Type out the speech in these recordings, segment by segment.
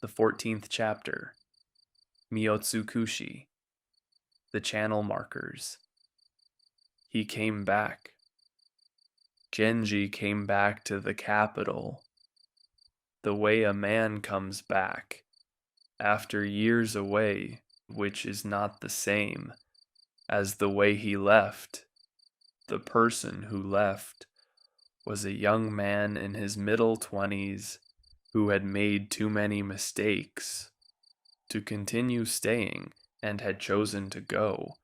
The 14th chapter, Miotsukushi, the channel markers. He came back. Genji came back to the capital. The way a man comes back, after years away, which is not the same as the way he left. The person who left was a young man in his middle 20s who had made too many mistakes to continue staying and had chosen to go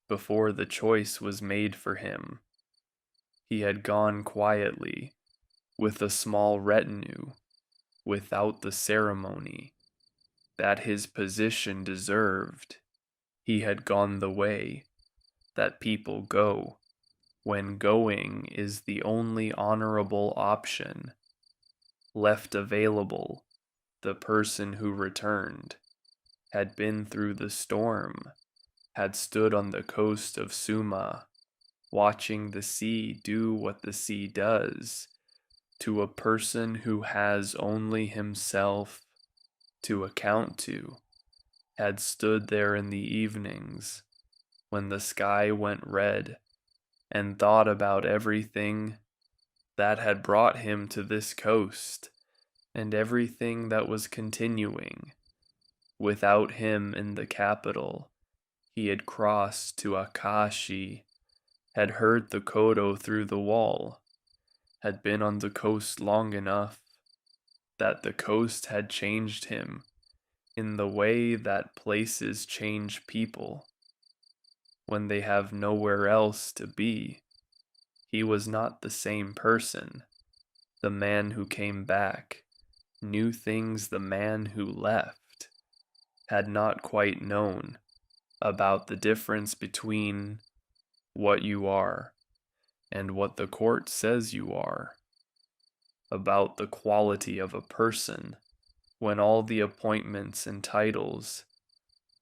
before the choice was made for him. He had gone quietly, with a small retinue, without the ceremony that his position deserved. He had gone the way that people go when going is the only honorable option left available. The person who returned had been through the storm, had stood on the coast of Suma, watching the sea do what the sea does to a person who has only himself to account to, had stood there in the evenings when the sky went red and thought about everything that had brought him to this coast and everything that was continuing. Without him in the capital, he had crossed to Akashi, had heard the kodo through the wall, had been on the coast long enough that the coast had changed him in the way that places change people when they have nowhere else to be. He was not the same person. The man who came back knew things the man who left had not quite known about the difference between what you are and what the court says you are, about the quality of a person when all the appointments and titles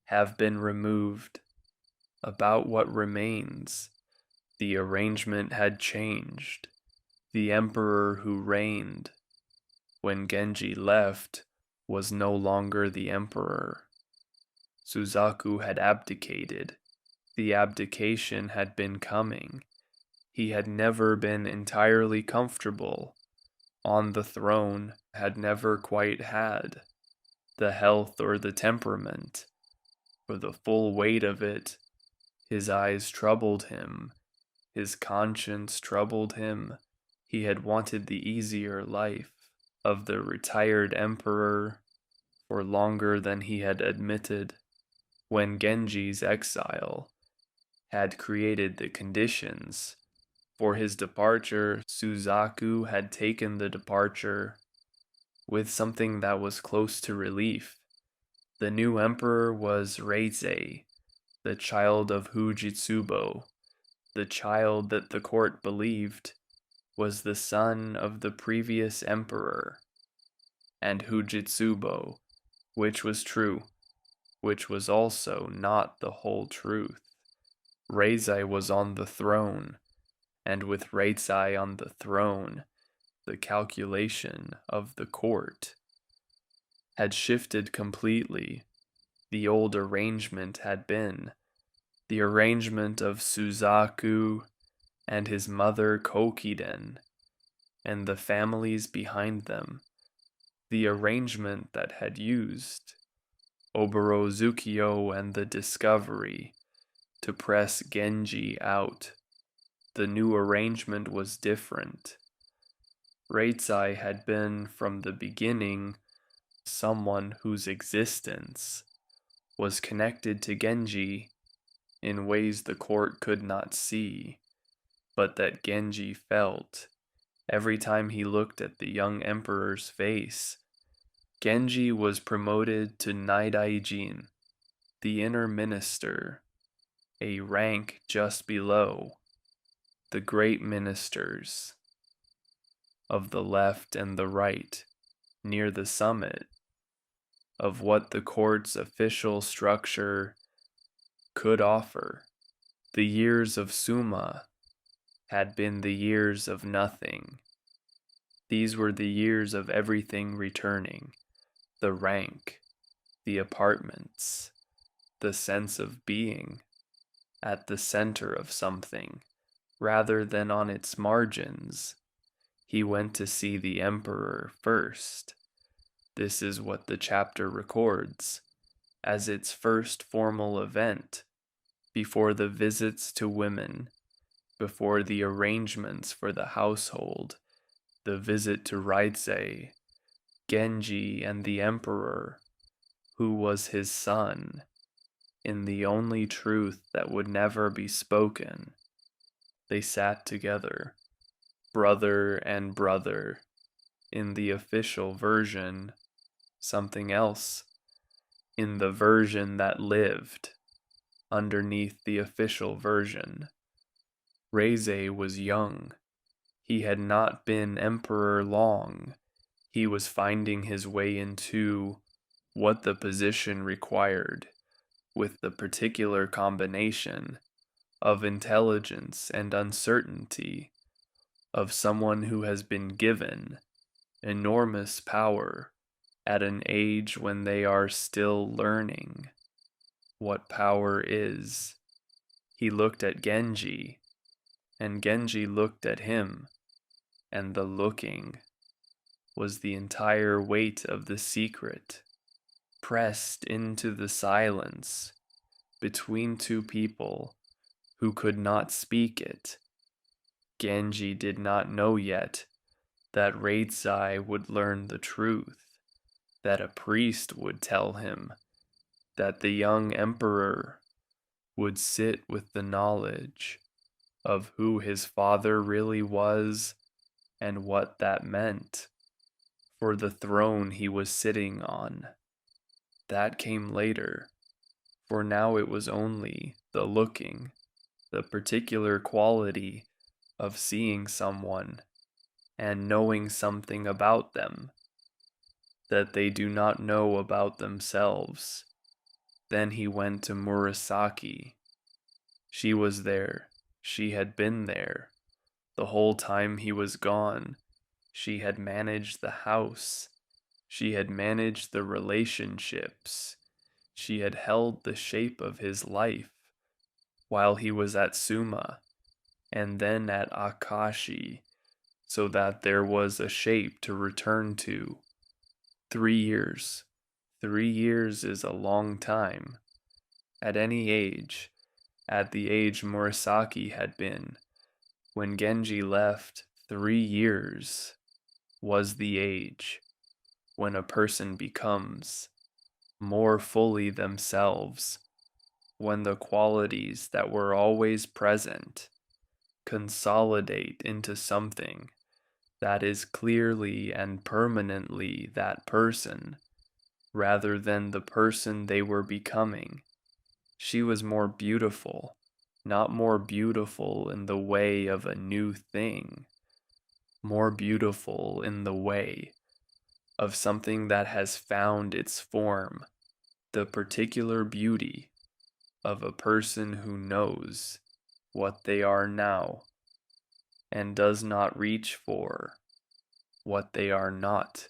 have been removed, about what remains. The arrangement had changed. The emperor who reigned when Genji left was no longer the emperor. Suzaku had abdicated. The abdication had been coming. He had never been entirely comfortable on the throne, had never quite had the health or the temperament for the full weight of it. His eyes troubled him. His conscience troubled him. He had wanted the easier life of the retired emperor for longer than he had admitted. When Genji's exile had created the conditions for his departure, Suzaku had taken the departure with something that was close to relief. The new emperor was Reizei, the child of Fujitsubo, the child that the court believed was the son of the previous emperor, and Fujitsubo, which was true, which was also not the whole truth. Reizei was on the throne, and with Reizei on the throne, the calculation of the court had shifted completely. The old arrangement had been the arrangement of Suzaku and his mother Kokiden, and the families behind them, the arrangement that had used Oborozukyo and the Discovery to press Genji out. The new arrangement was different. Reizei had been from the beginning someone whose existence was connected to Genji in ways the court could not see, but that Genji felt every time he looked at the young emperor's face. Genji was promoted to Naidaijin, the inner minister, a rank just below the great ministers of the left and the right, near the summit of what the court's official structure could offer. The years of Suma had been the years of nothing. These were the years of everything returning, the rank, the apartments, the sense of being at the center of something rather than on its margins. He went to see the emperor first. This is what the chapter records as its first formal event, before the visits to women, before the arrangements for the household, the visit to Raizei, Genji and the emperor, who was his son, in the only truth that would never be spoken. They sat together, brother and brother, in the official version, something else, in the version that lived, underneath the official version. Raizei was young. He had not been emperor long. He was finding his way into what the position required, with the particular combination of intelligence and uncertainty of someone who has been given enormous power at an age when they are still learning what power is. He looked at Genji, and Genji looked at him, and the looking was the entire weight of the secret, pressed into the silence between two people who could not speak it. Genji did not know yet that Raizei would learn the truth, that a priest would tell him, that the young emperor would sit with the knowledge of who his father really was and what that meant for the throne he was sitting on. That came later, for now it was only the looking, the particular quality of seeing someone and knowing something about them that they do not know about themselves. Then he went to Murasaki. She was there. She had been there. The whole time he was gone, she had managed the house. She had managed the relationships. She had held the shape of his life while he was at Suma and then at Akashi, so that there was a shape to return to. 3 years. 3 years is a long time. At any age, at the age Murasaki had been, when Genji left, 3 years was the age when a person becomes more fully themselves, when the qualities that were always present consolidate into something that is clearly and permanently that person, rather than the person they were becoming. She was more beautiful, not more beautiful in the way of a new thing, more beautiful in the way of something that has found its form, the particular beauty of a person who knows what they are now and does not reach for what they are not.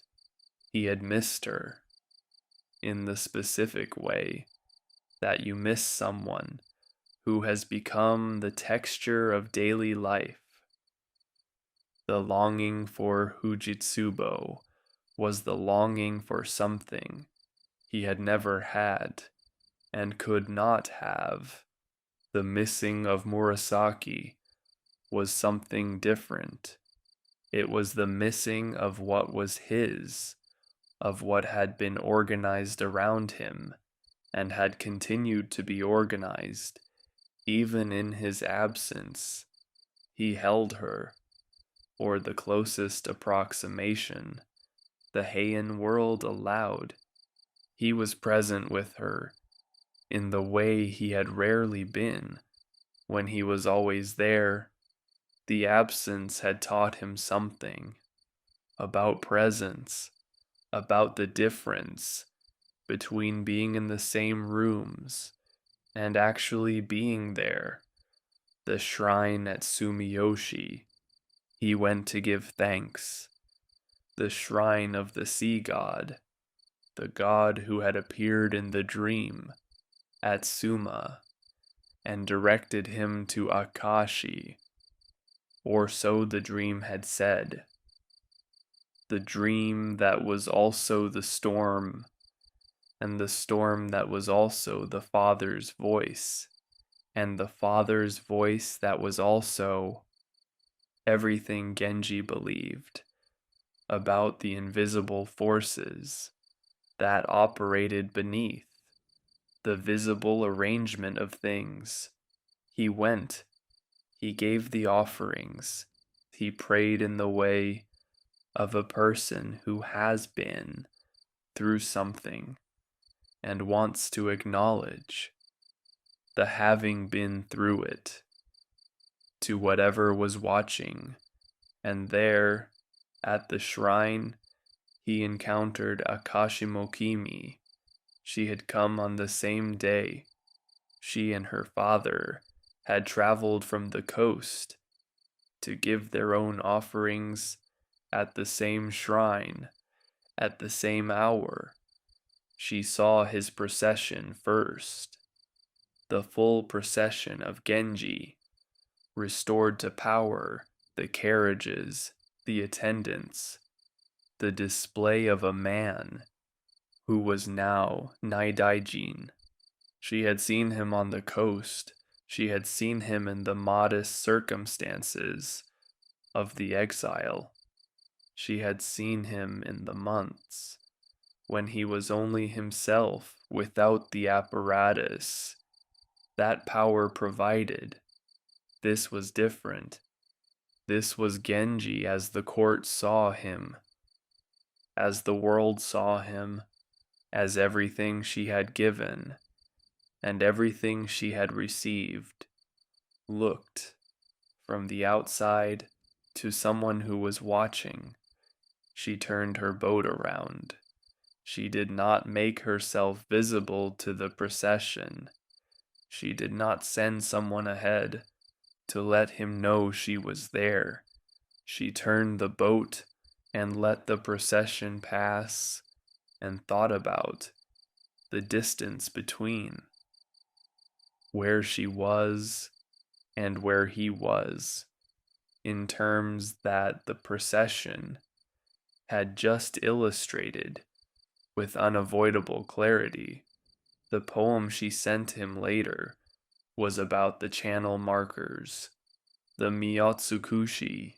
He had missed her in the specific way that you miss someone who has become the texture of daily life. The longing for Fujitsubo was the longing for something he had never had and could not have. The missing of Murasaki was something different. It was the missing of what was his, of what had been organized around him and had continued to be organized. Even in his absence, he held her, or the closest approximation the Heian world allowed. He was present with her in the way he had rarely been when he was always there. The absence had taught him something about presence, about the difference between being in the same rooms and actually being there. The shrine at Sumiyoshi, he went to give thanks. The shrine of the sea god, the god who had appeared in the dream at Suma and directed him to Akashi, or so the dream had said. The dream that was also the storm, and the storm that was also the Father's voice, and the Father's voice that was also everything Genji believed about the invisible forces that operated beneath the visible arrangement of things. He went, he gave the offerings, he prayed in the way of a person who has been through something and wants to acknowledge the having been through it to whatever was watching. And there, at the shrine, he encountered Akashimokimi. She had come on the same day. She and her father had traveled from the coast to give their own offerings at the same shrine, at the same hour. She saw his procession first, the full procession of Genji, restored to power, the carriages, the attendants, the display of a man who was now Naidaijin. She had seen him on the coast. She had seen him in the modest circumstances of the exile. She had seen him in the months when he was only himself without the apparatus that power provided. This was different. This was Genji as the court saw him, as the world saw him, as everything she had given and everything she had received looked from the outside to someone who was watching. She turned her boat around. She did not make herself visible to the procession. She did not send someone ahead to let him know she was there. She turned the boat and let the procession pass and thought about the distance between where she was and where he was, in terms that the procession had just illustrated with unavoidable clarity. The poem she sent him later was about the channel markers, the Miotsukushi,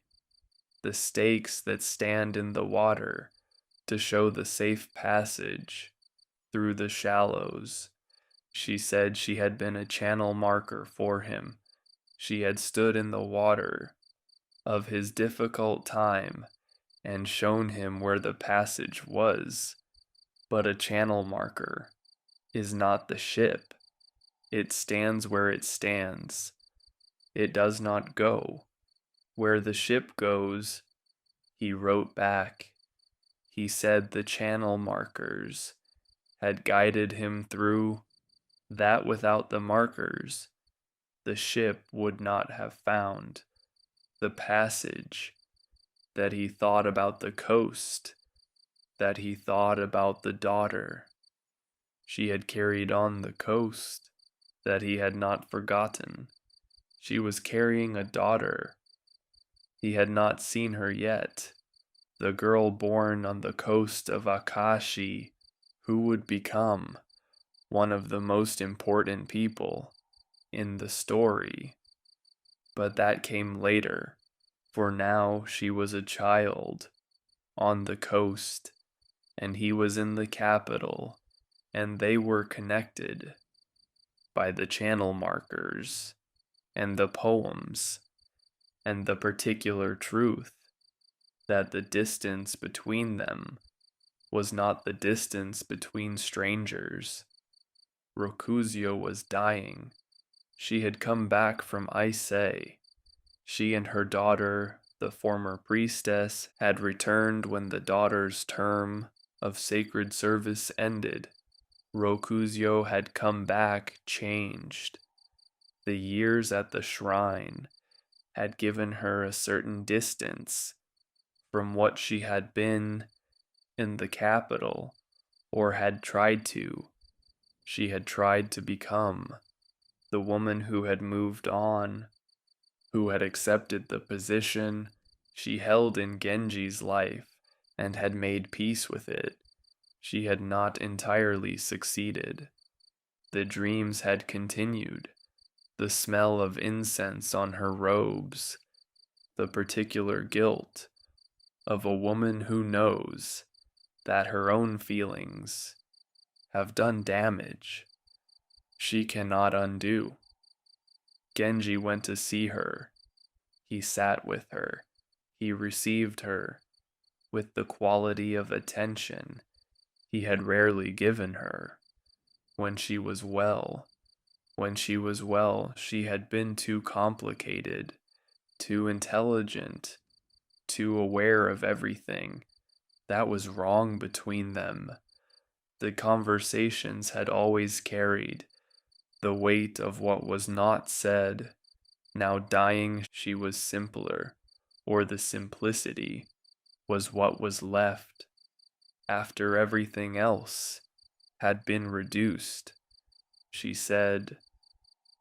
the stakes that stand in the water to show the safe passage through the shallows. She said she had been a channel marker for him. She had stood in the water of his difficult time and shown him where the passage was. But a channel marker is not the ship. It stands where it stands. It does not go where the ship goes. He wrote back. He said the channel markers had guided him through, that without the markers, the ship would not have found the passage, that he thought about the coast, that he thought about the daughter she had carried on the coast, that he had not forgotten. She was carrying a daughter. He had not seen her yet, the girl born on the coast of Akashi, who would become one of the most important people in the story. But that came later, for now she was a child on the coast, and he was in the capital, and they were connected by the channel markers and the poems and the particular truth that the distance between them was not the distance between strangers. Rokujoin was dying. She had come back from Ise. She and her daughter, the former priestess, had returned when the daughter's term of sacred service ended. Rokujoin had come back changed. The years at the shrine had given her a certain distance from what she had been in the capital, or had tried to. She had tried to become the woman who had moved on, who had accepted the position she held in Genji's life and had made peace with it. She had not entirely succeeded. The dreams had continued. The smell of incense on her robes, the particular guilt of a woman who knows that her own feelings have done damage she cannot undo. Genji went to see her. He sat with her. He received her with the quality of attention he had rarely given her. When she was well, she had been too complicated, too intelligent, too aware of everything that was wrong between them. The conversations had always carried the weight of what was not said. Now dying, she was simpler, or the simplicity was what was left after everything else had been reduced. She said,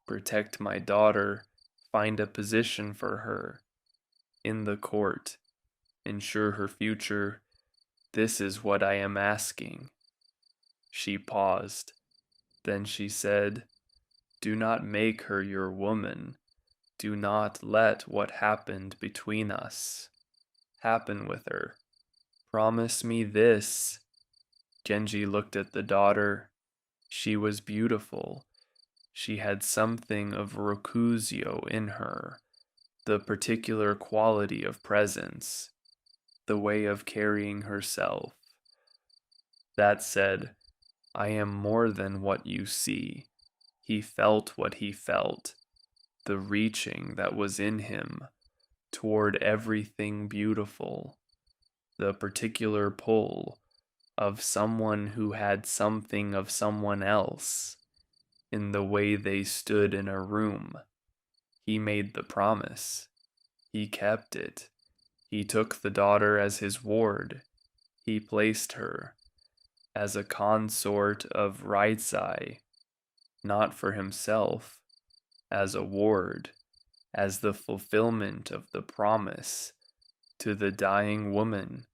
"Protect my daughter, find a position for her in the court, ensure her future. This is what I am asking." She paused. Then she said, "Do not make her your woman. Do not let what happened between us happen with her. Promise me this." Genji looked at the daughter. She was beautiful. She had something of rokujoin in her, the particular quality of presence, the way of carrying herself. That said, "I am more than what you see." He felt what he felt, the reaching that was in him toward everything beautiful, the particular pull of someone who had something of someone else in the way they stood in a room. He made the promise. He kept it. He took the daughter as his ward. He placed her as a consort of Raizai, not for himself, as a ward, as the fulfillment of the promise to the dying woman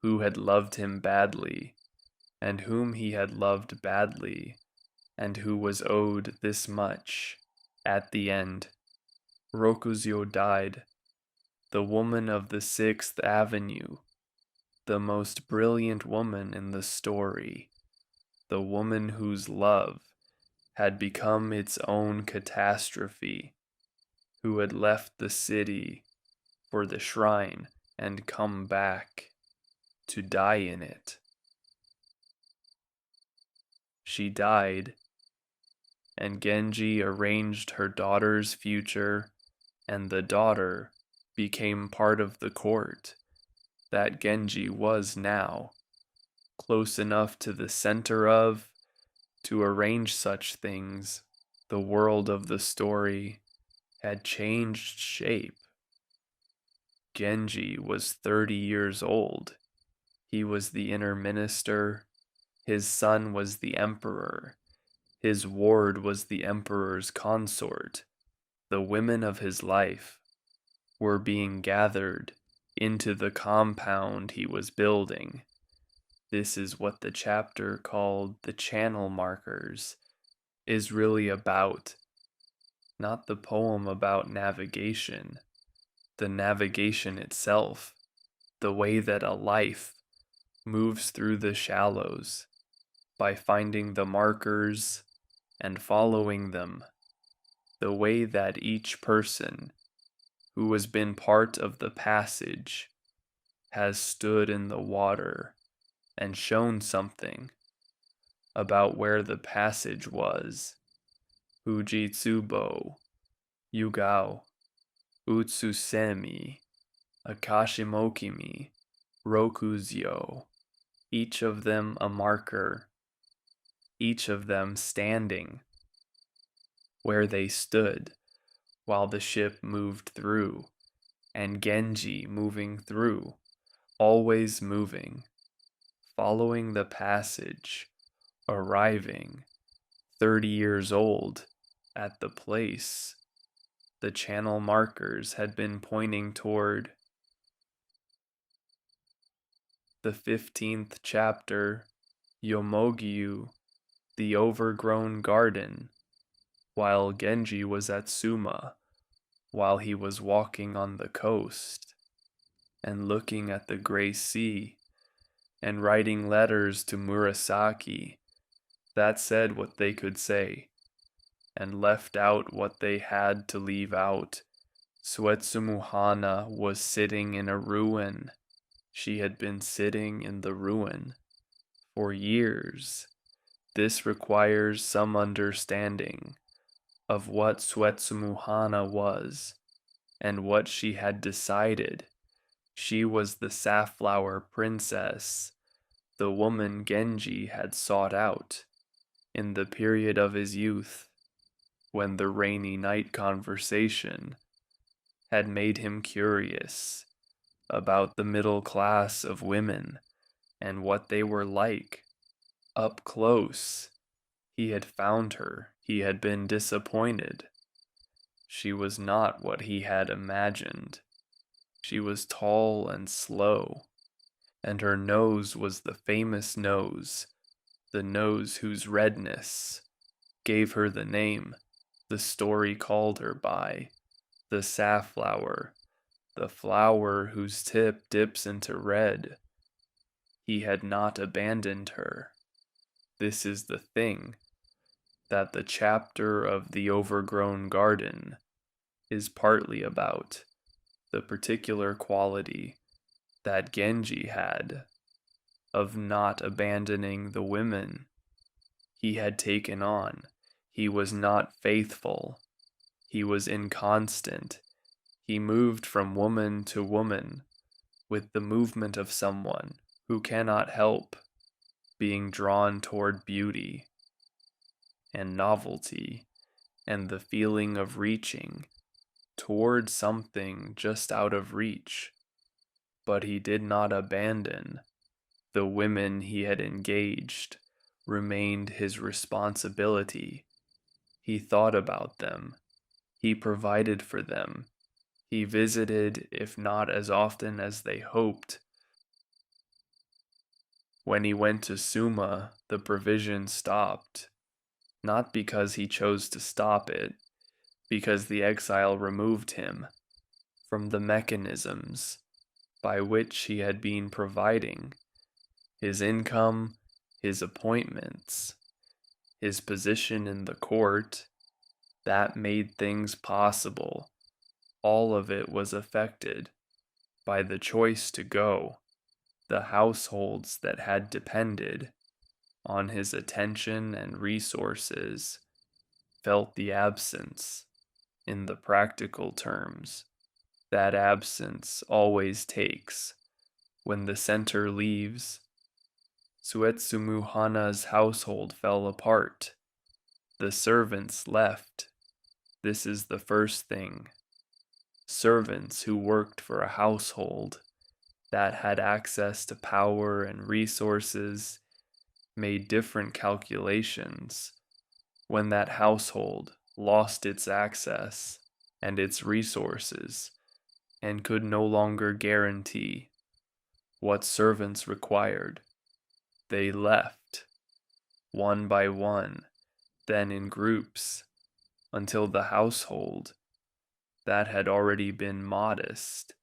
who had loved him badly, and whom he had loved badly, and who was owed this much. At the end, Rokujoin died, the woman of the 6th Avenue, the most brilliant woman in the story, the woman whose love had become its own catastrophe, who had left the city for the shrine and come back to die in it. She died, and Genji arranged her daughter's future, and the daughter became part of the court that Genji was now, close enough to the center of, to arrange such things. The world of the story had changed shape. Genji was 30 years old. He was the inner minister. His son was the emperor. His ward was the emperor's consort. The women of his life were being gathered into the compound he was building. This is what the chapter called the channel markers is really about. Not the poem about navigation, the navigation itself, the way that a life moves through the shallows by finding the markers and following them, the way that each person who has been part of the passage has stood in the water and shown something about where the passage was. Fujitsubo, Yugao, Utsusemi, Akashimokimi, Rokujoin, each of them a marker, each of them standing where they stood while the ship moved through, and Genji moving through, always moving, following the passage, arriving 30 years old at the place the channel markers had been pointing toward. The 15th chapter, Yomogiu, the overgrown garden, while Genji was at Suma, while he was walking on the coast, and looking at the gray sea, and writing letters to Murasaki that said what they could say, and left out what they had to leave out. Suetsumu Hana was sitting in a ruin. She had been sitting in the ruin for years. This requires some understanding of what Suetsumu Hana was and what she had decided. She was the safflower princess, the woman Genji had sought out in the period of his youth, when the rainy night conversation had made him curious about the middle class of women and what they were like. Up close, he had found her. He had been disappointed. She was not what he had imagined. She was tall and slow, and her nose was the famous nose, the nose whose redness gave her the name the story called her by, the safflower, the flower whose tip dips into red. He had not abandoned her. This is the thing that the chapter of the overgrown garden is partly about, the particular quality that Genji had of not abandoning the women he had taken on. He was not faithful. He was inconstant. He moved from woman to woman with the movement of someone who cannot help being drawn toward beauty and novelty and the feeling of reaching toward something just out of reach. But he did not abandon. The women he had engaged remained his responsibility. He thought about them. He provided for them. He visited, if not as often as they hoped. When he went to Suma, the provision stopped, not because he chose to stop it, because the exile removed him from the mechanisms by which he had been providing, his income, his appointments, his position in the court. That made things possible. All of it was affected by the choice to go. The households that had depended on his attention and resources felt the absence in the practical terms. That absence always takes when the center leaves. Suetsumu Hana's household fell apart. The servants left. This is the first thing. Servants who worked for a household that had access to power and resources made different calculations when that household lost its access and its resources and could no longer guarantee what servants required. They left, one by one, then in groups, until the household that had already been modest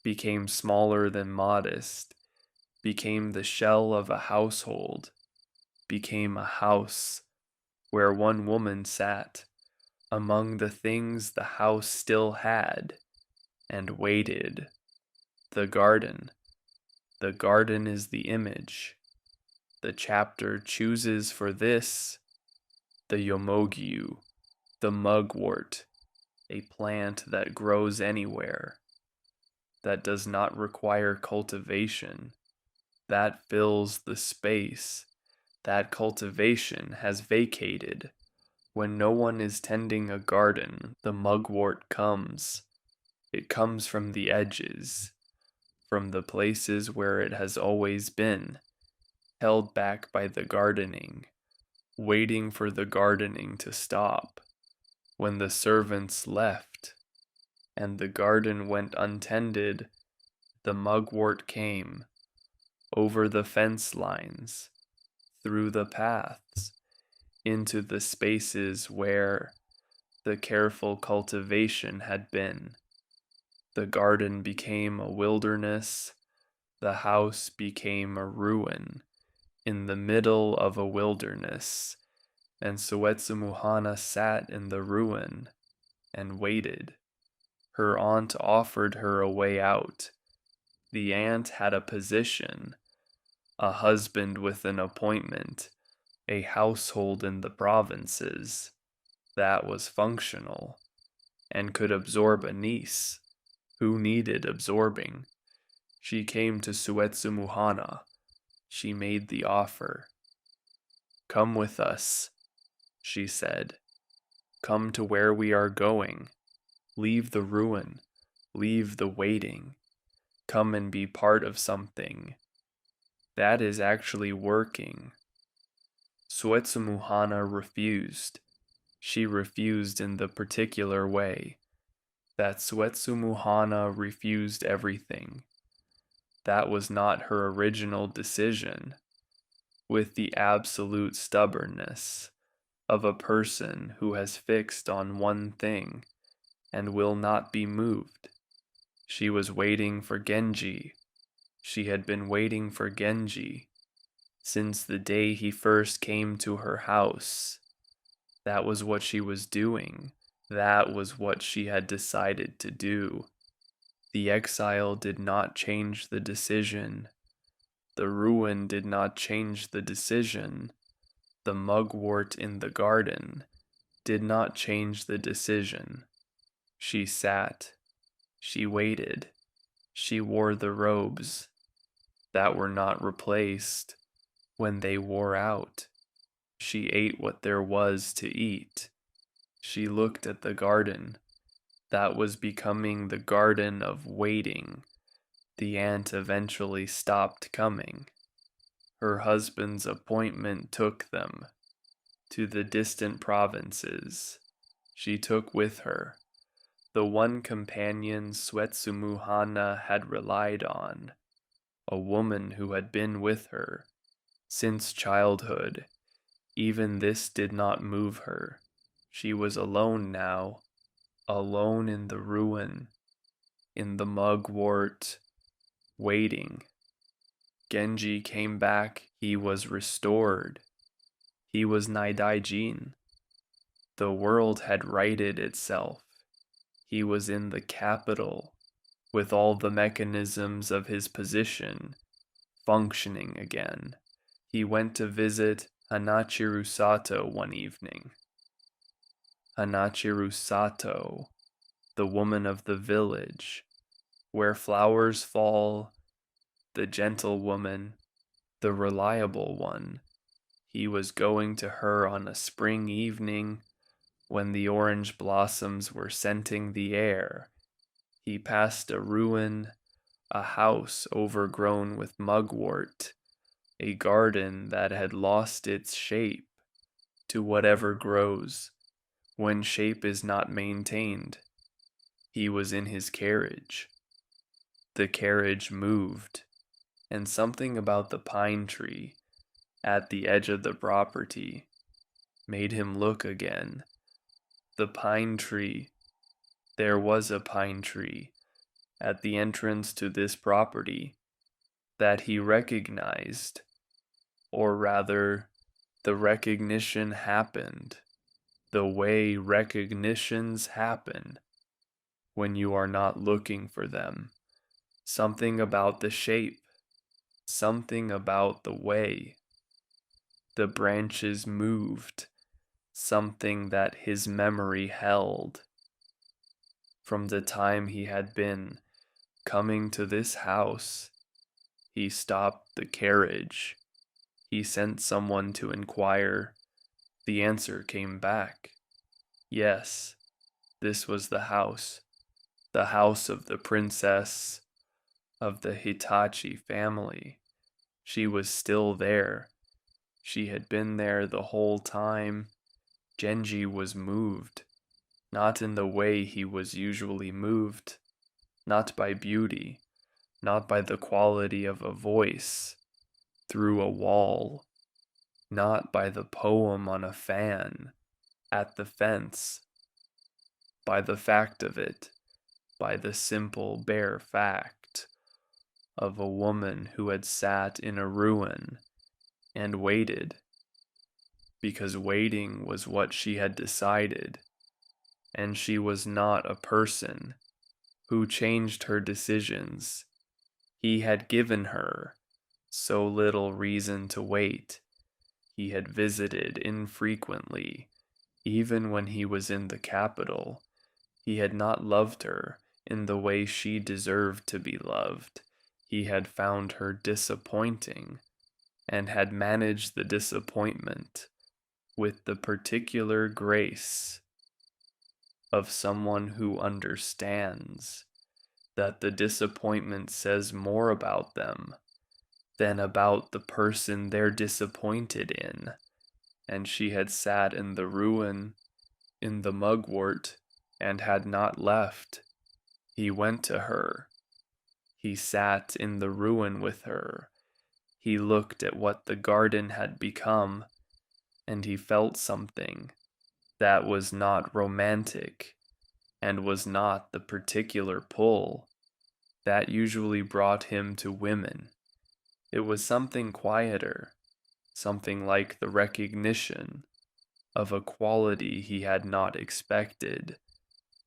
became smaller than modest, became the shell of a household, became a house where one woman sat among the things the house still had and waited. The garden. The garden is the image. The chapter chooses for this the Yomogiu, the mugwort, a plant that grows anywhere, that does not require cultivation, that fills the space that cultivation has vacated. When no one is tending a garden, the mugwort comes. It comes from the edges, from the places where it has always been. held back by the gardening, waiting for the gardening to stop. When the servants left, and the garden went untended, the mugwort came, over the fence lines, through the paths, into the spaces where the careful cultivation had been. The garden became a wilderness, the house became a ruin, in the middle of a wilderness, and Suetsumu Hana sat in the ruin and waited. Her aunt offered her a way out. The aunt had a position, a husband with an appointment, a household in the provinces that was functional and could absorb a niece who needed absorbing. She came to Suetsumu Hana. She made the offer. "Come with us," she said. "Come to where we are going. Leave the ruin. Leave the waiting. Come and be part of something that is actually working." Suetsumu Hana refused. She refused in the particular way that Suetsumu Hana refused everything. That was not her original decision, with the absolute stubbornness of a person who has fixed on one thing and will not be moved. She was waiting for Genji. She had been waiting for Genji since the day he first came to her house. That was what she was doing. That was what she had decided to do. The exile did not change the decision. The ruin did not change the decision. The mugwort in the garden did not change the decision. She sat. She waited. She wore the robes that were not replaced when they wore out. She ate what there was to eat. She looked at the garden that was becoming the garden of waiting. The aunt eventually stopped coming. Her husband's appointment took them to the distant provinces. She took with her the one companion Suetsumu Hana had relied on, a woman who had been with her since childhood. Even this did not move her. She was alone now, alone in the ruin, in the mugwort, waiting. Genji came back. He was restored. He was Naidaijin. The world had righted itself. He was in the capital, with all the mechanisms of his position functioning again. He went to visit Hanachiru Sato one evening. Hanachiru Sato, the woman of the village, where flowers fall, the gentle woman, the reliable one. He was going to her on a spring evening when the orange blossoms were scenting the air. He passed a ruin, a house overgrown with mugwort, a garden that had lost its shape to whatever grows when shape is not maintained. He was in his carriage. The carriage moved, and something about the pine tree at the edge of the property made him look again. The pine tree. There was a pine tree at the entrance to this property that he recognized, or rather, the recognition happened the way recognitions happen when you are not looking for them. Something about the shape, something about the way the branches moved, something that his memory held. From the time he had been coming to this house, he stopped the carriage. He sent someone to inquire. The answer came back. Yes, this was the house of the princess of the Hitachi family. She was still there. She had been there the whole time. Genji was moved, not in the way he was usually moved, not by beauty, not by the quality of a voice through a wall, not by the poem on a fan, at the fence, by the fact of it, by the simple bare fact of a woman who had sat in a ruin and waited, because waiting was what she had decided, and she was not a person who changed her decisions. He had given her so little reason to wait. He had visited infrequently, even when he was in the capital. He had not loved her in the way she deserved to be loved. He had found her disappointing, and had managed the disappointment with the particular grace of someone who understands that the disappointment says more about them than about the person they're disappointed in. And she had sat in the ruin, in the mugwort, and had not left. He went to her. He sat in the ruin with her. He looked at what the garden had become, and he felt something that was not romantic, and was not the particular pull that usually brought him to women. It was something quieter, something like the recognition of a quality he had not expected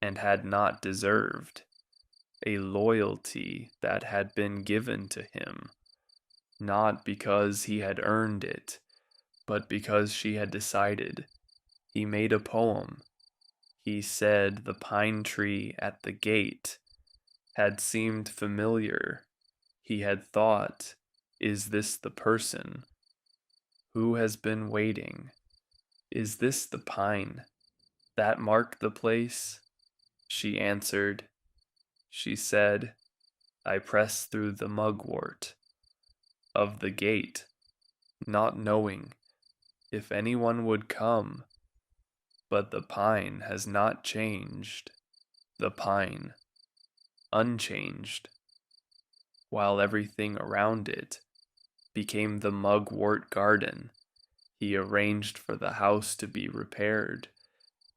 and had not deserved, a loyalty that had been given to him, not because he had earned it, but because she had decided. He made a poem. He said the pine tree at the gate had seemed familiar. He had thought, is this the person who has been waiting? Is this the pine that marked the place? She answered. She said, I pressed through the mugwort of the gate, not knowing if anyone would come, but the pine has not changed. The pine, unchanged, while everything around it became the mugwort garden. He arranged for the house to be repaired.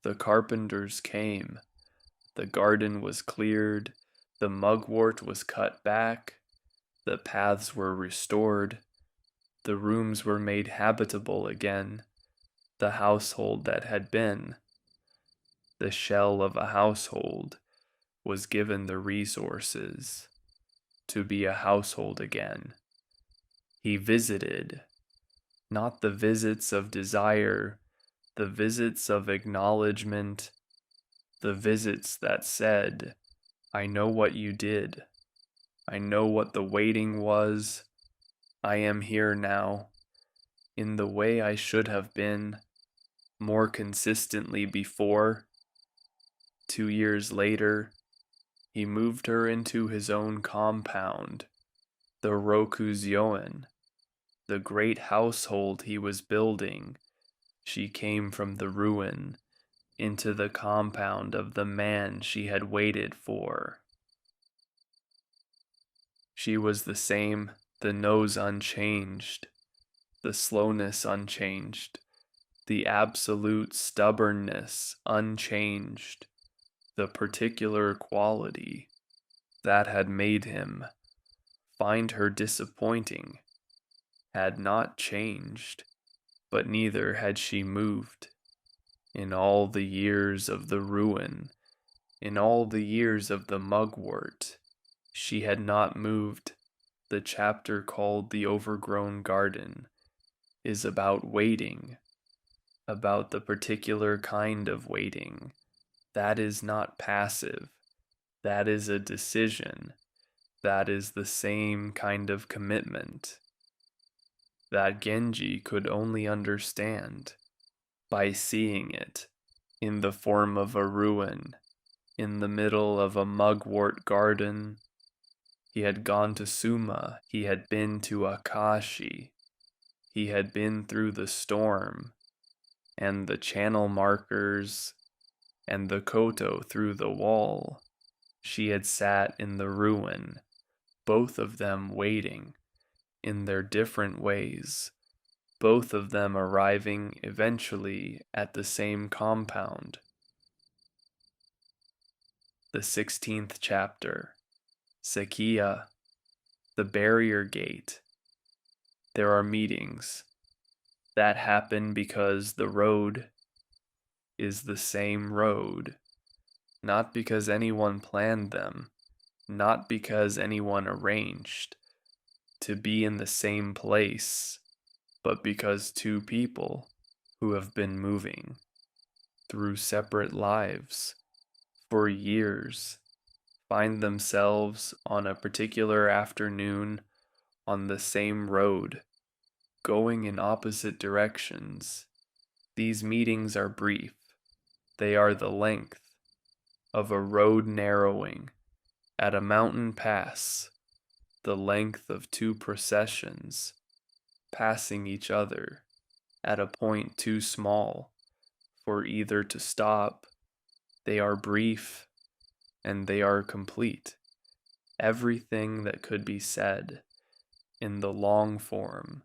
The carpenters came. The garden was cleared. The mugwort was cut back. The paths were restored. The rooms were made habitable again. The household that had been, the shell of a household, was given the resources to be a household again. He visited, not the visits of desire, the visits of acknowledgement, the visits that said, I know what you did. I know what the waiting was. I am here now, in the way I should have been, more consistently before. 2 years later, he moved her into his own compound, the rokujoin, the great household he was building. She came from the ruin into the compound of the man she had waited for. She was the same, the nose unchanged, the slowness unchanged, the absolute stubbornness unchanged, the particular quality that had made him find her disappointing had not changed, but neither had she moved. In all the years of the ruin, in all the years of the mugwort, she had not moved. The chapter called The Overgrown Garden is about waiting, about the particular kind of waiting. That is not passive. That is a decision. That is the same kind of commitment that Genji could only understand by seeing it in the form of a ruin, in the middle of a mugwort garden, He had gone to Suma, he had been to Akashi, he had been through the storm, and the channel markers, and the koto through the wall. She had sat in the ruin, both of them waiting, in their different ways, both of them arriving eventually at the same compound. The 16th chapter, Sekiya, the barrier gate. There are meetings that happen because the road is the same road, not because anyone planned them, not because anyone arranged to be in the same place, but because two people who have been moving through separate lives for years find themselves on a particular afternoon on the same road, going in opposite directions. These meetings are brief. They are the length of a road narrowing at a mountain pass, the length of two processions passing each other at a point too small for either to stop. They are brief and they are complete. Everything that could be said in the long form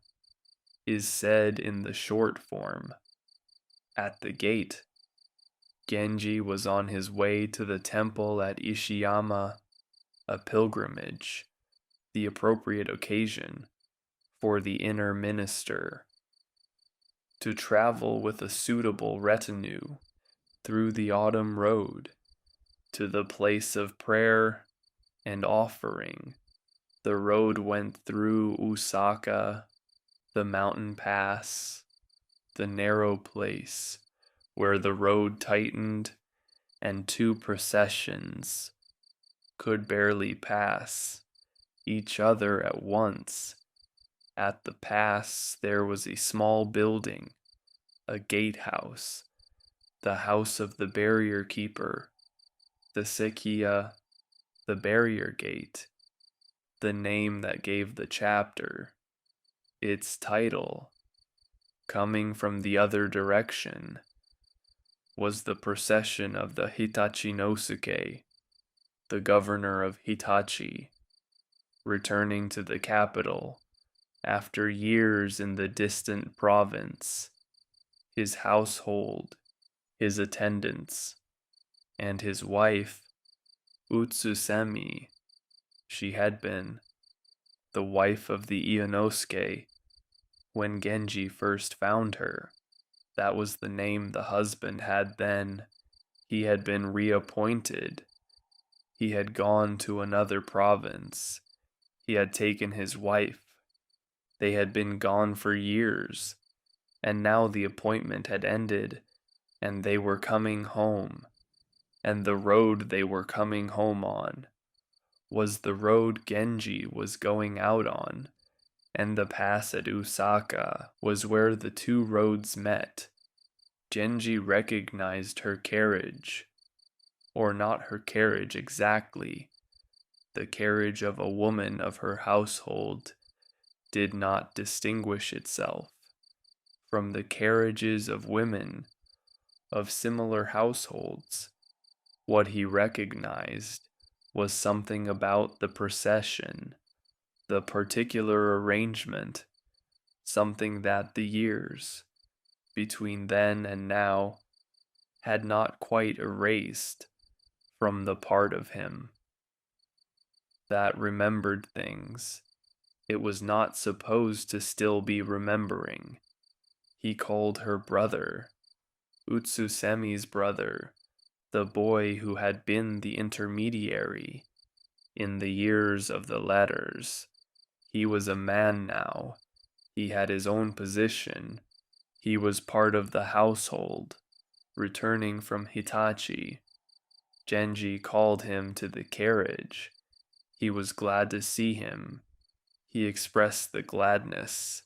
is said in the short form. At the gate, Genji was on his way to the temple at Ishiyama, a pilgrimage, the appropriate occasion for the inner minister, to travel with a suitable retinue through the autumn road to the place of prayer and offering. The road went through Osaka, the mountain pass, the narrow place where the road tightened and two processions could barely pass each other at once. At the pass there was a small building, a gatehouse, the house of the barrier keeper, the Sekiya, the barrier gate, the name that gave the chapter its title. Coming from the other direction was the procession of the Hitachi no Suke, the governor of Hitachi, returning to the capital after years in the distant province. His household, his attendants, and his wife, Utsusemi, she had been the wife of the Ionosuke when Genji first found her. That was the name the husband had then. He had been reappointed. He had gone to another province. He had taken his wife. They had been gone for years, and now the appointment had ended, and they were coming home. And the road they were coming home on was the road Genji was going out on, and the pass at Osaka was where the two roads met. Genji recognized her carriage, or not her carriage exactly. The carriage of a woman of her household did not distinguish itself from the carriages of women of similar households. What he recognized was something about the procession, the particular arrangement, something that the years between then and now had not quite erased from the part of him that remembered things it was not supposed to still be remembering. He called her brother, Utsusemi's brother, the boy who had been the intermediary in the years of the letters. He was a man now. He had his own position. He was part of the household, returning from Hitachi. Genji called him to the carriage. He was glad to see him. He expressed the gladness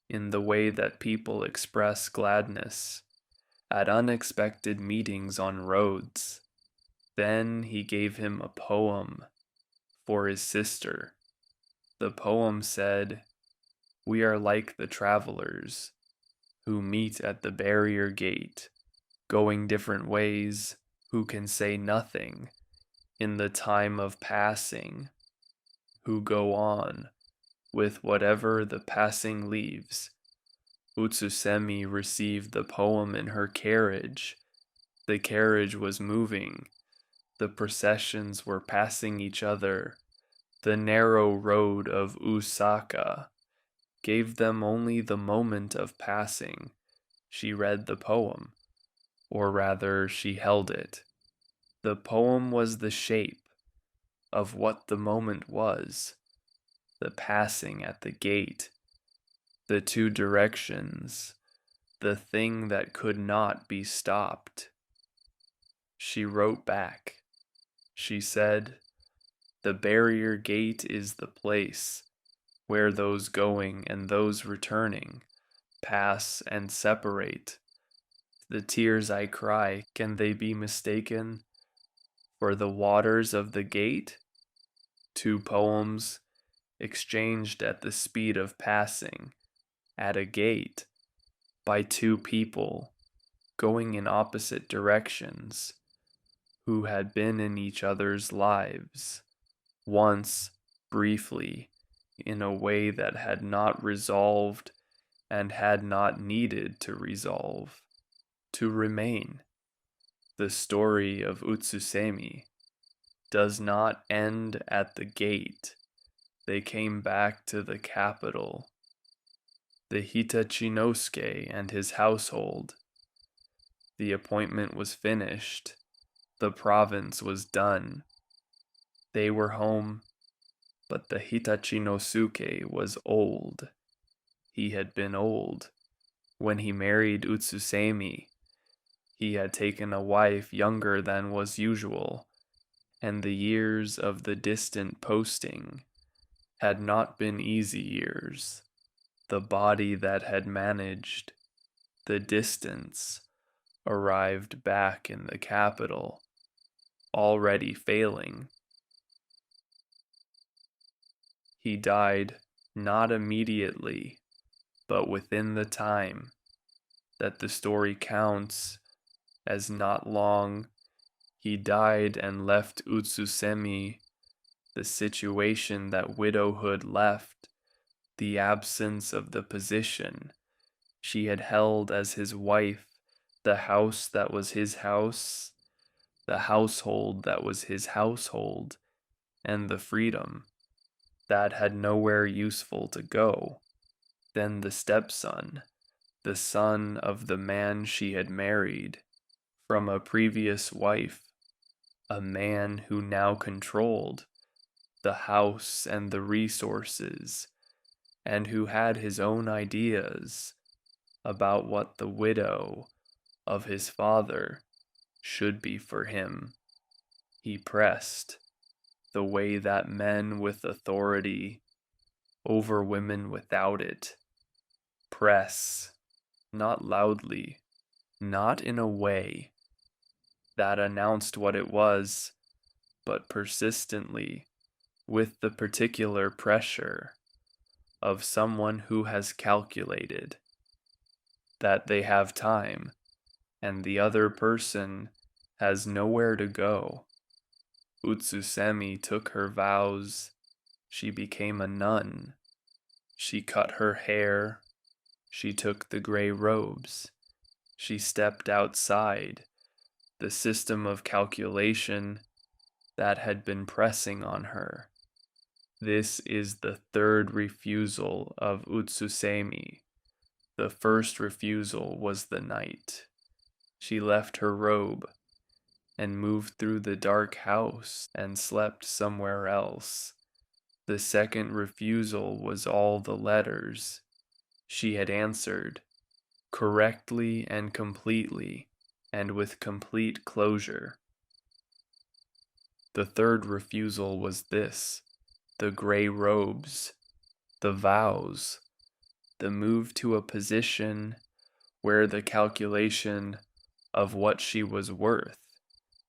in the way that people express gladness at unexpected meetings on roads. Then he gave him a poem for his sister. The poem said, "We are like the travelers who meet at the barrier gate, going different ways, who can say nothing in the time of passing, who go on with whatever the passing leaves." Utsusemi received the poem in her carriage. The carriage was moving. The processions were passing each other. The narrow road of Usaka gave them only the moment of passing. She read the poem, or rather, she held it. The poem was the shape of what the moment was, the passing at the gate, the two directions, the thing that could not be stopped. She wrote back. She said, "The barrier gate is the place where those going and those returning pass and separate. The tears I cry, can they be mistaken for the waters of the gate?" Two poems exchanged at the speed of passing at a gate by two people going in opposite directions who had been in each other's lives once briefly in a way that had not resolved and had not needed to resolve, to remain. The story of Utsusemi does not end at the gate. They came back to the capital. The Hitachinosuke and his household. The appointment was finished. The province was done. They were home, but the Hitachinosuke was old. He had been old. When he married Utsusemi, he had taken a wife younger than was usual, and the years of the distant posting had not been easy years. The body that had managed the distance arrived back in the capital, already failing. He died not immediately, but within the time that the story counts as not long. He died and left Utsusemi the situation that widowhood left, the absence of the position she had held as his wife, the house that was his house, the household that was his household, and the freedom that had nowhere useful to go. Then the stepson, the son of the man she had married from a previous wife, a man who now controlled the house and the resources, and who had his own ideas about what the widow of his father should be for him. He pressed the way that men with authority over women without it press, not loudly, not in a way that announced what it was, but persistently, with the particular pressure of someone who has calculated that they have time and the other person has nowhere to go. Utsusemi took her vows. She became a nun. She cut her hair. She took the gray robes. She stepped outside the system of calculation that had been pressing on her. This is the third refusal of Utsusemi. The first refusal was the night. She left her robe and moved through the dark house and slept somewhere else. The second refusal was all the letters. She had answered correctly and completely, and with complete closure. The third refusal was this: the gray robes, the vows, the move to a position where the calculation of what she was worth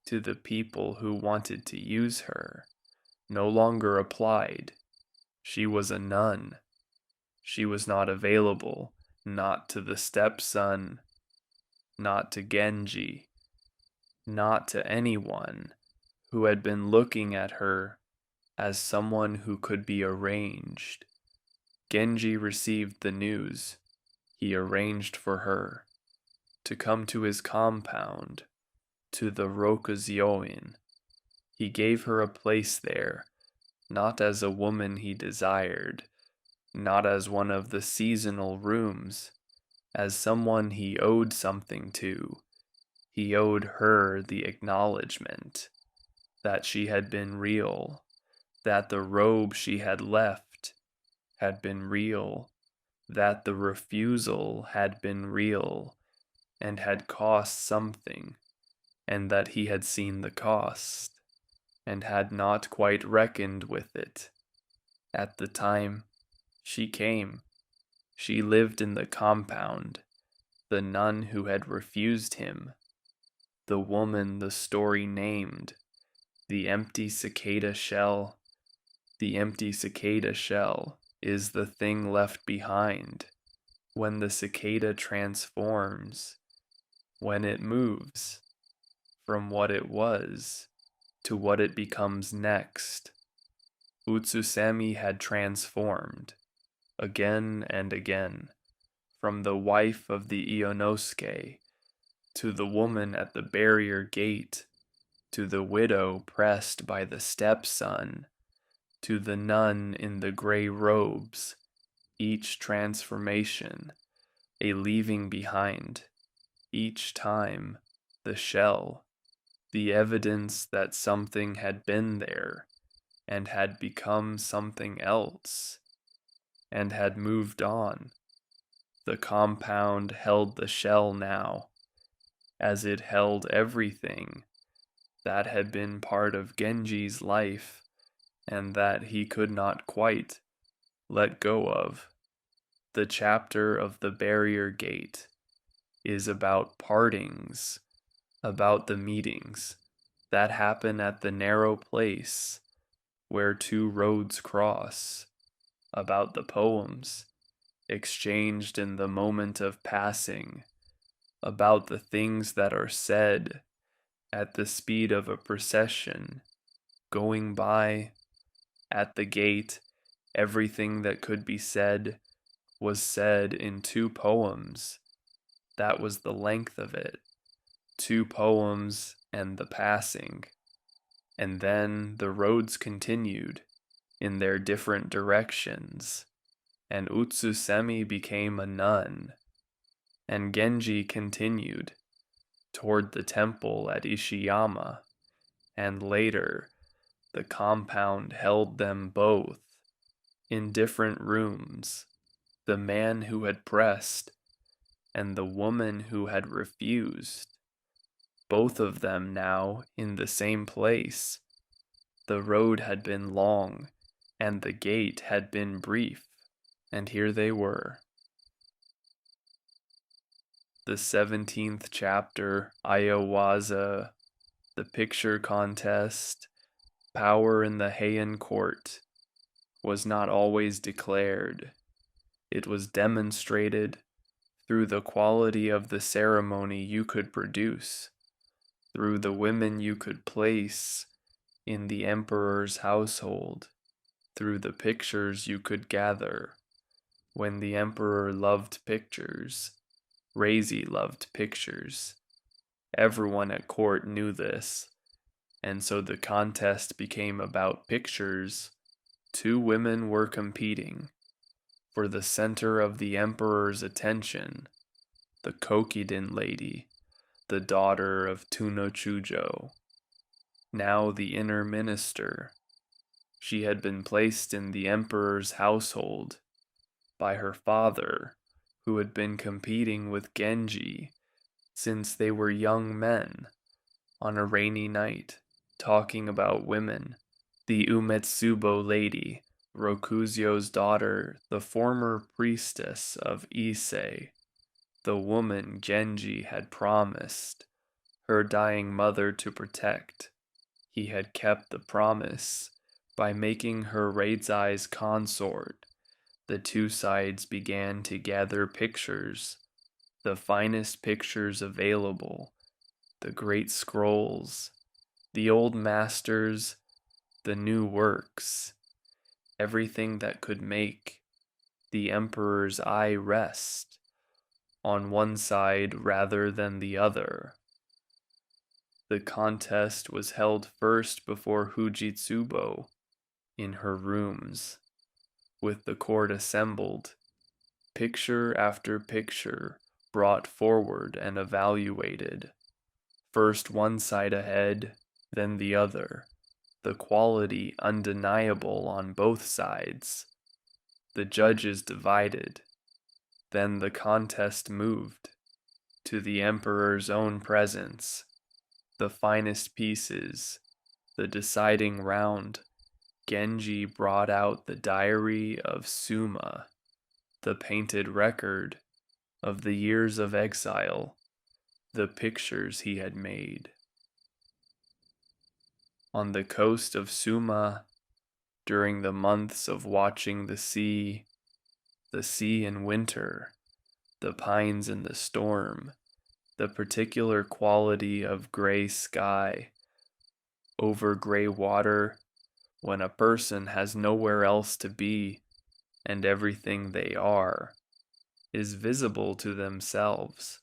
to the people who wanted to use her no longer applied. She was a nun. She was not available, not to the stepson, not to Genji, not to anyone who had been looking at her as someone who could be arranged. Genji received the news. He arranged for her to come to his compound, to the rokujoin. He gave her a place there, not as a woman he desired, not as one of the seasonal rooms, as someone he owed something to. He owed her the acknowledgement that she had been real, that the robe she had left had been real, that the refusal had been real and had cost something, and that he had seen the cost and had not quite reckoned with it. At the time she came, she lived in the compound, the nun who had refused him, the woman the story named, the empty cicada shell. The empty cicada shell is the thing left behind when the cicada transforms, when it moves from what it was to what it becomes next. Utsusemi had transformed again and again, from the wife of the Ionosuke to the woman at the barrier gate, to the widow pressed by the stepson, to the nun in the gray robes, each transformation a leaving behind, each time the shell, the evidence that something had been there and had become something else and had moved on. The compound held the shell now, as it held everything that had been part of Genji's life and that he could not quite let go of. The chapter of the barrier gate is about partings, about the meetings that happen at the narrow place where two roads cross, about the poems exchanged in the moment of passing, about the things that are said at the speed of a procession going by. At the gate, everything that could be said was said in two poems. That was the length of it. Two poems and the passing. And then the roads continued in their different directions, and Utsusemi became a nun, and Genji continued toward the temple at Ishiyama, and later the compound held them both in different rooms, the man who had pressed and the woman who had refused, both of them now in the same place. The road had been long, and the gate had been brief, and here they were. The 17th chapter, Eawase, the picture contest, power in the Heian court, was not always declared. It was demonstrated through the quality of the ceremony you could produce, through the women you could place in the emperor's household, through the pictures you could gather. When the emperor loved pictures, Reiji loved pictures. Everyone at court knew this, and so the contest became about pictures. Two women were competing for the center of the emperor's attention, the Kokiden lady, the daughter of Tunochujo, now the inner minister. She had been placed in the emperor's household by her father, who had been competing with Genji since they were young men, on a rainy night, talking about women. The Umetsubo lady, Rokujo's daughter, the former priestess of Ise, the woman Genji had promised her dying mother to protect. He had kept the promise, By making her Reidzai's consort, the two sides began to gather pictures, the finest pictures available, the great scrolls, the old masters, the new works, everything that could make the emperor's eye rest on one side rather than the other. The contest was held first before Fujitsubo in her rooms, with the court assembled, picture after picture brought forward and evaluated. First one side ahead, then the other, the quality undeniable on both sides. The judges divided. Then the contest moved to the emperor's own presence. The finest pieces, the deciding round. Genji brought out the diary of Suma, the painted record of the years of exile, the pictures he had made. On the coast of Suma, during the months of watching the sea in winter, the pines in the storm, the particular quality of gray sky over gray water when a person has nowhere else to be and everything they are is visible to themselves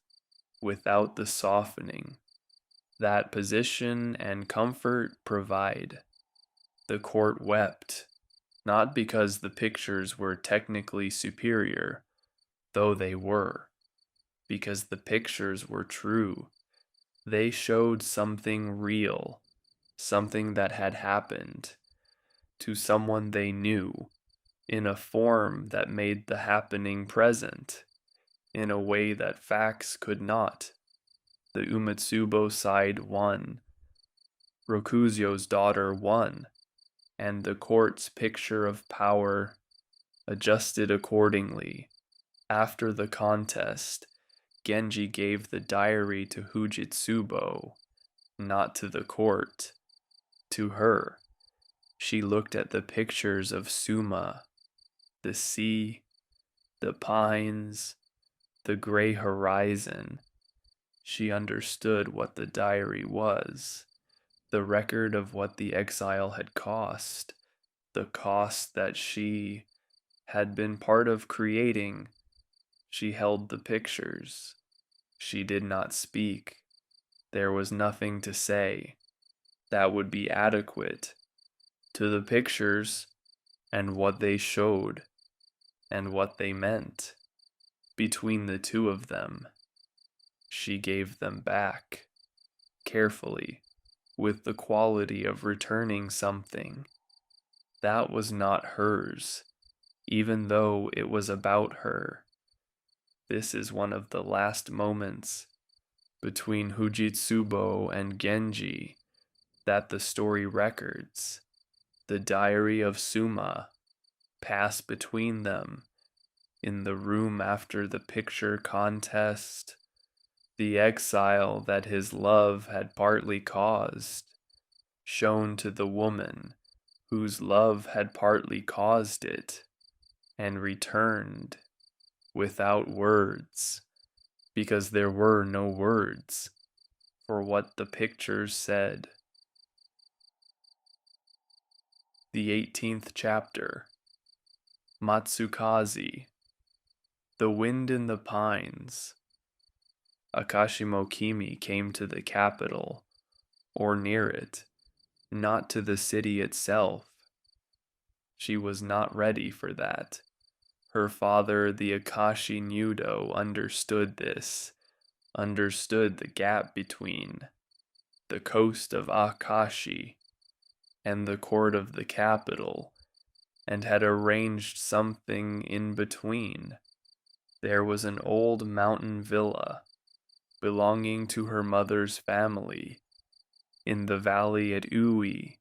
without the softening that position and comfort provide. The court wept, not because the pictures were technically superior, though they were, because the pictures were true. They showed something real, something that had happened to someone they knew, in a form that made the happening present, in a way that facts could not. The Umetsubo side won, Rokuzyo's daughter won, and the court's picture of power adjusted accordingly. After the contest, Genji gave the diary to Fujitsubo, not to the court, to her. She looked at the pictures of Suma, the sea, the pines, the gray horizon. She understood what the diary was, the record of what the exile had cost, the cost that she had been part of creating. She held the pictures. She did not speak. There was nothing to say that would be adequate to the pictures and what they showed and what they meant. Between the two of them, she gave them back, carefully, with the quality of returning something that was not hers, even though it was about her. This is one of the last moments between Fujitsubo and Genji that the story records. The diary of Suma passed between them in the room after the picture contest, the exile that his love had partly caused, shown to the woman whose love had partly caused it, and returned without words, because there were no words for what the pictures said. The 18th chapter, Matsukaze, the wind in the pines. Akashimo Kimi came to the capital, or near it, not to the city itself. She was not ready for that. Her father, the Akashi Nudo, understood this, understood the gap between the coast of Akashi and the court of the capital, and had arranged something in between. There was an old mountain villa belonging to her mother's family in the valley at Ui,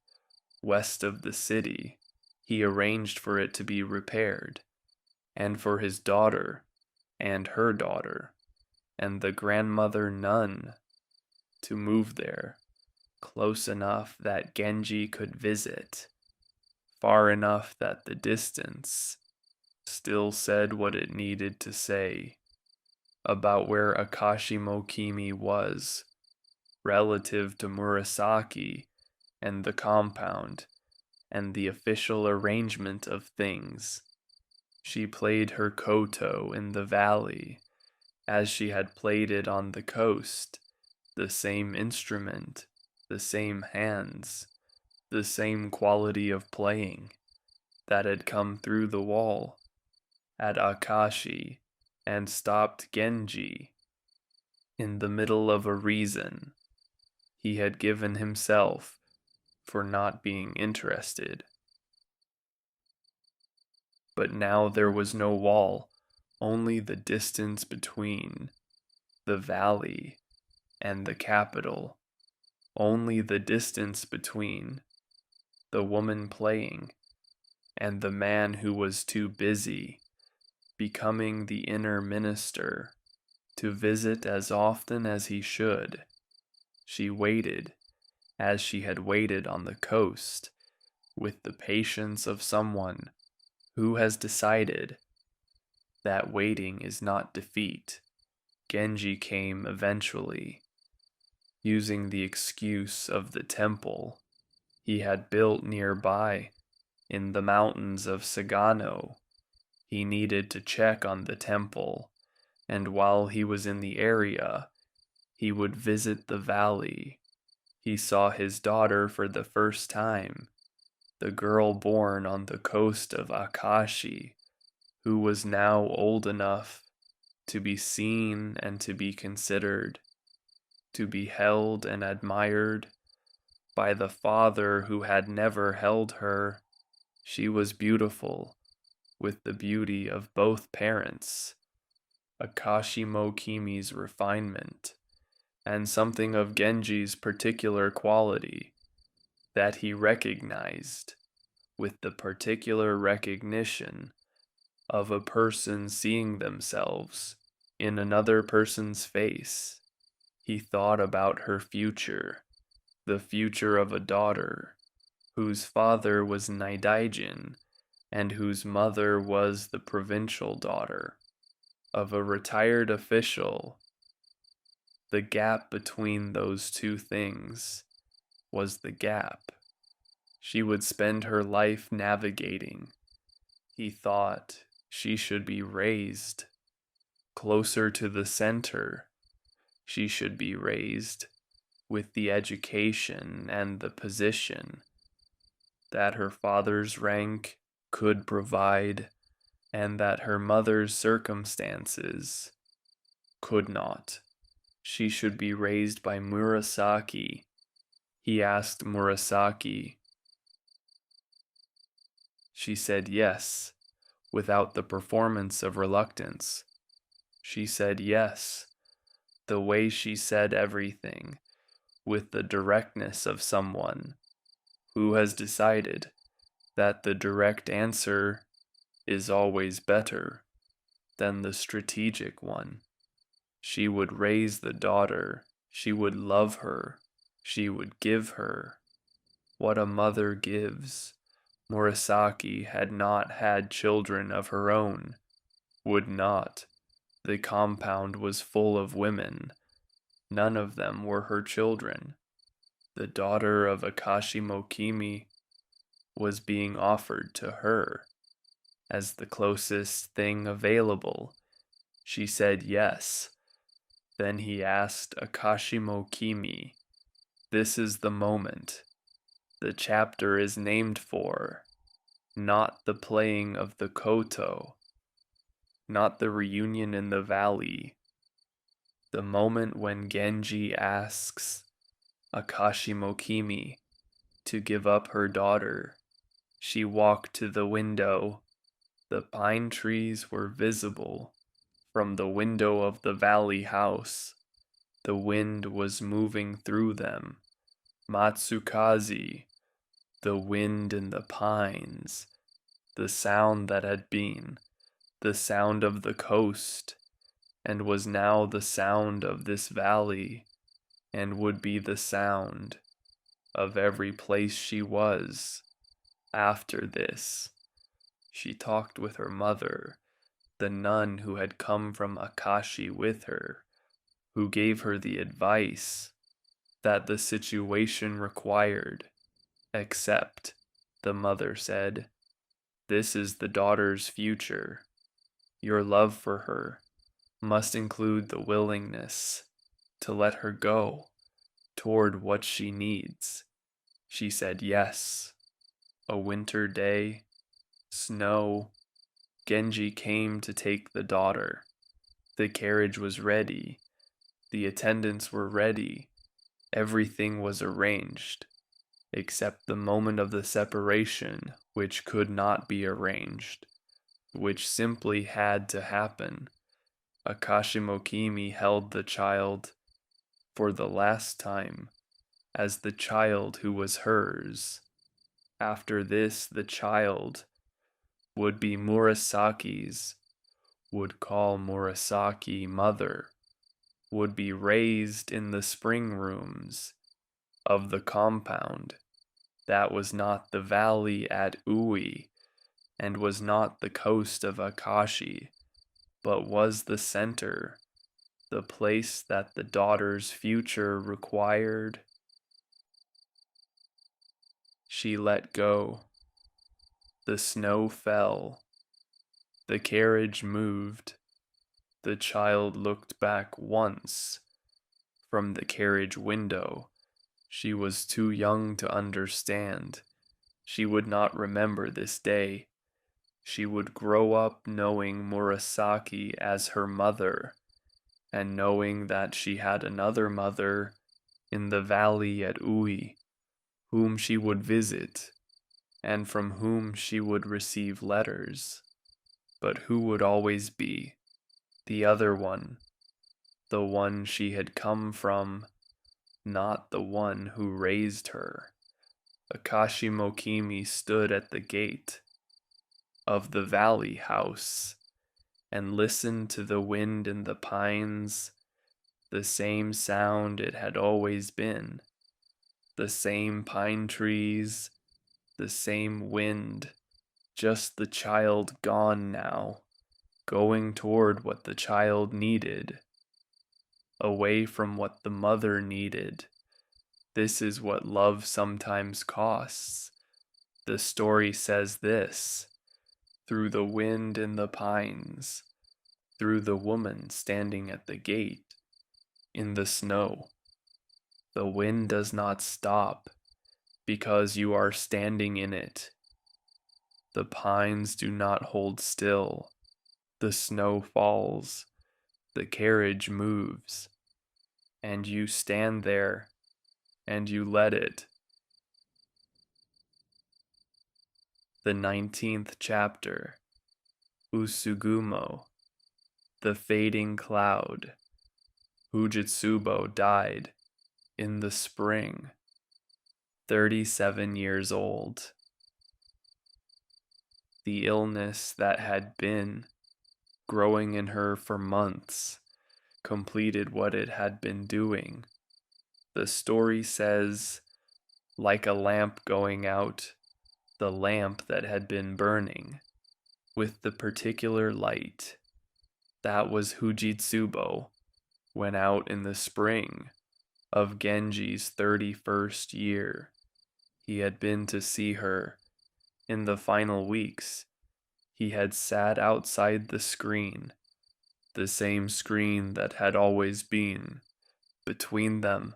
west of the city. He arranged for it to be repaired, and for his daughter, and her daughter, and the grandmother nun to move there, close enough that Genji could visit. far enough that the distance still said what it needed to say about where Akashimokimi was relative to Murasaki and the compound and the official arrangement of things. She played her koto in the valley as she had played it on the coast, the same instrument, the same hands, the same quality of playing that had come through the wall at Akashi and stopped Genji in the middle of a reason he had given himself for not being interested. But now there was no wall, only the distance between the valley and the capital, only the distance between the woman playing and the man who was too busy becoming the inner minister to visit as often as he should. She waited, as she had waited on the coast, with the patience of someone who has decided that waiting is not defeat. Genji came eventually, using the excuse of the temple he had built nearby in the mountains of Sagano. He needed to check on the temple, and while he was in the area, he would visit the valley. He saw his daughter for the first time, the girl born on the coast of Akashi, who was now old enough to be seen and to be considered, to be held and admired by the father who had never held her. She was beautiful, with the beauty of both parents, Akashimokimi's refinement, and something of Genji's particular quality that he recognized with the particular recognition of a person seeing themselves in another person's face. He thought about her future, the future of a daughter whose father was Naidaijin and whose mother was the provincial daughter of a retired official. The gap between those two things was the gap she would spend her life navigating. He thought she should be raised closer to the center. She should be raised with the education and the position that her father's rank could provide and that her mother's circumstances could not. She should be raised by Murasaki. He asked Murasaki. She said yes, without the performance of reluctance. She said yes, the way she said everything, with the directness of someone who has decided that the direct answer is always better than the strategic one. She would raise the daughter, she would love her, she would give her what a mother gives. Murasaki had not had children of her own, would not. The compound was full of women. None of them were her children. The daughter of Akashimokimi was being offered to her as the closest thing available. She said yes. Then he asked Akashimokimi, "This is the moment the chapter is named for, not the playing of the koto, not the reunion in the valley. The moment when Genji asks Akashimokimi to give up her daughter." She walked to the window. The pine trees were visible from the window of the valley house. The wind was moving through them. Matsukaze, the wind in the pines, the sound that had been, the sound of the coast, and was now the sound of this valley, and would be the sound of every place she was, After this, she talked with her mother, the nun who had come from Akashi with her, who gave her the advice that the situation required, except, the mother said, this is the daughter's future. Your love for her must include the willingness to let her go toward what she needs. She said yes. A winter day, snow, Genji came to take the daughter. The carriage was ready. The attendants were ready. Everything was arranged, except the moment of the separation, which could not be arranged, which simply had to happen. Akashi Mokimi held the child for the last time as the child who was hers. After this, the child would be Murasaki's, would call Murasaki mother, would be raised in the spring rooms of the compound that was not the valley at Ui and was not the coast of Akashi, but was the center, the place that the daughter's future required. She let go. The snow fell. The carriage moved. The child looked back once from the carriage window. She was too young to understand. She would not remember this day. She would grow up knowing Murasaki as her mother, and knowing that she had another mother in the valley at Ui, whom she would visit, and from whom she would receive letters, but who would always be the other one, the one she had come from, not the one who raised her. Akashi Mokimi stood at the gate of the valley house and listened to the wind in the pines, the same sound it had always been, the same pine trees, the same wind, just the child gone now, going toward what the child needed, away from what the mother needed. This is what love sometimes costs. The story says this: through the wind in the pines, through the woman standing at the gate, in the snow. The wind does not stop because you are standing in it. The pines do not hold still. The snow falls. The carriage moves. And you stand there and you let it. The 19th chapter, Usugumo, the fading cloud. Fujitsubo died in the spring, 37 years old. The illness that had been growing in her for months completed what it had been doing. The story says, like a lamp going out, the lamp that had been burning with the particular light. That was Fujitsubo, went out in the spring of Genji's 31st year. He had been to see her. In the final weeks, he had sat outside the screen, the same screen that had always been. Between them,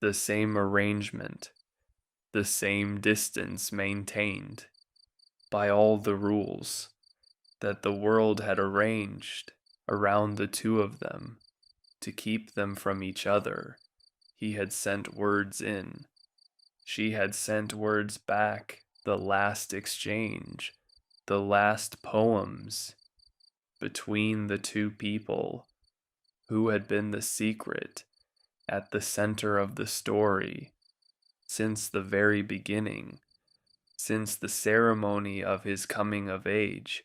the same arrangement, the same distance maintained by all the rules that the world had arranged around the two of them to keep them from each other. He had sent words in. She had sent words back, the last exchange, the last poems between the two people who had been the secret at the center of the story since the very beginning, since the ceremony of his coming of age,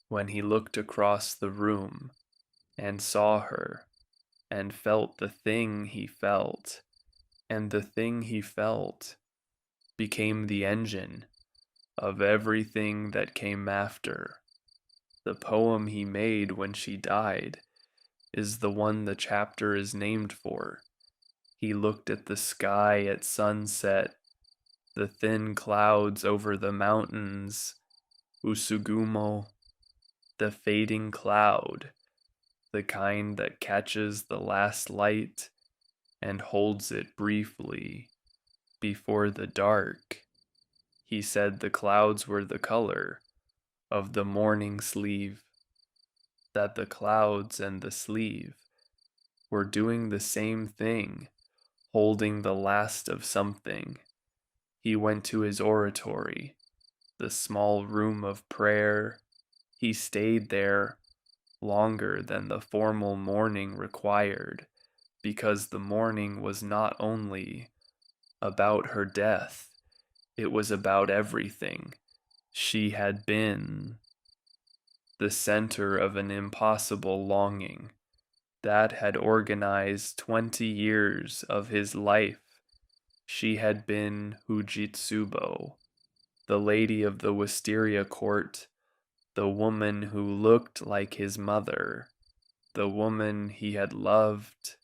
when he looked across the room and saw her and felt the thing he felt, and the thing he felt became the engine of everything that came after. The poem he made when she died is the one the chapter is named for. He looked at the sky at sunset, the thin clouds over the mountains, Usugumo, the fading cloud, the kind that catches the last light and holds it briefly before the dark. He said the clouds were the color of the morning sleeve, that the clouds and the sleeve were doing the same thing, holding the last of something. He went to his oratory, the small room of prayer. He stayed there longer than the formal mourning required, because the mourning was not only about her death, it was about everything. She had been the center of an impossible longing that had organized 20 years of his life. She had been Fujitsubo, the lady of the wisteria court, the woman who looked like his mother, the woman he had loved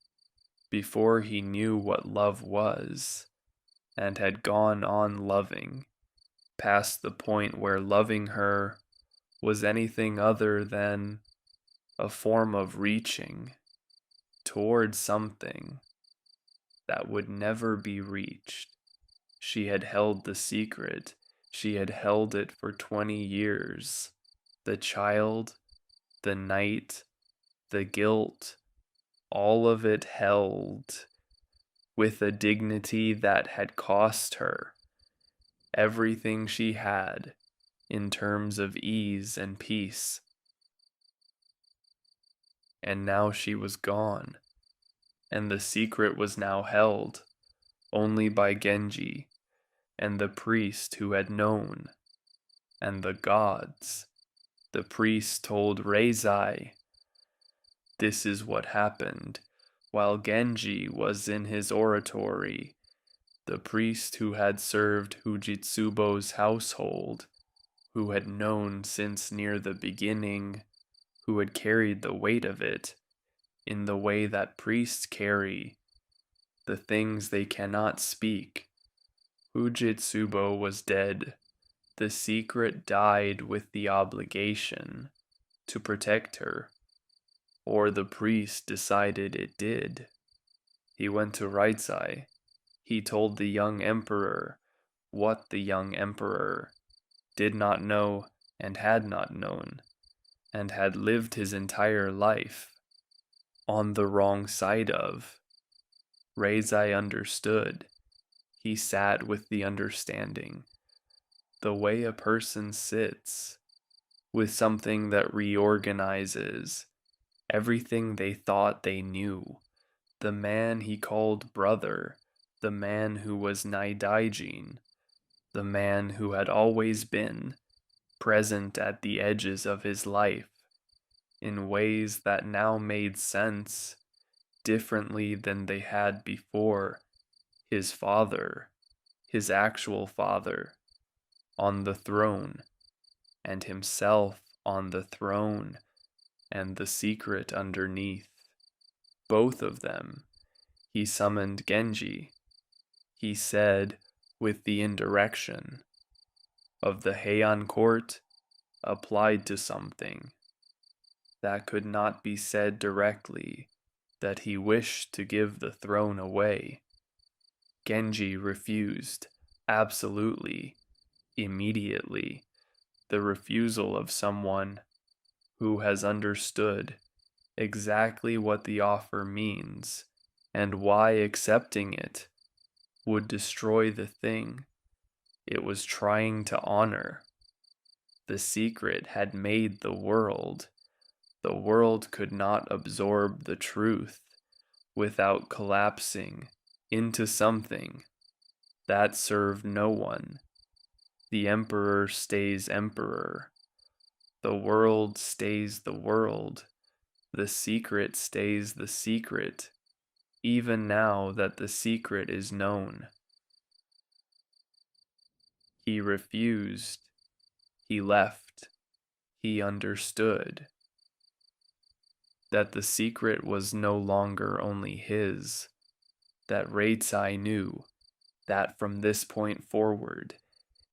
before he knew what love was, and had gone on loving, past the point where loving her was anything other than a form of reaching towards something that would never be reached. She had held the secret. She had held it for 20 years. The child, the night, the guilt, all of it held with a dignity that had cost her everything she had in terms of ease and peace. And now she was gone, and the secret was now held only by Genji and the priest who had known, and the gods. The priest told Reizai, this is what happened while Genji was in his oratory. The priest who had served Fujitsubo's household, who had known since near the beginning, who had carried the weight of it in the way that priests carry the things they cannot speak. Fujitsubo was dead. The secret died with the obligation to protect her, or the priest decided it did. He went to Reizai. He told the young emperor what the young emperor did not know and had not known, and had lived his entire life on the wrong side of. Reizai understood. He sat with the understanding. The way a person sits with something that reorganizes everything they thought they knew. The man he called brother, the man who was Naidaijin, the man who had always been present at the edges of his life in ways that now made sense differently than they had before. His father, his actual father, on the throne, and himself on the throne, and the secret underneath. Both of them. He summoned Genji. He said, with the indirection of the Heian court applied to something that could not be said directly, that he wished to give the throne away. Genji refused, absolutely, immediately, the refusal of someone who has understood exactly what the offer means and why accepting it would destroy the thing it was trying to honor. The secret had made the world. The world could not absorb the truth without collapsing into something that served no one. The emperor stays emperor. The world stays the world. The secret stays the secret, even now that the secret is known. He refused He left. He understood that the secret was no longer only his, that Reitsai knew that from this point forward,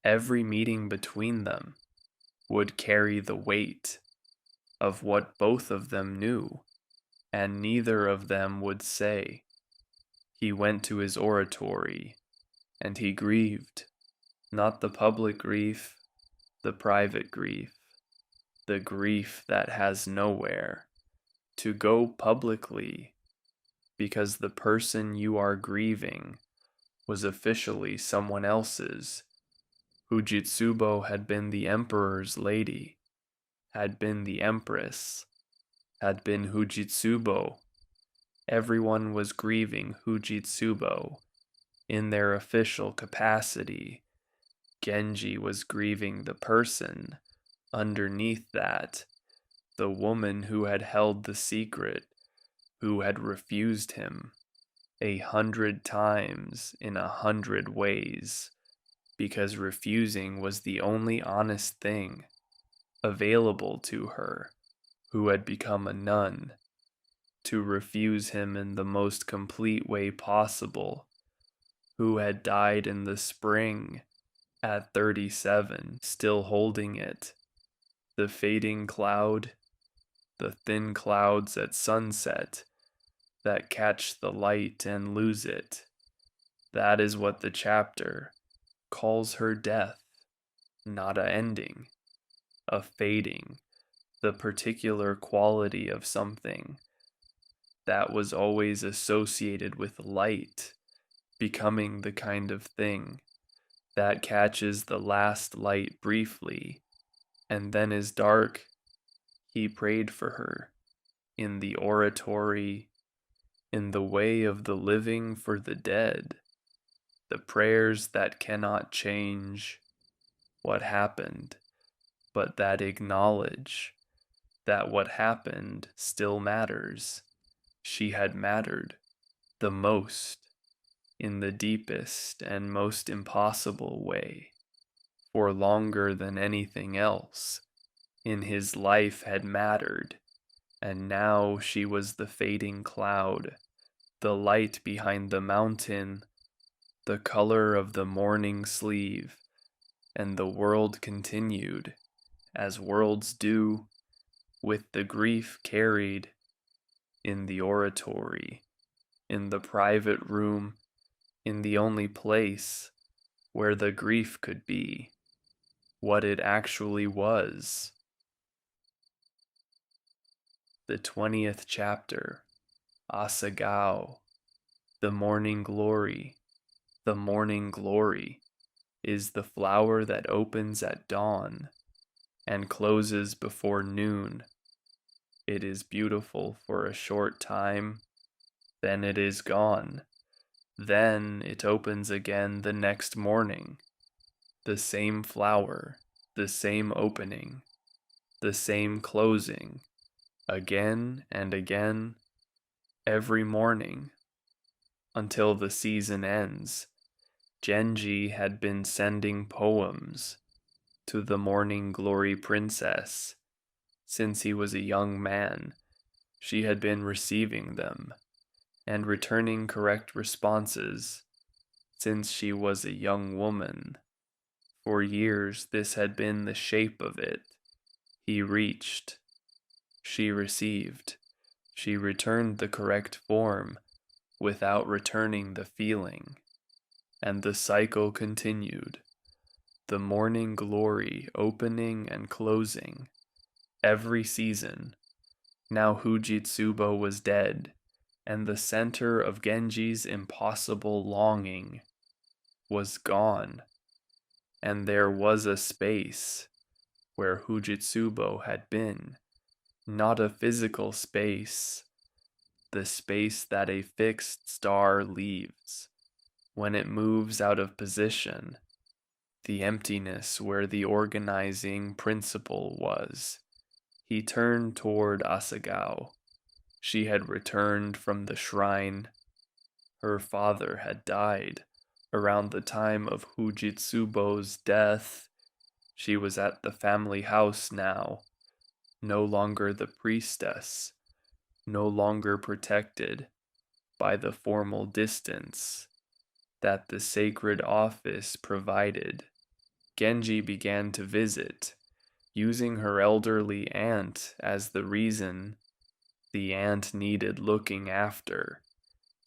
every meeting between them would carry the weight of what both of them knew, and neither of them would say. He went to his oratory, and he grieved, not the public grief, the private grief, the grief that has nowhere to go publicly, because the person you are grieving was officially someone else's. Fujitsubo had been the emperor's lady, had been the empress, had been Fujitsubo. Everyone was grieving Fujitsubo in their official capacity. Genji was grieving the person underneath that, the woman who had held the secret, who had refused him 100 times in 100 ways, because refusing was the only honest thing available to her, who had become a nun, to refuse him in the most complete way possible, who had died in the spring at 37, still holding it, the fading cloud, the thin clouds at sunset that catch the light and lose it. That is what the chapter calls her death, not a ending, a fading, the particular quality of something that was always associated with light, becoming the kind of thing that catches the last light briefly and then is dark. He prayed for her in the oratory, in the way of the living for the dead, the prayers that cannot change what happened, but that acknowledge that what happened still matters. She had mattered the most in the deepest and most impossible way, for longer than anything else in his life had mattered, and now she was the fading cloud, the light behind the mountain, the color of the morning sleeve, and the world continued, as worlds do, with the grief carried in the oratory, in the private room, in the only place where the grief could be, what it actually was. The 20th chapter, Asagao, the morning glory. The morning glory is the flower that opens at dawn and closes before noon. It is beautiful for a short time, then it is gone. Then it opens again the next morning. The same flower, the same opening, the same closing, again and again, every morning, until the season ends. Genji had been sending poems to the Morning Glory Princess. Since he was a young man, she had been receiving them and returning correct responses. Since she was a young woman, for years this had been the shape of it. He reached, she received, she returned the correct form without returning the feeling, and the cycle continued. The morning glory opening and closing, every season. Now Fujitsubo was dead, and the center of Genji's impossible longing was gone, and there was a space where Fujitsubo had been, not a physical space, the space that a fixed star leaves when it moves out of position, the emptiness where the organizing principle was. He turned toward Asagao. She had returned from the shrine. Her father had died around the time of Fujitsubo's death. She was at the family house now, no longer the priestess, no longer protected by the formal distance that the sacred office provided. Genji began to visit, using her elderly aunt as the reason. The aunt needed looking after.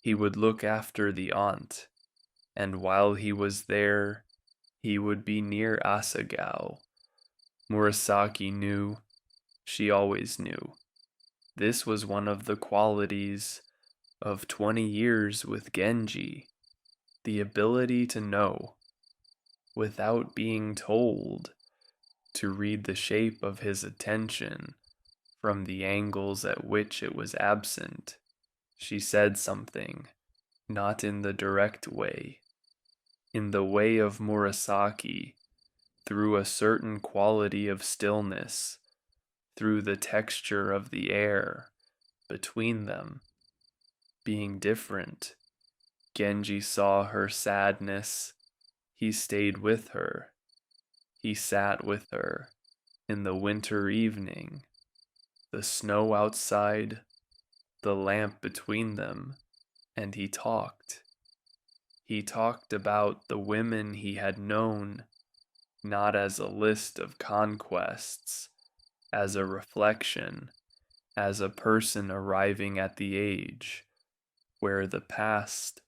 He would look after the aunt, and while he was there, he would be near Asagao. Murasaki knew, she always knew. This was one of the qualities of 20 years with Genji, the ability to know, without being told, to read the shape of his attention from the angles at which it was absent. She said something, not in the direct way, in the way of Murasaki, through a certain quality of stillness, through the texture of the air between them, being different. Genji saw her sadness. He stayed with her. He sat with her in the winter evening, the snow outside, the lamp between them, and he talked. He talked about the women he had known, not as a list of conquests, as a reflection, as a person arriving at the age where the past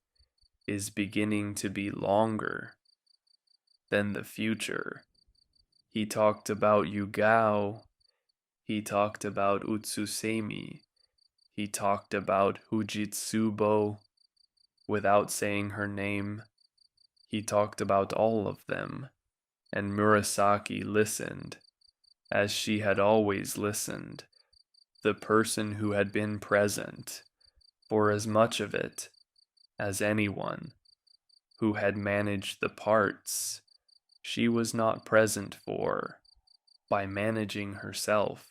is beginning to be longer than the future. He talked about Yugao. He talked about Utsusemi. He talked about Fujitsubo without saying her name. He talked about all of them, and Murasaki listened, as she had always listened, the person who had been present for as much of it as anyone, who had managed the parts she was not present for by managing herself.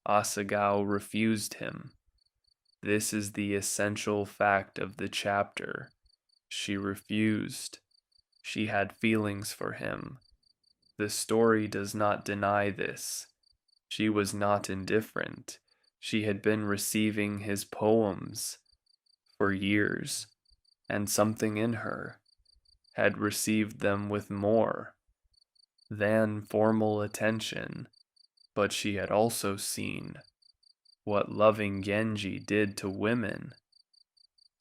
Asagao refused him. This is the essential fact of the chapter. She refused. She had feelings for him. The story does not deny this. She was not indifferent. She had been receiving his poems for years, and something in her had received them with more than formal attention, but she had also seen what loving Genji did to women.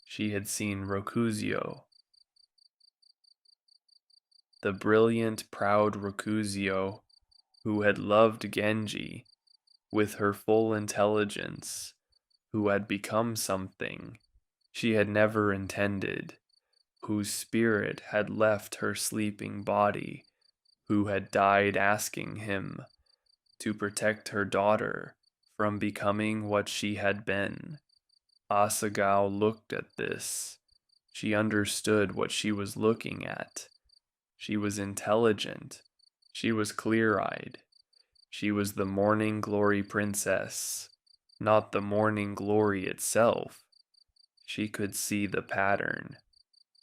She had seen Rokujoin, the brilliant, proud Rokujoin who had loved Genji with her full intelligence, who had become something she had never intended, whose spirit had left her sleeping body, who had died asking him to protect her daughter from becoming what she had been. Asagao looked at this. She understood what she was looking at. She was intelligent. She was clear-eyed. She was the morning glory princess, not the morning glory itself. She could see the pattern.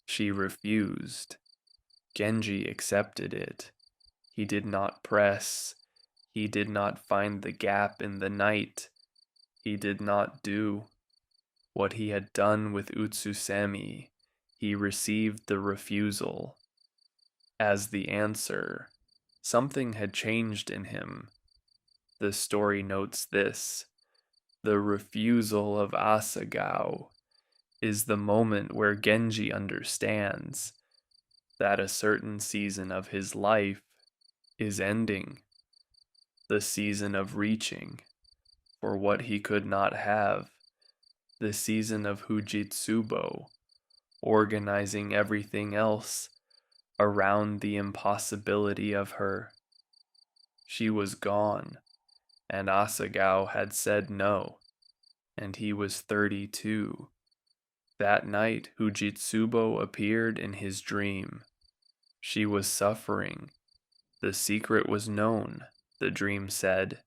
She refused. Genji accepted it. He did not press. He did not find the gap in the night. He did not do what he had done with Utsusemi. He received the refusal as the answer. Something had changed in him. The story notes this. The refusal of Asagao is the moment where Genji understands that a certain season of his life is ending, the season of reaching for what he could not have, the season of Fujitsubo, organizing everything else around the impossibility of her. She was gone, and Asagao had said no, and he was 32. That night, Fujitsubo appeared in his dream. She was suffering. The secret was known, the dream said.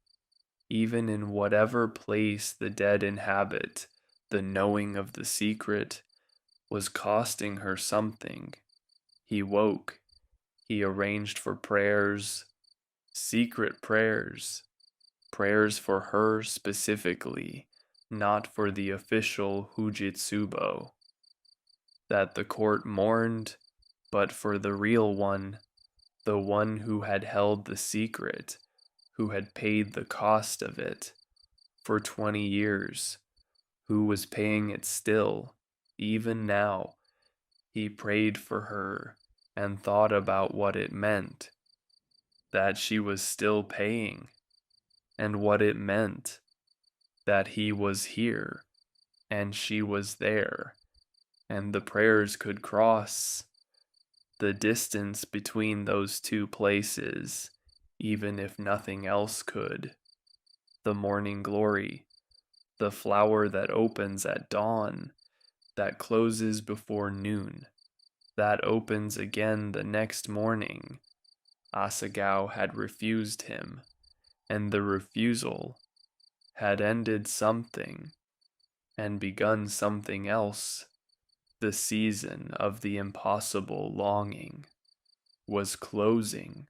Even in whatever place the dead inhabit, the knowing of the secret was costing her something. He woke. He arranged for prayers. Secret prayers. Prayers for her specifically, not for the official Fujitsubo. That the court mourned, but for the real one, the one who had held the secret, who had paid the cost of it for 20 years, who was paying it still, even now. He prayed for her and thought about what it meant, that she was still paying, and what it meant, that he was here and she was there, and the prayers could cross the distance between those two places, even if nothing else could. The morning glory, the flower that opens at dawn, that closes before noon, that opens again the next morning. Asagao had refused him, and the refusal had ended something and begun something else. The season of the impossible longing was closing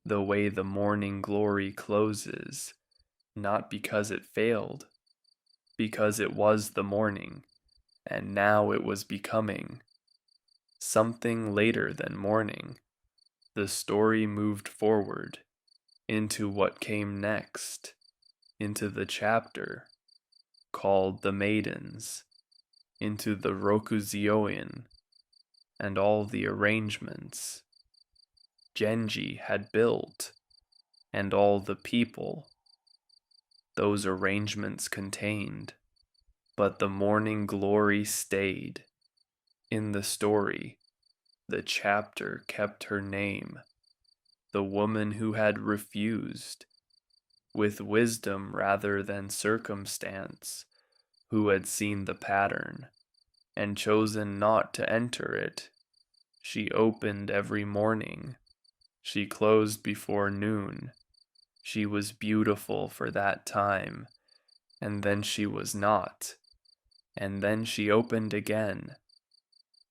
the way the morning glory closes, not because it failed, because it was the morning, and now it was becoming something later than morning. The story moved forward into what came next, into the chapter called The Maidens, into the rokujoin, and all the arrangements Genji had built, and all the people those arrangements contained. But the morning glory stayed. In the story, the chapter kept her name, the woman who had refused, with wisdom rather than circumstance, who had seen the pattern, and chosen not to enter it. She opened every morning. She closed before noon. She was beautiful for that time, and then she was not, and then she opened again.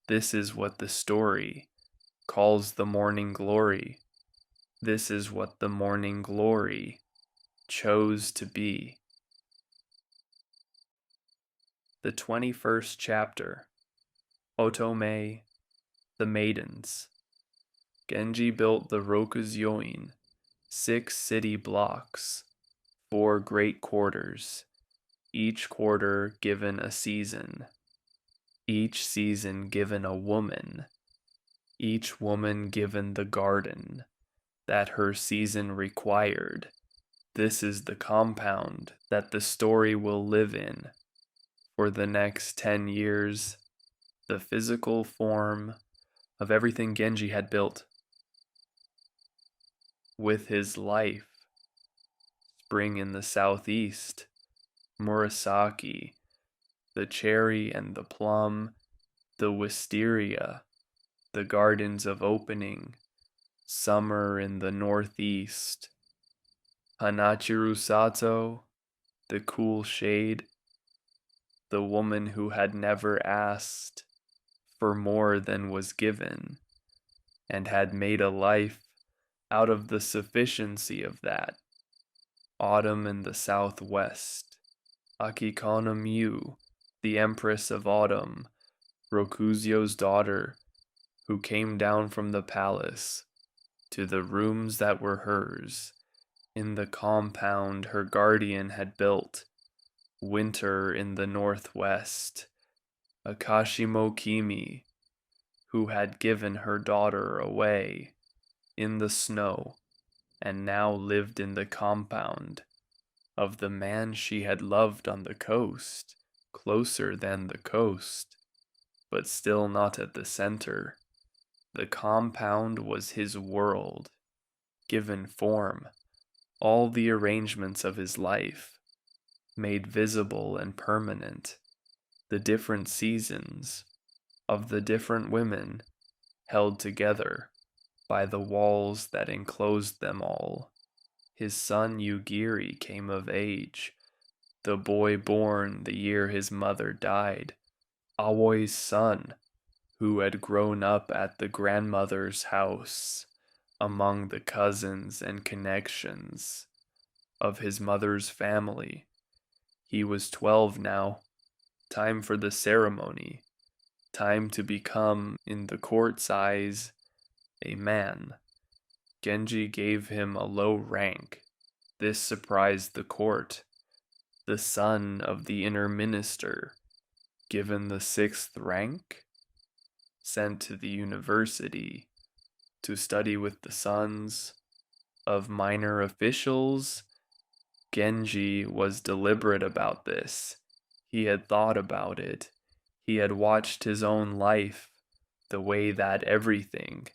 This is what the story calls the morning glory. This is what the morning glory chose to be. The 21st chapter, Otome, the Maidens. Genji built the rokujoin, 6 city blocks, 4 great quarters, each quarter given a season, each season given a woman, each woman given the garden that her season required. This is the compound that the story will live in for the next 10 years, the physical form of everything Genji had built. With his life, spring in the southeast, murasaki, the cherry and the plum, the wisteria, the gardens of opening, summer in the northeast, Hanachiru Sato, the cool shade, the woman who had never asked for more than was given, and had made a life out of the sufficiency of that. Autumn in the southwest, Akikono Miu, the Empress of Autumn, Rokuzyo's daughter, who came down from the palace to the rooms that were hers, in the compound her guardian had built, winter in the northwest, Akashimo Kimi, who had given her daughter away in the snow, and now lived in the compound of the man she had loved on the coast, closer than the coast, but still not at the center. The compound was his world, given form, all the arrangements of his life, made visible and permanent, the different seasons of the different women held together by the walls that enclosed them all. His son Yugiri came of age, the boy born the year his mother died, Aoi's son, who had grown up at the grandmother's house, among the cousins and connections of his mother's family. He was 12 now. Time for the ceremony. Time to become, in the court's eyes, a man. Genji gave him a low rank. This surprised the court. The son of the inner minister, given the 6th rank, sent to the university to study with the sons of minor officials. Genji was deliberate about this. He had thought about it. He had watched his own life, the way that everything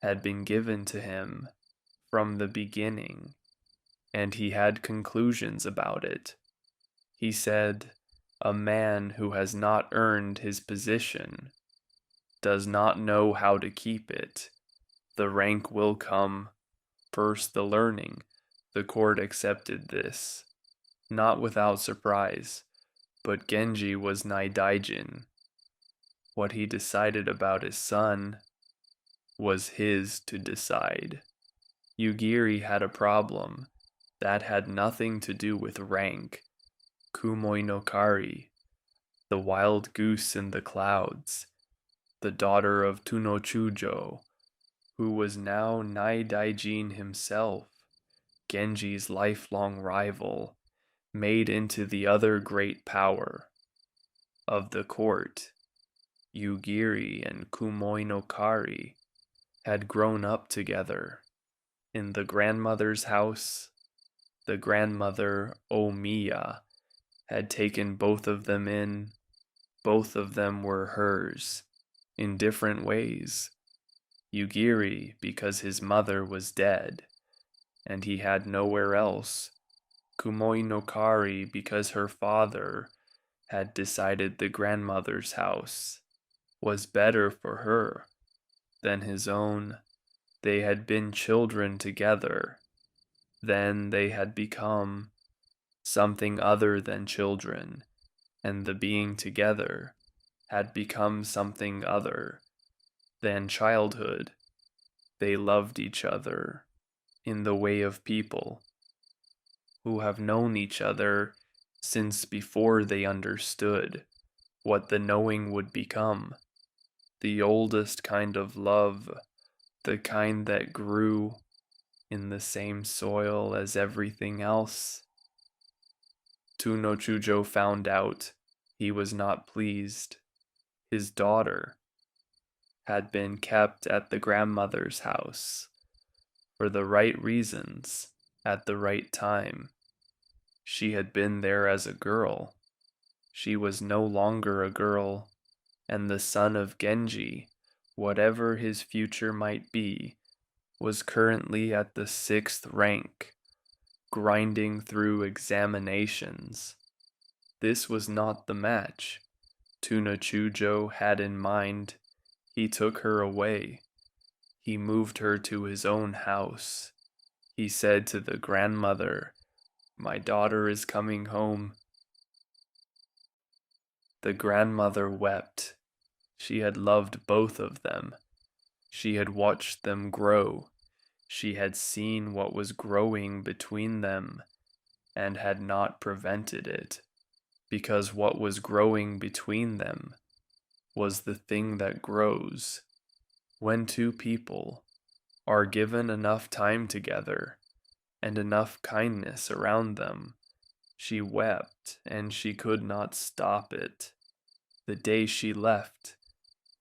had been given to him from the beginning, and he had conclusions about it. He said, "A man who has not earned his position does not know how to keep it. The rank will come, first the learning." The court accepted this, not without surprise, but Genji was Naidaijin. What he decided about his son was his to decide. Yugiri had a problem that had nothing to do with rank. Kumoi no Kari, the wild goose in the clouds, the daughter of Tunochujo, who was now Naidaijin himself, Genji's lifelong rival, made into the other great power of the court. Yugiri and Kumoi no Kari had grown up together in the grandmother's house. The grandmother, Omiya, had taken both of them in. Both of them were hers, in different ways. Yugiri, because his mother was dead, and he had nowhere else. Kumoi no Kari, because her father had decided the grandmother's house was better for her than his own. They had been children together. Then they had become something other than children, and the being together had become something other than childhood. They loved each other in the way of people who have known each other since before they understood what the knowing would become. The oldest kind of love, the kind that grew in the same soil as everything else. Tunochujo found out. He was not pleased. His daughter had been kept at the grandmother's house for the right reasons at the right time. She had been there as a girl. She was no longer a girl, and the son of Genji, whatever his future might be, was currently at the 6th rank, grinding through examinations. This was not the match Tunochujo had in mind. He took her away. He moved her to his own house. He said to the grandmother, "My daughter is coming home." The grandmother wept. She had loved both of them. She had watched them grow. She had seen what was growing between them and had not prevented it, because what was growing between them was the thing that grows. When two people are given enough time together and enough kindness around them, she wept and she could not stop it. The day she left,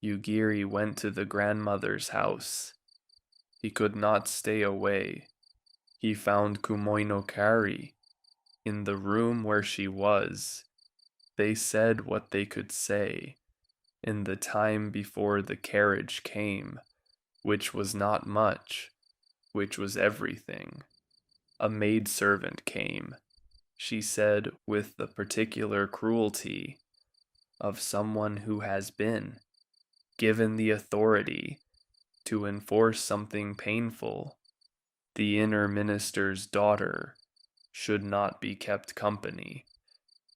Yugiri went to the grandmother's house. He could not stay away. He found Kumoi no Kari in the room where she was. They said what they could say in the time before the carriage came, which was not much, which was everything. A maidservant came, she said with the particular cruelty of someone who has been given the authority to enforce something painful. The inner minister's daughter should not be kept company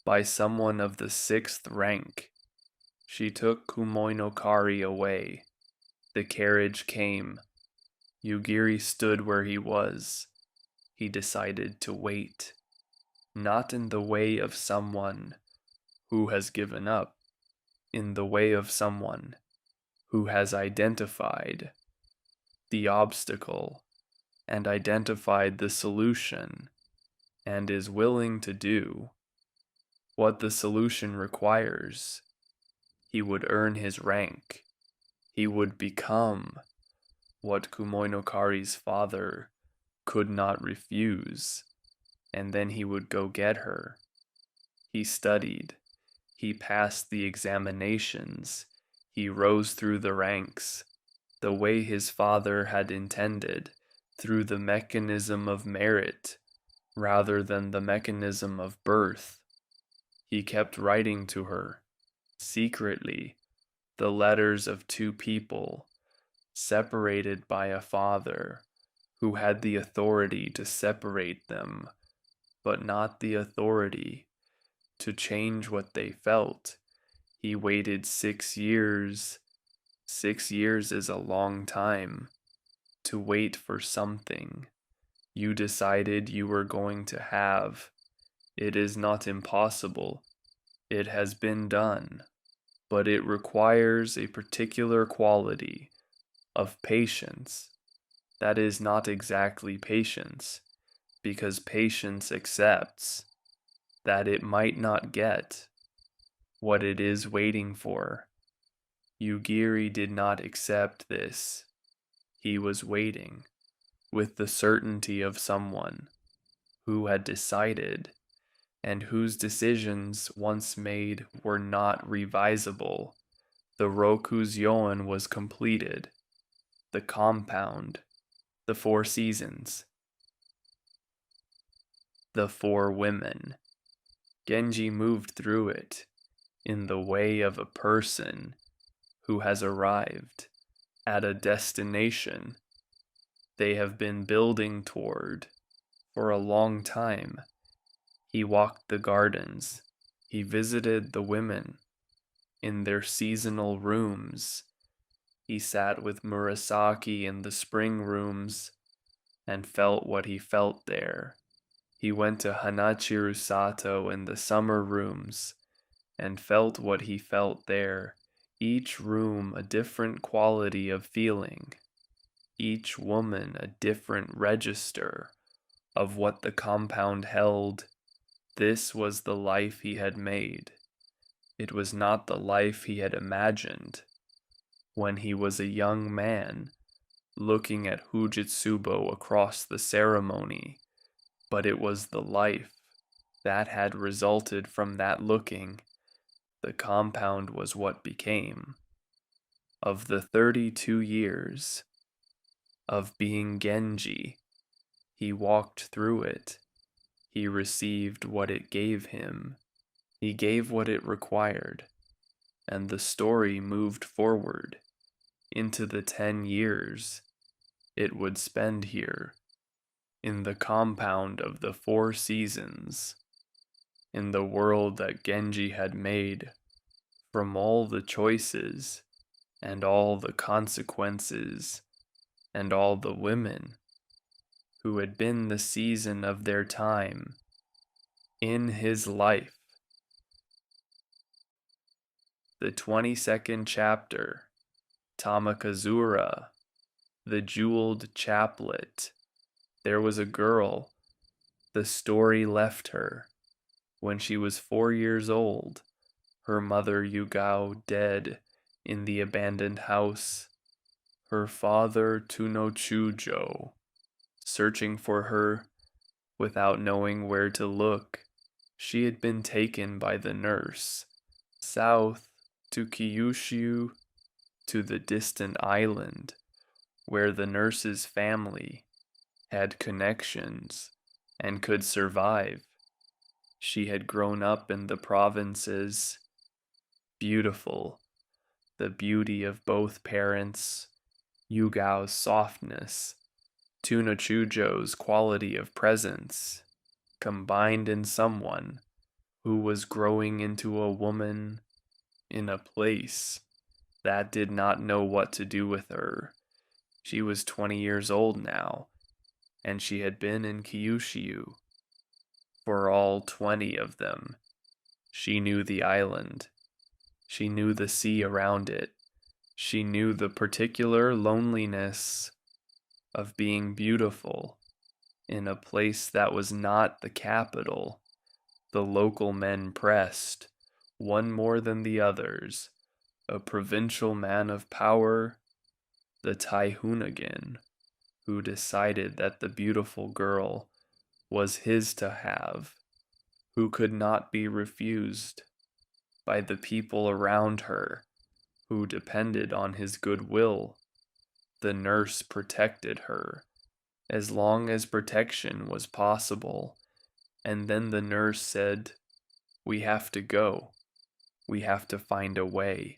by someone of the 6th rank. She took Kumoi no Kari away. The carriage came. Yugiri stood where he was. He decided to wait, not in the way of someone who has given up, in the way of someone who has identified the obstacle and identified the solution and is willing to do what the solution requires. He would earn his rank. He would become what Kumoinokari's father could not refuse, and then he would go get her. He studied. He passed the examinations. He rose through the ranks, the way his father had intended, through the mechanism of merit rather than the mechanism of birth. He kept writing to her, secretly, the letters of two people, separated by a father who had the authority to separate them, but not the authority to change what they felt. He waited 6 years. 6 years is a long time to wait for something you decided you were going to have. It is not impossible. It has been done, but it requires a particular quality of patience. That is not exactly patience, because patience accepts that it might not get what it is waiting for. Yugiri did not accept this. He was waiting with the certainty of someone who had decided and whose decisions once made were not revisable. The rokujoin was completed. The compound, the 4 seasons, the 4 women. Genji moved through it in the way of a person who has arrived at a destination they have been building toward for a long time. He walked the gardens. He visited the women in their seasonal rooms. He sat with murasaki in the spring rooms and felt what he felt there. He went to Hanachiru Sato in the summer rooms and felt what he felt there. Each room a different quality of feeling. Each woman a different register of what the compound held. This was the life he had made. It was not the life he had imagined when he was a young man looking at Fujitsubo across the ceremony, but it was the life that had resulted from that looking. The compound was what became. Of the 32 years of being Genji, he walked through it. He received what it gave him. He gave what it required. And the story moved forward into the 10 years it would spend here, in the compound of the 4 seasons, in the world that Genji had made from all the choices and all the consequences and all the women who had been the season of their time in his life. The 22nd chapter, Tamakazura, the jeweled chaplet. There was a girl. The story left her when she was 4 years old, her mother Yugao dead in the abandoned house, her father Tunochujo searching for her without knowing where to look. She had been taken by the nurse south to Kyushu, to the distant island where the nurse's family had connections and could survive. She had grown up in the provinces, beautiful, the beauty of both parents, Yugao's softness, Tunochujo's quality of presence, combined in someone who was growing into a woman in a place that did not know what to do with her. She was 20 years old now, and she had been in Kyushu. For all 20 of them, she knew the island. She knew the sea around it. She knew the particular loneliness of being beautiful in a place that was not the capital. The local men pressed, one more than the others, a provincial man of power, the Taihunagin, who decided that the beautiful girl was his to have, who could not be refused by the people around her, who depended on his goodwill. The nurse protected her as long as protection was possible, and then the nurse said, "We have to go. We have to find a way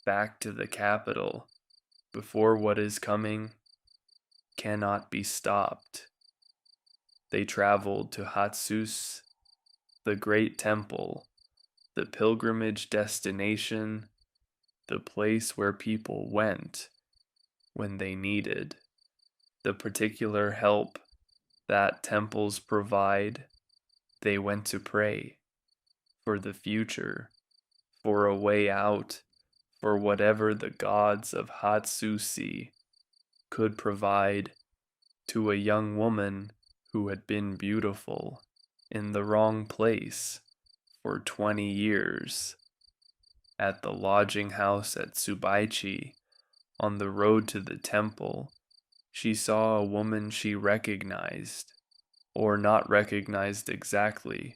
back to the capital before what is coming cannot be stopped." They traveled to Hatsune, the great temple, the pilgrimage destination, the place where people went when they needed the particular help that temples provide. They went to pray for the future, for a way out, for whatever the gods of Hatsune could provide to a young woman who had been beautiful in the wrong place for 20 years. At the lodging house at Tsubaichi, on the road to the temple, she saw a woman she recognized, or not recognized exactly.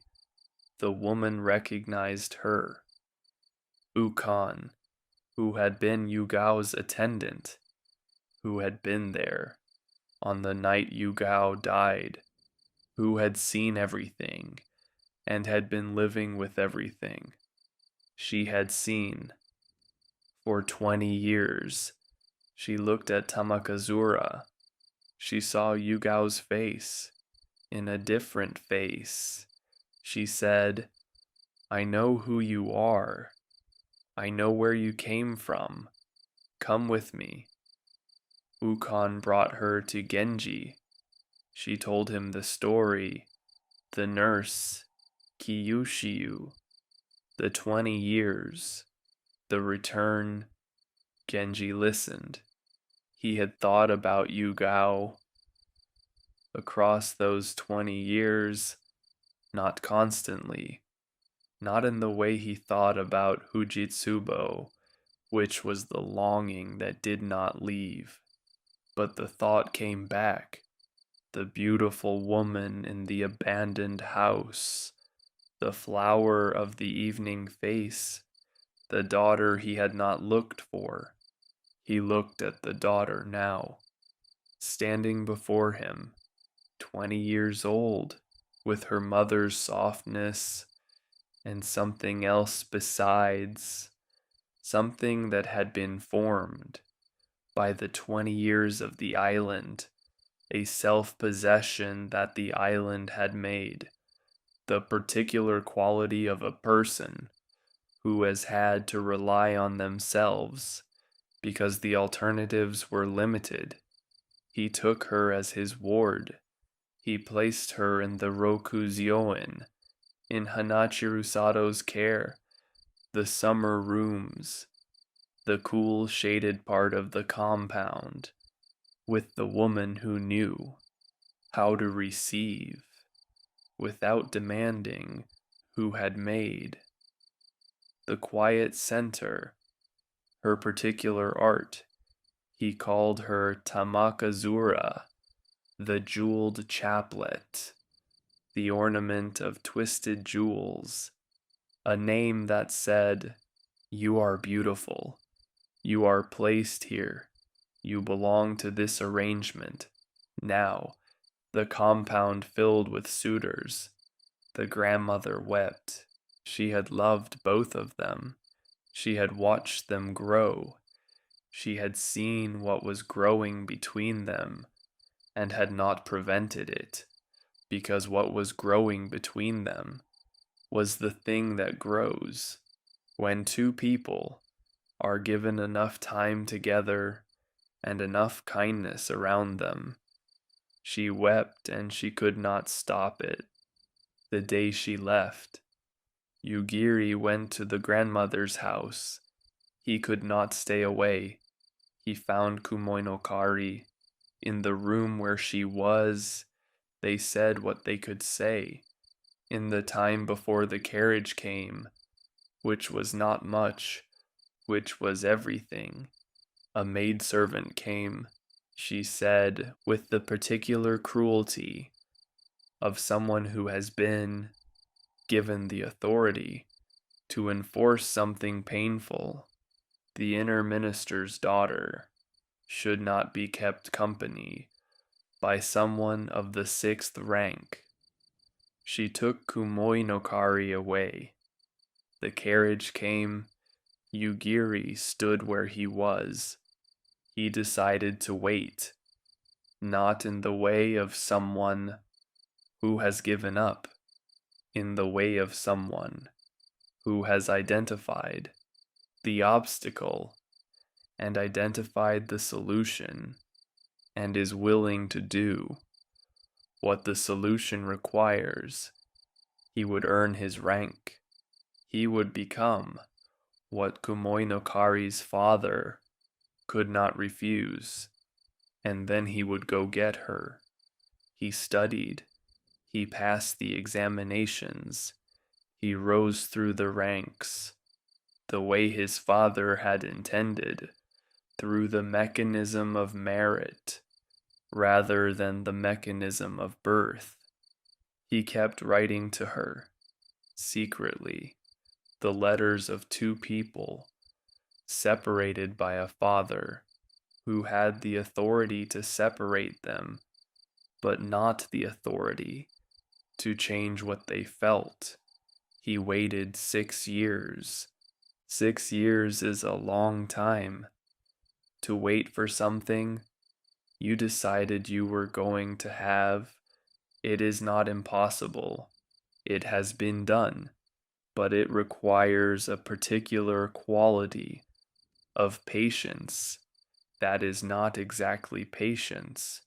The woman recognized her. Ukon, who had been Yugao's attendant, who had been there on the night Yugao died, who had seen everything and had been living with everything. She had seen for 20 years. She looked at Tamakazura. She saw Yugao's face in a different face. She said, "I know who you are. I know where you came from. Come with me." Ukon brought her to Genji. She told him the story, the nurse, Kyushu, the 20 years, the return. Genji listened. He had thought about Yugao across those 20 years, not constantly, not in the way he thought about Fujitsubo, which was the longing that did not leave. But the thought came back, the beautiful woman in the abandoned house, the flower of the evening face, the daughter he had not looked for. He looked at the daughter now, standing before him, 20 years old, with her mother's softness and something else besides, something that had been formed by the 20 years of the island, a self-possession that the island had made, the particular quality of a person who has had to rely on themselves because the alternatives were limited. He took her as his ward. He placed her in the rokujoin, in Hanachiru Sato's care, the summer rooms, the cool shaded part of the compound, with the woman who knew how to receive, without demanding, who had made. The quiet center, her particular art. He called her Tamakazura, the jeweled chaplet, the ornament of twisted jewels, a name that said, "You are beautiful. You are placed here. You belong to this arrangement." Now, the compound filled with suitors. The grandmother wept. She had loved both of them. She had watched them grow. She had seen what was growing between them and had not prevented it, because what was growing between them was the thing that grows when two people are given enough time together and enough kindness around them. She wept and she could not stop it. The day she left, Yugiri went to the grandmother's house. He could not stay away. He found Kumoinokari in the room where she was. They said what they could say. In the time before the carriage came, which was not much, which was everything, a maidservant came, she said, with the particular cruelty of someone who has been given the authority to enforce something painful. The inner minister's daughter should not be kept company by someone of the 6th rank. She took Kumoinokari away. The carriage came. Yugiri stood where he was. He decided to wait, not in the way of someone who has given up, in the way of someone who has identified the obstacle and identified the solution and is willing to do what the solution requires. He would earn his rank. He would become what Kumoinokari's father could not refuse, and then he would go get her. He studied. He passed the examinations. He rose through the ranks, the way his father had intended, through the mechanism of merit, rather than the mechanism of birth. He kept writing to her, secretly, the letters of two people, separated by a father, who had the authority to separate them, but not the authority to change what they felt. He waited 6 years. 6 years is a long time. To wait for something you decided you were going to have, it is not impossible. It has been done, but it requires a particular quality of patience that is not exactly patience,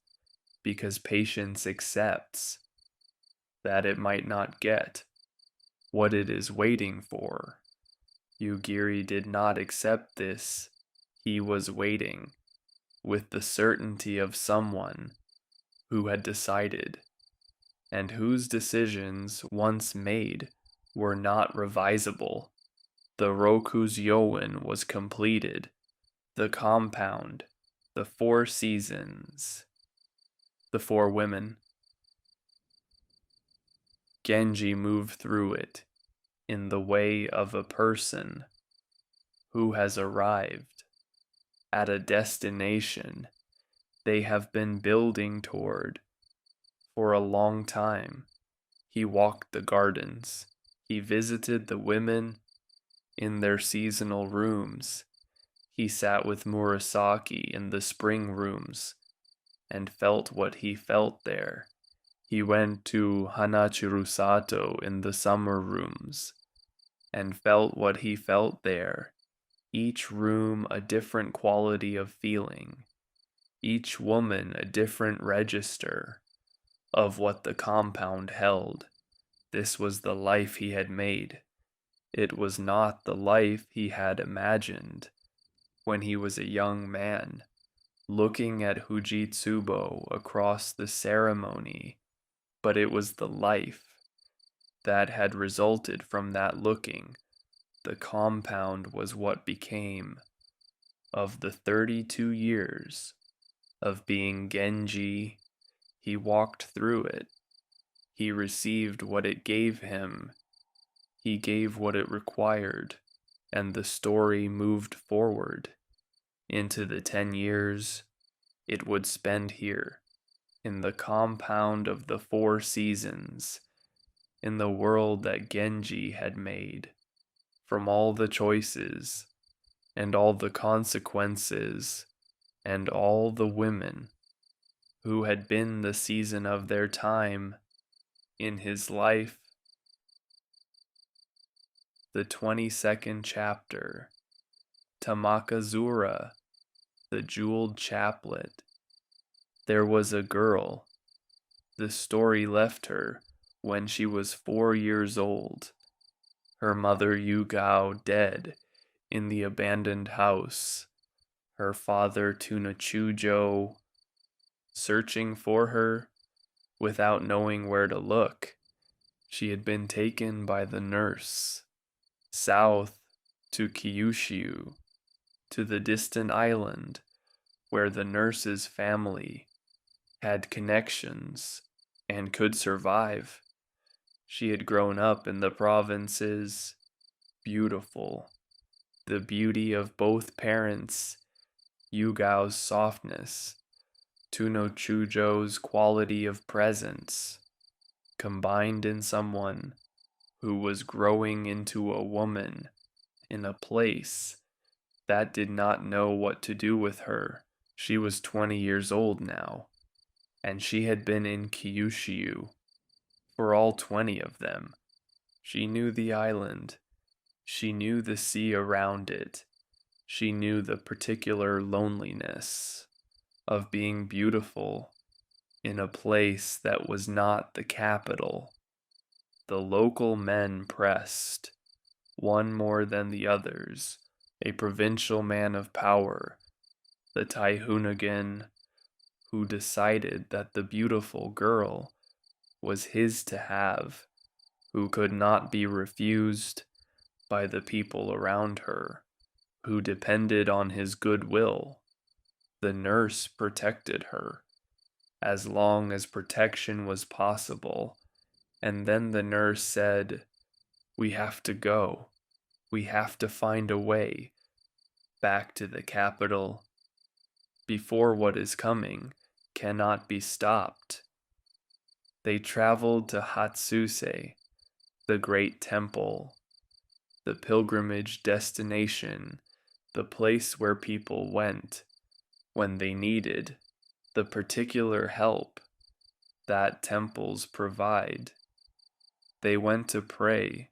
because patience accepts that it might not get what it is waiting for. Yugiri did not accept this. He was waiting with the certainty of someone who had decided, and whose decisions, once made, were not revisable. The rokujoin was completed. The compound, the 4 seasons, the 4 women. Genji moved through it in the way of a person who has arrived at a destination they have been building toward for a long time. He walked the gardens. He visited the women in their seasonal rooms. He sat with murasaki in the spring rooms and felt what he felt there. He went to Hanachirusato in the summer rooms and felt what he felt there. Each room a different quality of feeling. Each woman a different register of what the compound held. This was the life he had made. It was not the life he had imagined when he was a young man, looking at Fujitsubo across the ceremony, but it was the life that had resulted from that looking. The compound was what became of the 32 years of being Genji. He walked through it. He received what it gave him. He gave what it required, and the story moved forward into the 10 years it would spend here, in the compound of the 4 seasons, in the world that Genji had made, from all the choices, and all the consequences, and all the women who had been the season of their time in his life. The 22nd chapter, Tamakazura, the jeweled chaplet. There was a girl. The story left her when she was 4 years old. Her mother Yugao dead in the abandoned house. Her father Tunachujo searching for her without knowing where to look. She had been taken by the nurse south to Kyushu, to the distant island where the nurse's family had connections and could survive. She had grown up in the provinces, beautiful, the beauty of both parents, Yugao's softness, Tunochujo's quality of presence, combined in someone who was growing into a woman in a place that did not know what to do with her. She was 20 years old now, and she had been in Kyushu for all 20 of them. She knew the island. She knew the sea around it. She knew the particular loneliness of being beautiful in a place that was not the capital. The local men pressed, one more than the others, a provincial man of power, the Taihunagin, who decided that the beautiful girl was his to have, who could not be refused by the people around her, who depended on his goodwill. The nurse protected her, as long as protection was possible, and then the nurse said, "We have to go. We have to find a way back to the capital before what is coming cannot be stopped." They traveled to Hatsune, the great temple, the pilgrimage destination, the place where people went when they needed the particular help that temples provide. They went to pray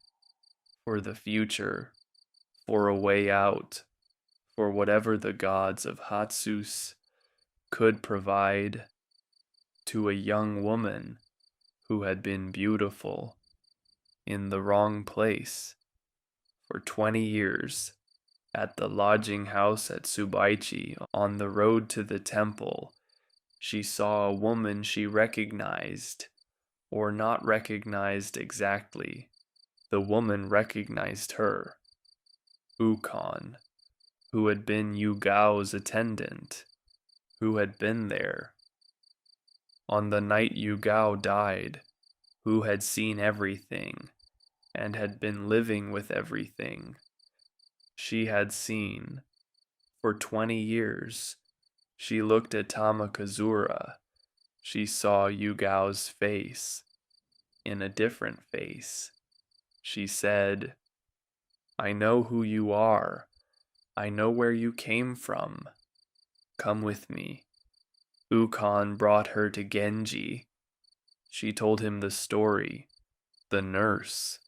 for the future, for a way out, for whatever the gods of Hatsune could provide to a young woman who had been beautiful in the wrong place for 20 years at the lodging house at Tsubaichi. On the road to the temple, she saw a woman she recognized, or not recognized exactly. The woman recognized her, Ukon, who had been Yugao's attendant, who had been there on the night Yugao died, who had seen everything and had been living with everything. She had seen for 20 years. She looked at Tamakazura. She saw Yugao's face in a different face. She said, "I know who you are. I know where you came from. Come with me." Ukon brought her to Genji. She told him the story, the nurse,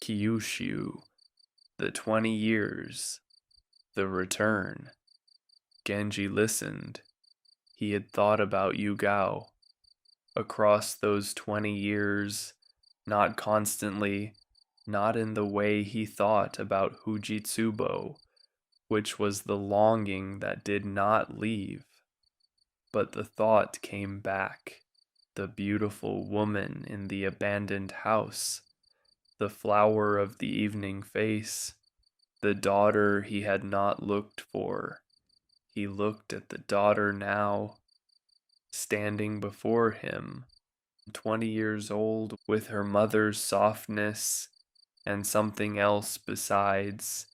Kyushu, the 20 years, the return. Genji listened. He had thought about Yugao. Across those 20 years, not constantly, not in the way he thought about Fujitsubo, which was the longing that did not leave. But the thought came back, the beautiful woman in the abandoned house, the flower of the evening face, the daughter he had not looked for. He looked at the daughter now, standing before him, 20 years old, with her mother's softness and something else besides,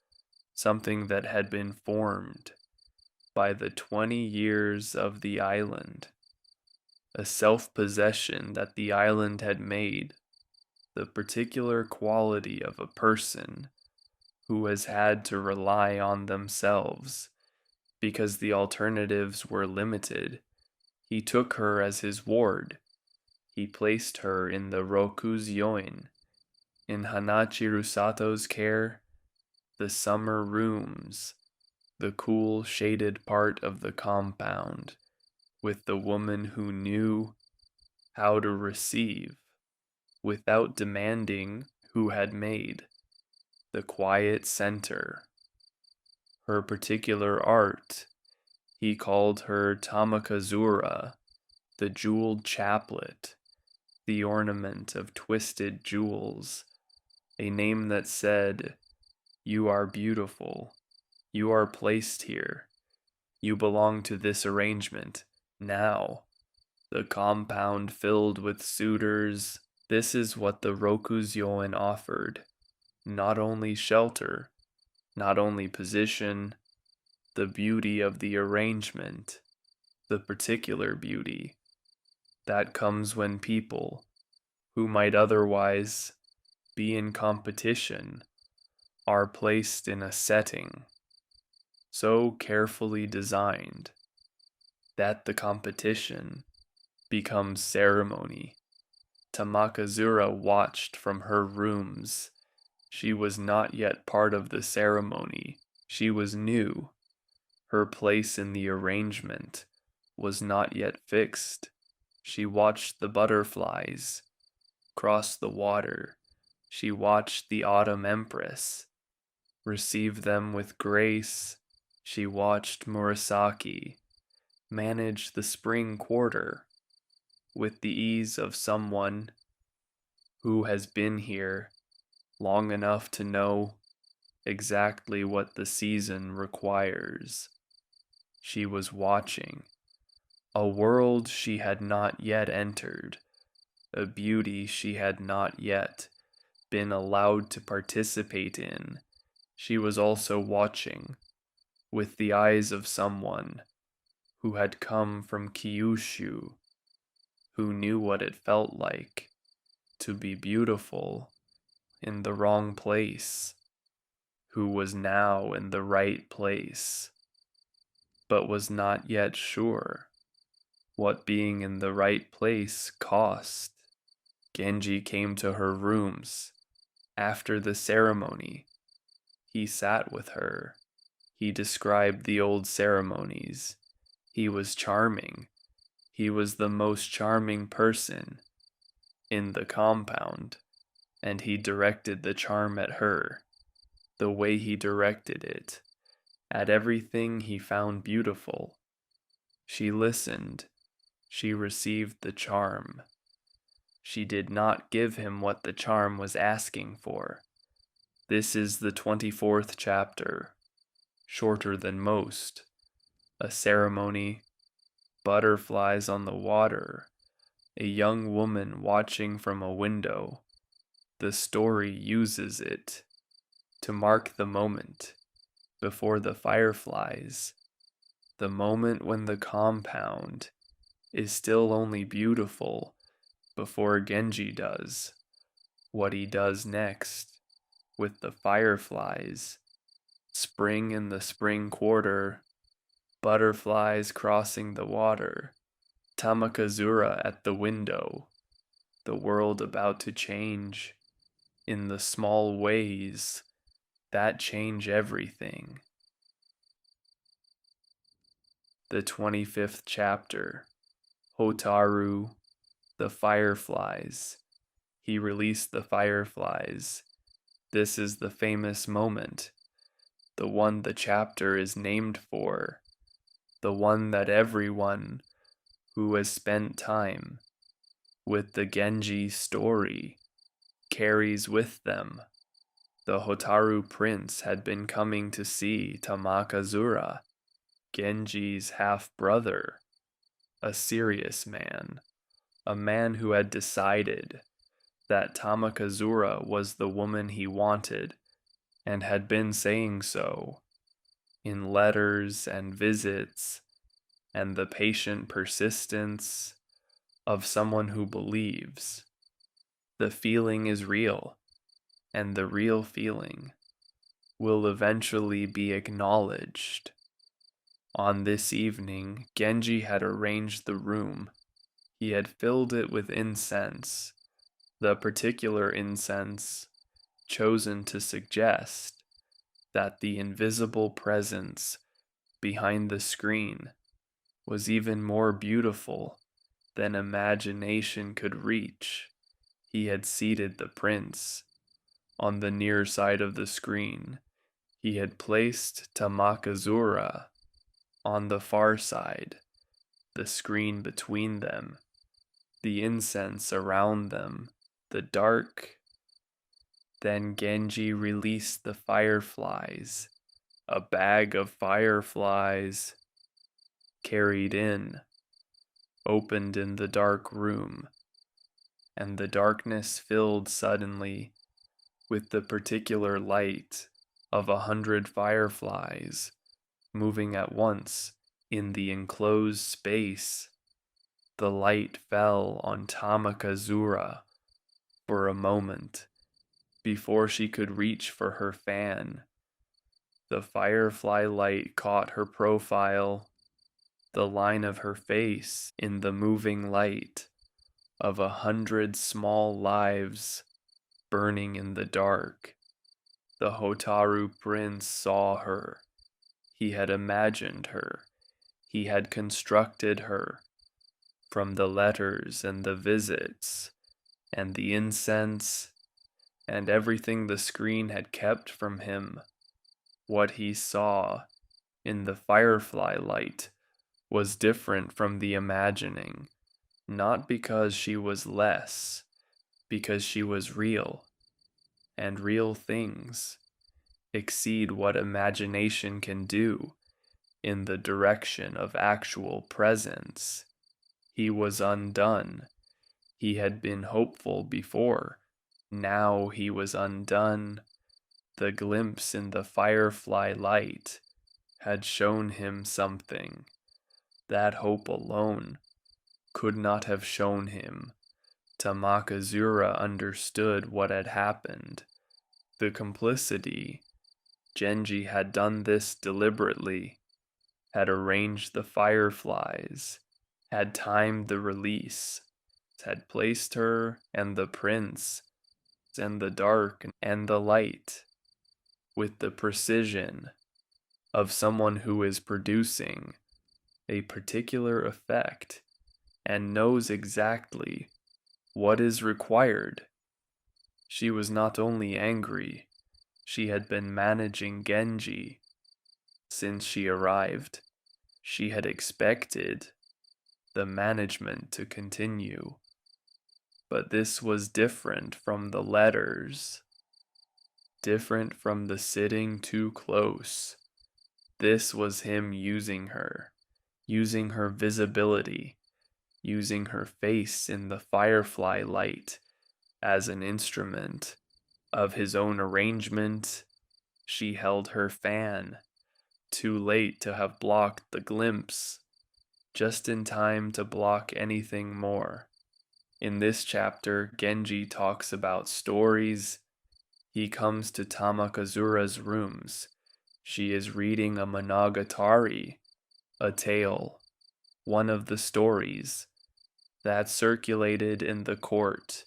something that had been formed by the 20 years of the island, a self-possession that the island had made, the particular quality of a person who has had to rely on themselves because the alternatives were limited. He took her as his ward. He placed her in the rokujoin, in Hanachi Rusato's care, the summer rooms, the cool, shaded part of the compound, with the woman who knew how to receive, without demanding who had made, the quiet center. Her particular art, he called her Tamakazura, the jeweled chaplet, the ornament of twisted jewels, a name that said, "You are beautiful, you are placed here, you belong to this arrangement, now." The compound filled with suitors, this is what the rokujoin offered. Not only shelter, not only position, the beauty of the arrangement, the particular beauty, that comes when people, who might otherwise be in competition, are placed in a setting so carefully designed that the competition becomes ceremony. Tamakazura watched from her rooms. She was not yet part of the ceremony. She was new. Her place in the arrangement was not yet fixed. She watched the butterflies cross the water. She watched the autumn empress receive them with grace. She watched Murasaki manage the spring quarter with the ease of someone who has been here long enough to know exactly what the season requires. She was watching a world she had not yet entered, a beauty she had not yet been allowed to participate in. She was also watching with the eyes of someone who had come from Kyushu, who knew what it felt like to be beautiful in the wrong place, who was now in the right place, but was not yet sure what being in the right place cost. Genji came to her rooms after the ceremony. He sat with her. He described the old ceremonies. He was charming. He was the most charming person in the compound, and he directed the charm at her, the way he directed it, at everything he found beautiful. She listened. She received the charm. She did not give him what the charm was asking for. This is the 24th chapter, shorter than most. A ceremony, butterflies on the water, a young woman watching from a window. The story uses it to mark the moment before the fireflies, the moment when the compound is still only beautiful before Genji does what he does next with the fireflies. Spring in the spring quarter, butterflies crossing the water, Tamakazura at the window, the world about to change in the small ways that change everything. The 25th chapter, Hotaru, the fireflies. He released the fireflies. This is the famous moment, the one the chapter is named for, the one that everyone who has spent time with the Genji story carries with them. The Hotaru prince had been coming to see Tamakazura, Genji's half-brother, a serious man, a man who had decided that Tamakazura was the woman he wanted, and had been saying so in letters and visits, and the patient persistence of someone who believes. The feeling is real, and the real feeling will eventually be acknowledged. On this evening, Genji had arranged the room. He had filled it with incense, the particular incense chosen to suggest that the invisible presence behind the screen was even more beautiful than imagination could reach. He had seated the prince on the near side of the screen. He had placed Tamakazura on the far side, the screen between them, the incense around them, the dark. Then Genji released the fireflies, a bag of fireflies carried in, opened in the dark room, and the darkness filled suddenly with the particular light of 100 fireflies moving at once in the enclosed space. The light fell on Tamakazura for a moment before she could reach for her fan. The firefly light caught her profile, the line of her face in the moving light of 100 small lives burning in the dark. The Hotaru prince saw her. He had imagined her. He had constructed her from the letters and the visits and the incense and everything the screen had kept from him. What he saw in the firefly light was different from the imagining, not because she was less, because she was real, and real things exceed what imagination can do in the direction of actual presence. He was undone. He had been hopeful before. Now he was undone. The glimpse in the firefly light had shown him something. That hope alone could not have shown him. Tamakazura understood what had happened. The complicity. Genji had done this deliberately, had arranged the fireflies, had timed the release, had placed her and the prince and the dark and the light with the precision of someone who is producing a particular effect and knows exactly what is required. She was not only angry, she had been managing Genji since she arrived. She had expected the management to continue. But this was different from the letters, different from the sitting too close. This was him using her visibility, using her face in the firefly light as an instrument of his own arrangement. She held her fan, too late to have blocked the glimpse, just in time to block anything more. In this chapter, Genji talks about stories. He comes to Tamakazura's rooms. She is reading a monogatari, a tale, one of the stories that circulated in the court.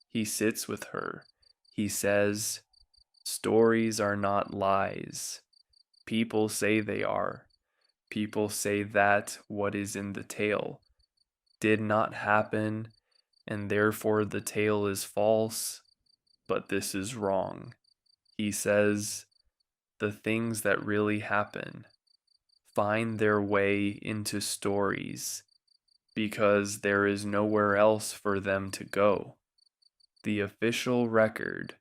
He sits with her. He says, "Stories are not lies. People say they are. People say that what is in the tale did not happen, and therefore the tale is false, but this is wrong." He says, the things that really happen find their way into stories because there is nowhere else for them to go. The official record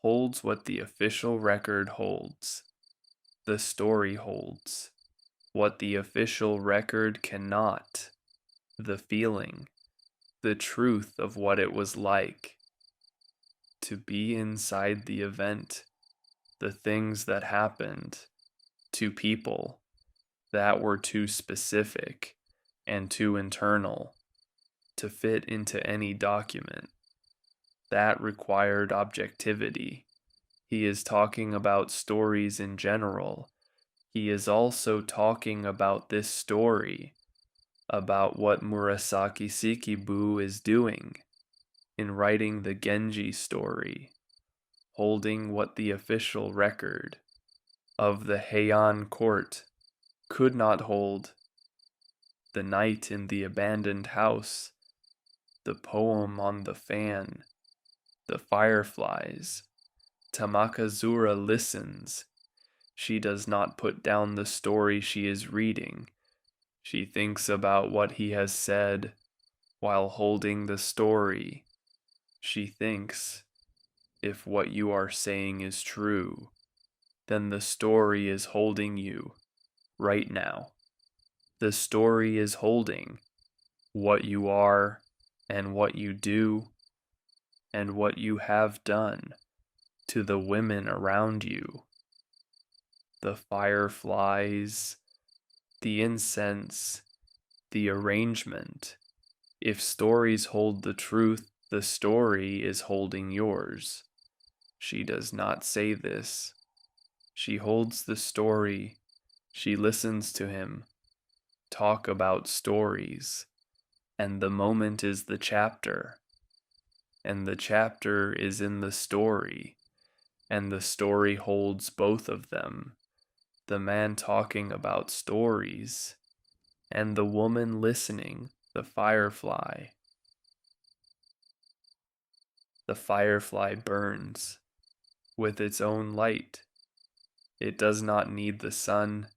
holds what the official record holds. The story holds what the official record cannot. The feeling, the truth of what it was like to be inside the event, the things that happened to people that were too specific and too internal to fit into any document. That required objectivity. He is talking about stories in general. He is also talking about this story, about what Murasaki Shikibu is doing in writing the Genji story, holding what the official record of the Heian court could not hold. The night in the abandoned house, the poem on the fan, the fireflies. Tamakazura listens. She does not put down the story she is reading. She thinks about what he has said while holding the story. She thinks, if what you are saying is true, then the story is holding you right now. The story is holding what you are and what you do and what you have done to the women around you. The fireflies, the incense, the arrangement. If stories hold the truth, the story is holding yours. She does not say this. She holds the story. She listens to him talk about stories. And the moment is the chapter. And the chapter is in the story. And the story holds both of them. The man talking about stories. And the woman listening, the firefly. The firefly burns with its own light. It does not need the sun.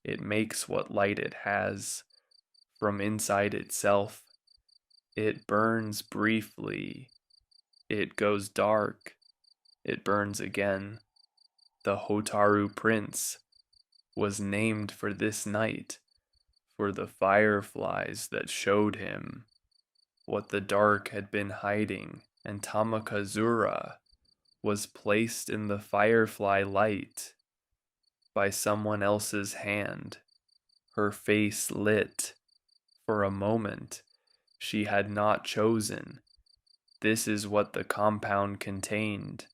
It makes what light it has from inside itself. It burns briefly. It goes dark. It burns again. The Hotaru prince was named for this night, for the fireflies that showed him what the dark had been hiding, and Tamakazura was placed in the firefly light by someone else's hand, her face lit. For a moment, she had not chosen. This is what the compound contained.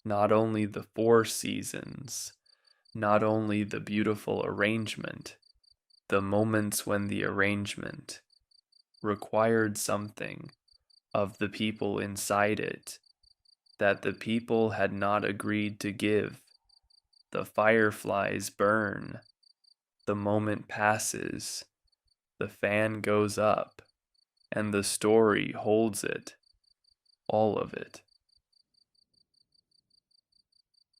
Not only the 4 seasons, not only the beautiful arrangement, the moments when the arrangement required something of the people inside it that the people had not agreed to give. The fireflies burn. The moment passes. The fan goes up, and the story holds it, all of it.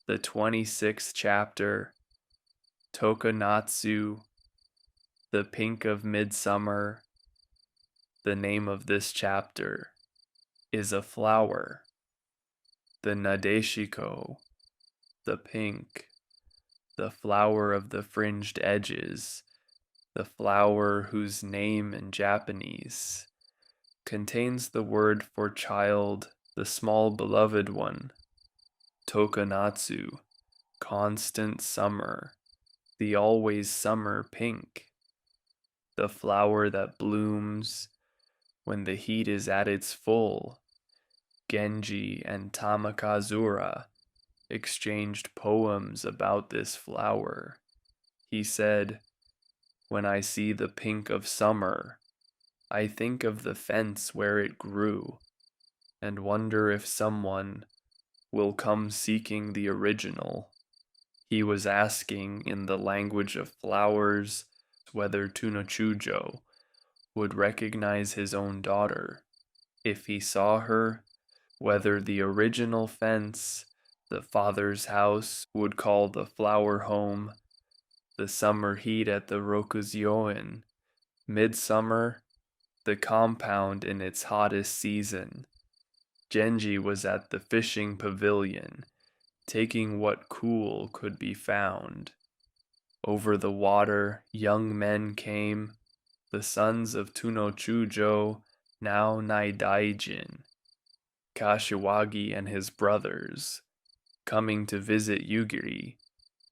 The 26th chapter, Tokonatsu, the pink of midsummer. The name of this chapter is a flower. The Nadeshiko, the pink, the flower of the fringed edges, the flower whose name in Japanese contains the word for child, the small beloved one. Tokonatsu, constant summer, the always summer pink, the flower that blooms when the heat is at its full. Genji and Tamakazura exchanged poems about this flower. He said, "When I see the pink of summer, I think of the fence where it grew, and wonder if someone will come seeking the original." He was asking in the language of flowers whether Tunochujo would recognize his own daughter. If he saw her, whether the original fence, the father's house, would call the flower home, the summer heat at the rokujoin, midsummer, the compound in its hottest season. Genji was at the fishing pavilion, taking what cool could be found. Over the water, young men came, the sons of Tunochujo, now Naidaijin, Kashiwagi and his brothers, coming to visit Yugiri,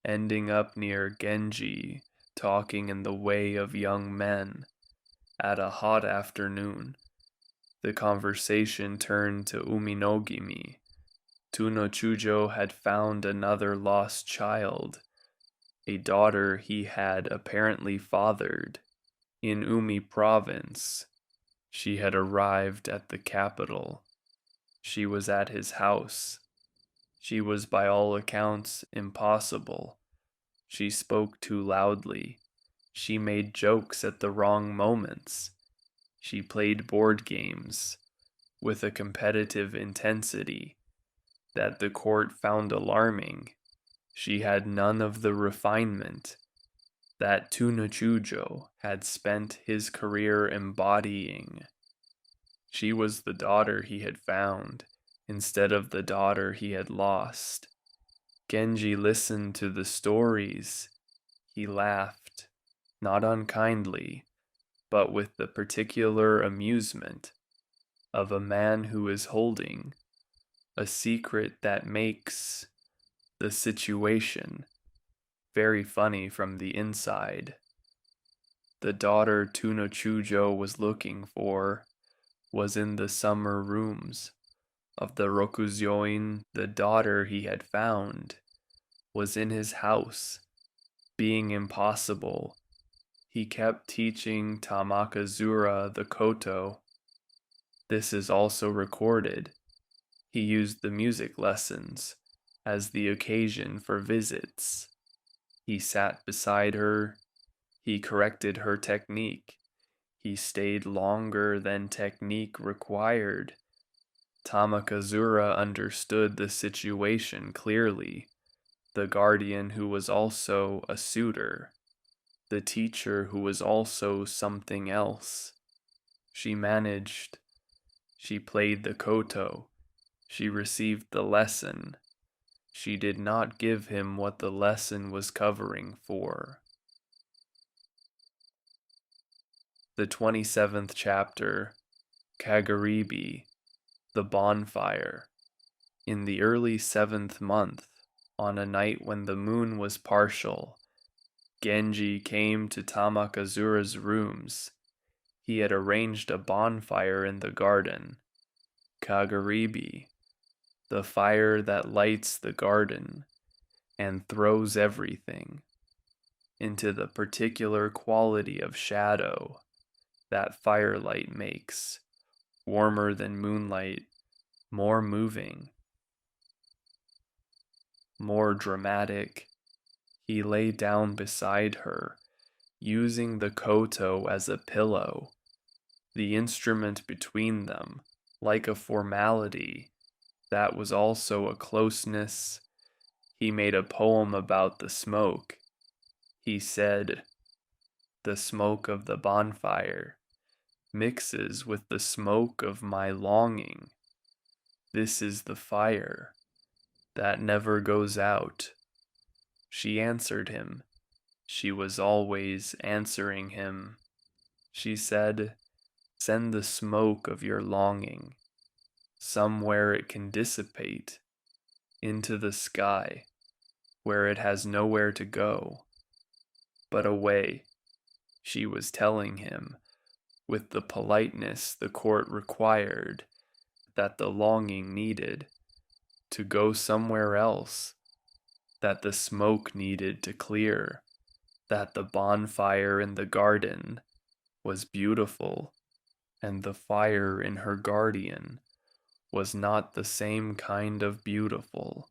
ending up near Genji, talking in the way of young men. At a hot afternoon, the conversation turned to Uminogimi. Tunochujo had found another lost child, a daughter he had apparently fathered. In Umi province, she had arrived at the capital. She was at his house. She was by all accounts impossible. She spoke too loudly. She made jokes at the wrong moments. She played board games with a competitive intensity that the court found alarming. She had none of the refinement that Tunochujo had spent his career embodying. She was the daughter he had found instead of the daughter he had lost. Genji listened to the stories. He laughed, not unkindly, but with the particular amusement of a man who is holding a secret that makes the situation very funny from the inside. The daughter Tunochujo was looking for was in the summer rooms of the rokujoin. The daughter he had found was in his house. Being impossible, he kept teaching Tamakazura the koto. This is also recorded. He used the music lessons as the occasion for visits. He sat beside her. He corrected her technique. He stayed longer than technique required. Tamakazura understood the situation clearly. The guardian who was also a suitor. The teacher who was also something else. She managed. She played the koto. She received the lesson. She did not give him what the lesson was covering for. The 27th chapter, Kagaribi, the bonfire. In the early 7th month, on a night when the moon was partial, Genji came to Tamakazura's rooms. He had arranged a bonfire in the garden. Kagaribi, the fire that lights the garden and throws everything into the particular quality of shadow that firelight makes, warmer than moonlight, more moving, more dramatic. He lay down beside her, using the koto as a pillow, the instrument between them, like a formality that was also a closeness. He made a poem about the smoke. He said, "The smoke of the bonfire mixes with the smoke of my longing. This is the fire that never goes out." She answered him. She was always answering him. She said, "Send the smoke of your longing somewhere it can dissipate, into the sky, where it has nowhere to go, but away." She was telling him, with the politeness the court required, that the longing needed to go somewhere else, that the smoke needed to clear, that the bonfire in the garden was beautiful, and the fire in her guardian was not the same kind of beautiful.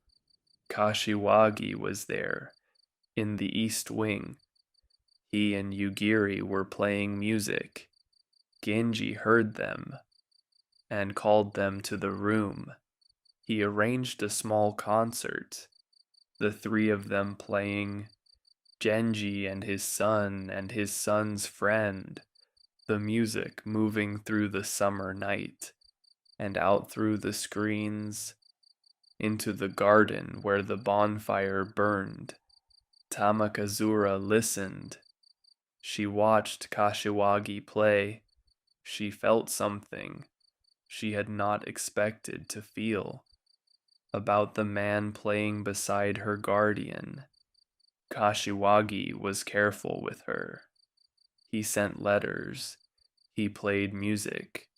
Kashiwagi was there, in the east wing. He and Yugiri were playing music. Genji heard them and called them to the room. He arranged a small concert, the three of them playing, Genji and his son's friend, the music moving through the summer night and out through the screens into the garden where the bonfire burned. Tamakazura listened. She watched Kashiwagi play. She felt something she had not expected to feel about the man playing beside her guardian. Kashiwagi was careful with her. He sent letters. He played music.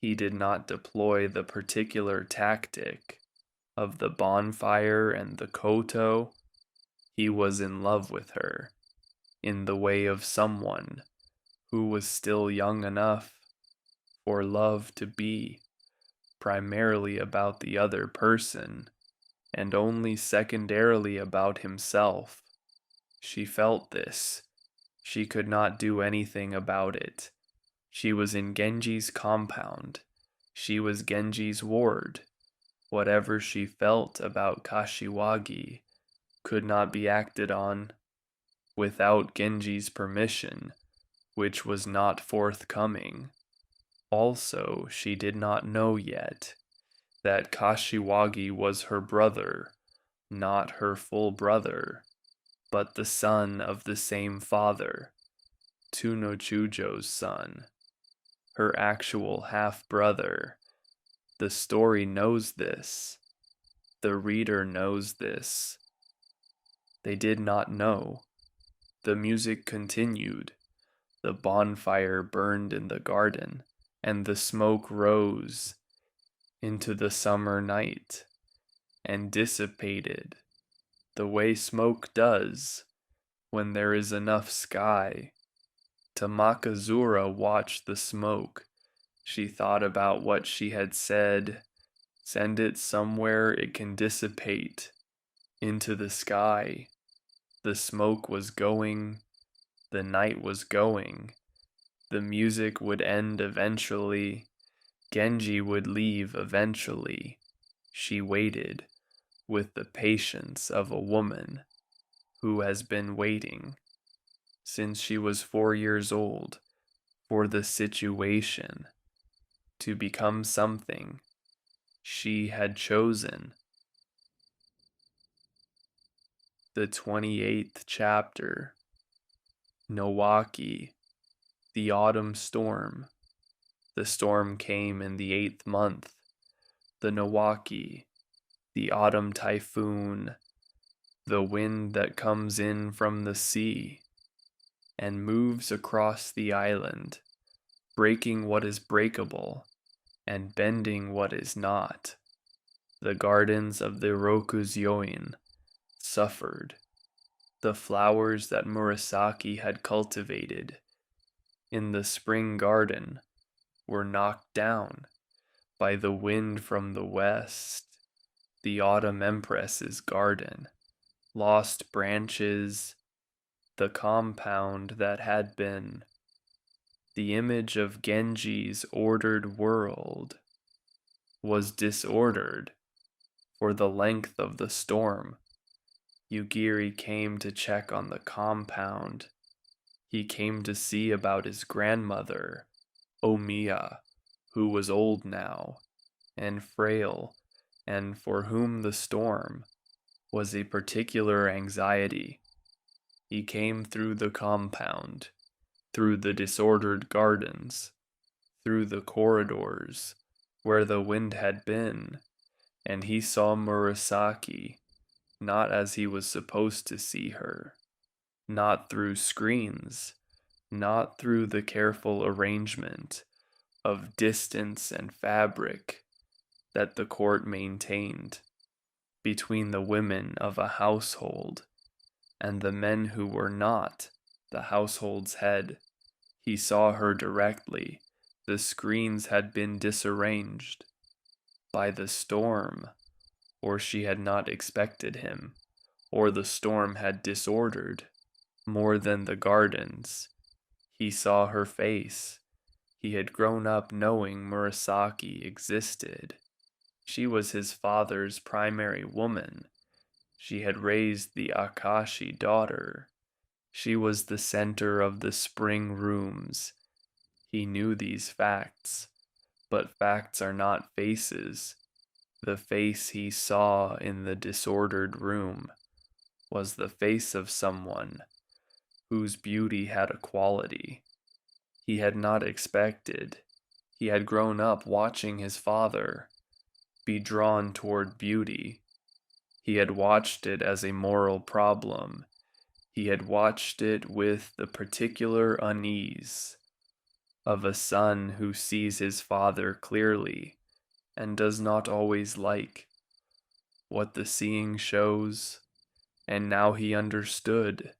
He did not deploy the particular tactic of the bonfire and the koto. He was in love with her, in the way of someone who was still young enough for love to be primarily about the other person and only secondarily about himself. She felt this. She could not do anything about it. She was in Genji's compound. She was Genji's ward. Whatever she felt about Kashiwagi could not be acted on without Genji's permission, which was not forthcoming. Also, she did not know yet that Kashiwagi was her brother, not her full brother, but the son of the same father, Tsunochujo's son, her actual half-brother. The story knows this. The reader knows this. They did not know. The music continued. The bonfire burned in the garden, and the smoke rose into the summer night and dissipated, the way smoke does when there is enough sky. Tamakazura watched the smoke. She thought about what she had said. Send it somewhere it can dissipate into the sky. The smoke was going. The night was going. The music would end eventually. Genji would leave eventually. She waited with the patience of a woman who has been waiting since she was 4 years old for the situation to become something she had chosen. The 28th chapter. Nowaki, the autumn storm. The storm came in the 8th month. The Nowaki, the autumn typhoon, the wind that comes in from the sea and moves across the island, breaking what is breakable and bending what is not. The gardens of the rokujoin suffered. The flowers that Murasaki had cultivated in the spring garden were knocked down by the wind from the west. The autumn empress's garden lost branches. The compound that had been the image of Genji's ordered world was disordered for the length of the storm. Yugiri came to check on the compound. He came to see about his grandmother, Omiya, who was old now and frail, and for whom the storm was a particular anxiety. He came through the compound, through the disordered gardens, through the corridors where the wind had been, and he saw Murasaki not as he was supposed to see her, not through screens, not through the careful arrangement of distance and fabric that the court maintained between the women of a household and the men who were not the household's head. He saw her directly. The screens had been disarranged by the storm, or she had not expected him, or the storm had disordered more than the gardens. He saw her face. He had grown up knowing Murasaki existed. She was his father's primary woman. She had raised the Akashi daughter. She was the center of the spring rooms. He knew these facts, but facts are not faces. The face he saw in the disordered room was the face of someone whose beauty had a quality he had not expected. He had grown up watching his father be drawn toward beauty. He had watched it as a moral problem. He had watched it with the particular unease of a son who sees his father clearly and does not always like what the seeing shows. And now he understood,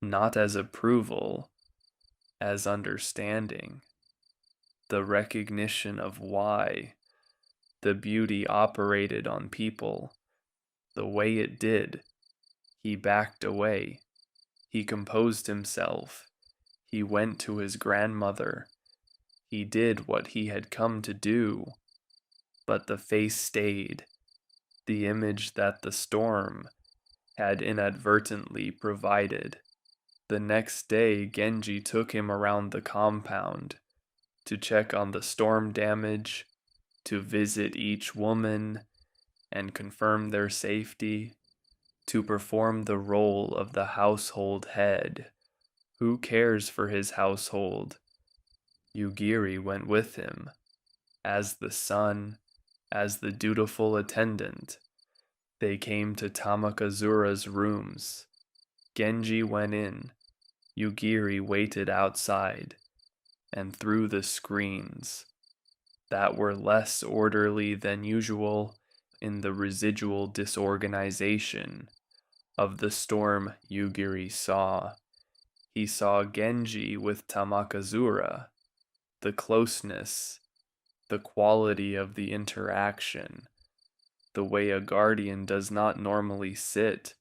not as approval, as understanding, the recognition of why the beauty operated on people the way it did. He backed away. He composed himself. He went to his grandmother. He did what he had come to do. But the face stayed, the image that the storm had inadvertently provided. The next day, Genji took him around the compound to check on the storm damage, to visit each woman and confirm their safety, to perform the role of the household head. Who cares for his household? Yugiri went with him, as the son, as the dutiful attendant. They came to Tamakazura's rooms. Genji went in. Yugiri waited outside, and through the screens that were less orderly than usual in the residual disorganization of the storm Yugiri saw. He saw Genji with Tamakazura, the closeness, the quality of the interaction, the way a guardian does not normally sit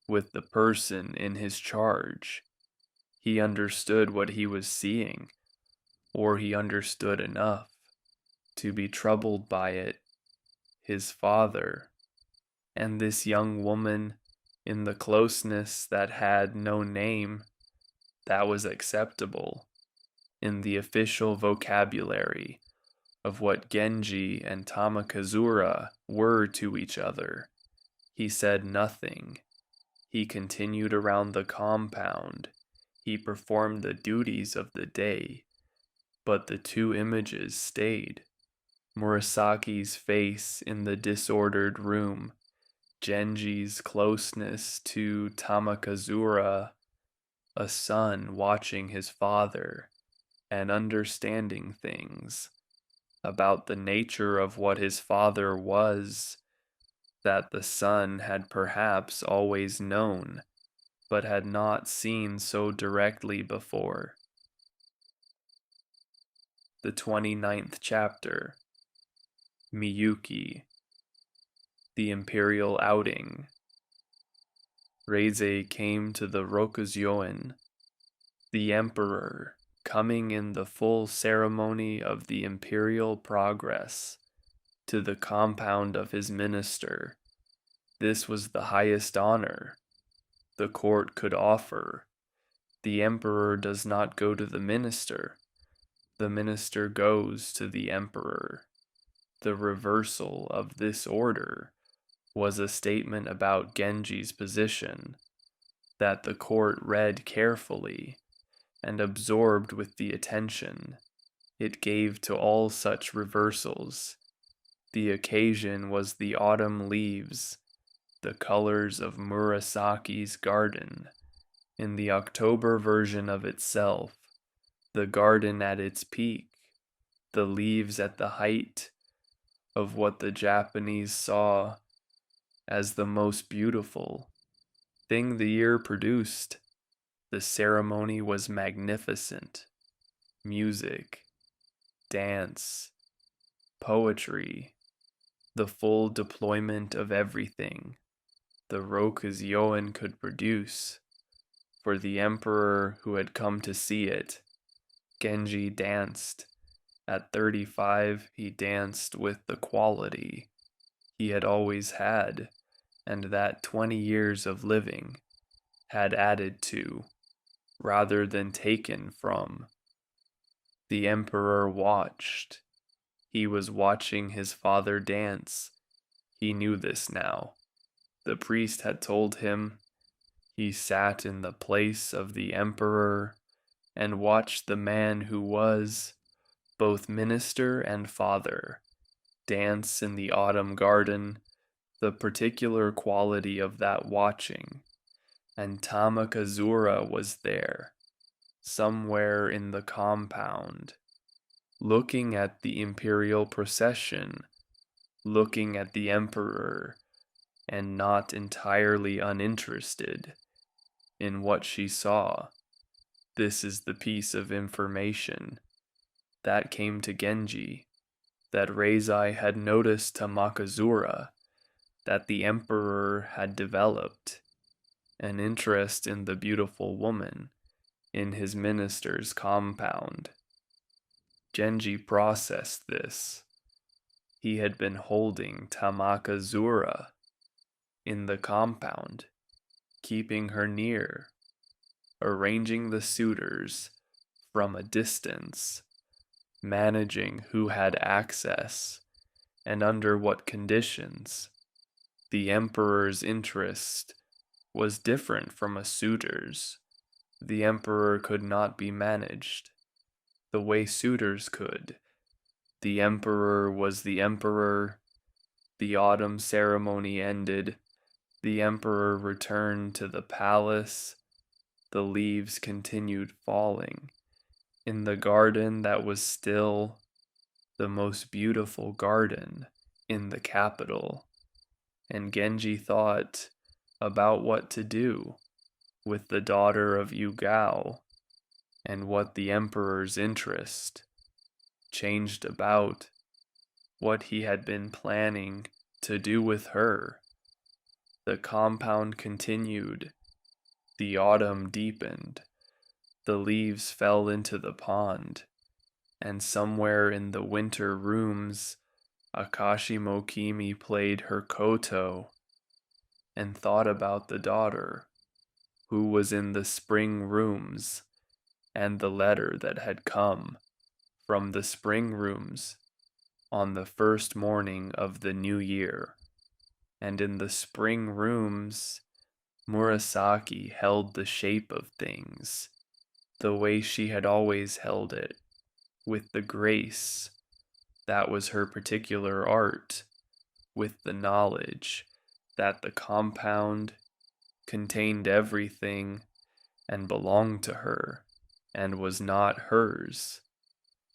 with the person in his charge. He understood what he was seeing, or he understood enough to be troubled by it. His father, and this young woman in the closeness that had no name, that was acceptable in the official vocabulary of what Genji and Tamakazura were to each other. He said nothing. He continued around the compound. He performed the duties of the day, but the two images stayed. Murasaki's face in the disordered room, Genji's closeness to Tamakazura, a son watching his father and understanding things about the nature of what his father was, that the son had perhaps always known, but had not seen so directly before. The 29th chapter. Miyuki. The Imperial Outing. Reize came to the rokujoin, the Emperor, coming in the full ceremony of the imperial progress, to the compound of his minister. This was the highest honor the court could offer. The emperor does not go to the minister goes to the emperor. The reversal of this order was a statement about Genji's position, that the court read carefully and absorbed with the attention it gave to all such reversals. The occasion was the autumn leaves, the colors of Murasaki's garden. In the October version of itself, the garden at its peak, the leaves at the height of what the Japanese saw as the most beautiful thing the year produced. The ceremony was magnificent. Music, dance, poetry, the full deployment of everything the rokujoin could produce. For the emperor who had come to see it, Genji danced. At 35, he danced with the quality he had always had, and that 20 years of living had added to, rather than taken from. The emperor watched. He was watching his father dance. He knew this now. The priest had told him. He sat in the place of the emperor and watched the man who was both minister and father dance in the autumn garden, the particular quality of that watching. And Tamakazura was there, somewhere in the compound, looking at the imperial procession, looking at the emperor, and not entirely uninterested in what she saw. This is the piece of information that came to Genji, that Reize had noticed Tamakazura, that the emperor had developed an interest in the beautiful woman in his minister's compound. Genji processed this. He had been holding Tamakazura in the compound, keeping her near, arranging the suitors from a distance, managing who had access and under what conditions. The emperor's interest was different from a suitor's. The emperor could not be managed the way suitors could. The emperor was the emperor. The autumn ceremony ended. The emperor returned to the palace. The leaves continued falling. In the garden that was still the most beautiful garden in the capital. And Genji thought about what to do with the daughter of Yugao, and what the emperor's interest changed about what he had been planning to do with her. The compound continued. The autumn deepened. The leaves fell into the pond, and somewhere in the winter rooms, Akashi Mokimi played her koto and thought about the daughter who was in the spring rooms, and the letter that had come from the spring rooms on the first morning of the new year. And in the spring rooms, Murasaki held the shape of things, the way she had always held it, with the grace that was her particular art, with the knowledge that the compound contained everything and belonged to her and was not hers.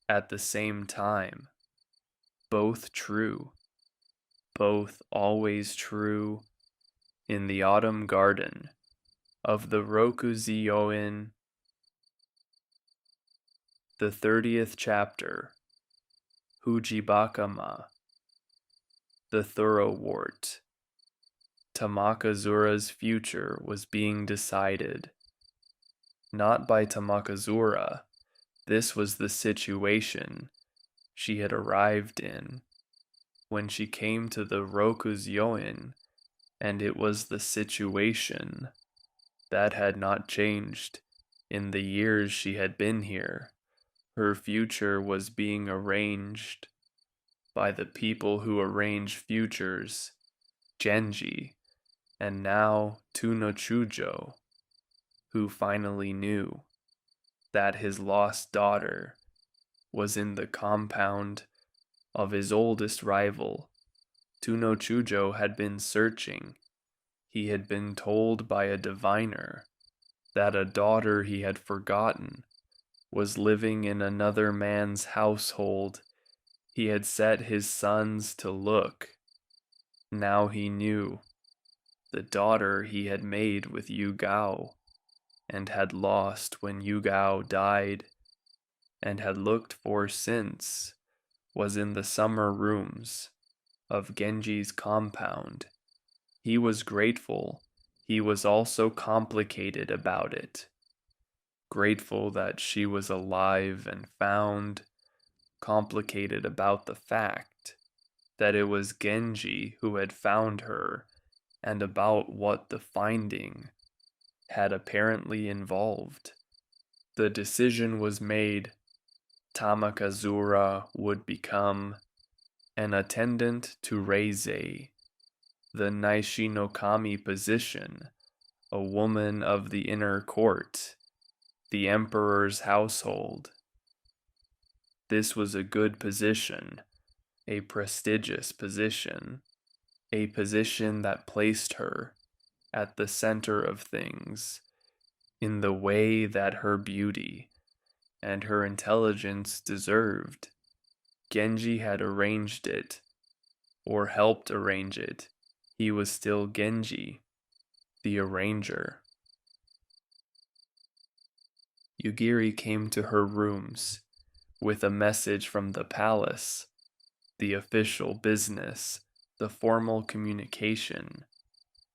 At the same time, both true, both always true, in the autumn garden of the rokujoin, the 30th chapter, Fujibakama, the thoroughwort. Tamakazura's future was being decided. Not by Tamakazura. This was the situation she had arrived in when she came to the rokujoin, and it was the situation that had not changed in the years she had been here. Her future was being arranged by the people who arrange futures, Genji, and now Tunochujo, who finally knew that his lost daughter was in the compound of his oldest rival. Tunochujo had been searching. He had been told by a diviner that a daughter he had forgotten was living in another man's household. He had set his sons to look. Now he knew the daughter he had made with Yugao, and had lost when Yugao died, and had looked for since, was in the summer rooms of Genji's compound. He was grateful. He was also complicated about it. Grateful that she was alive and found, complicated about the fact that it was Genji who had found her, and about what the finding had apparently involved. The decision was made. Tamakazura would become an attendant to Reizei, the Naishinokami position, a woman of the inner court, the emperor's household. This was a good position, a prestigious position, a position that placed her at the center of things, in the way that her beauty and her intelligence deserved. Genji had arranged it, or helped arrange it. He was still Genji, the arranger. Yugiri came to her rooms with a message from the palace, the official business, the formal communication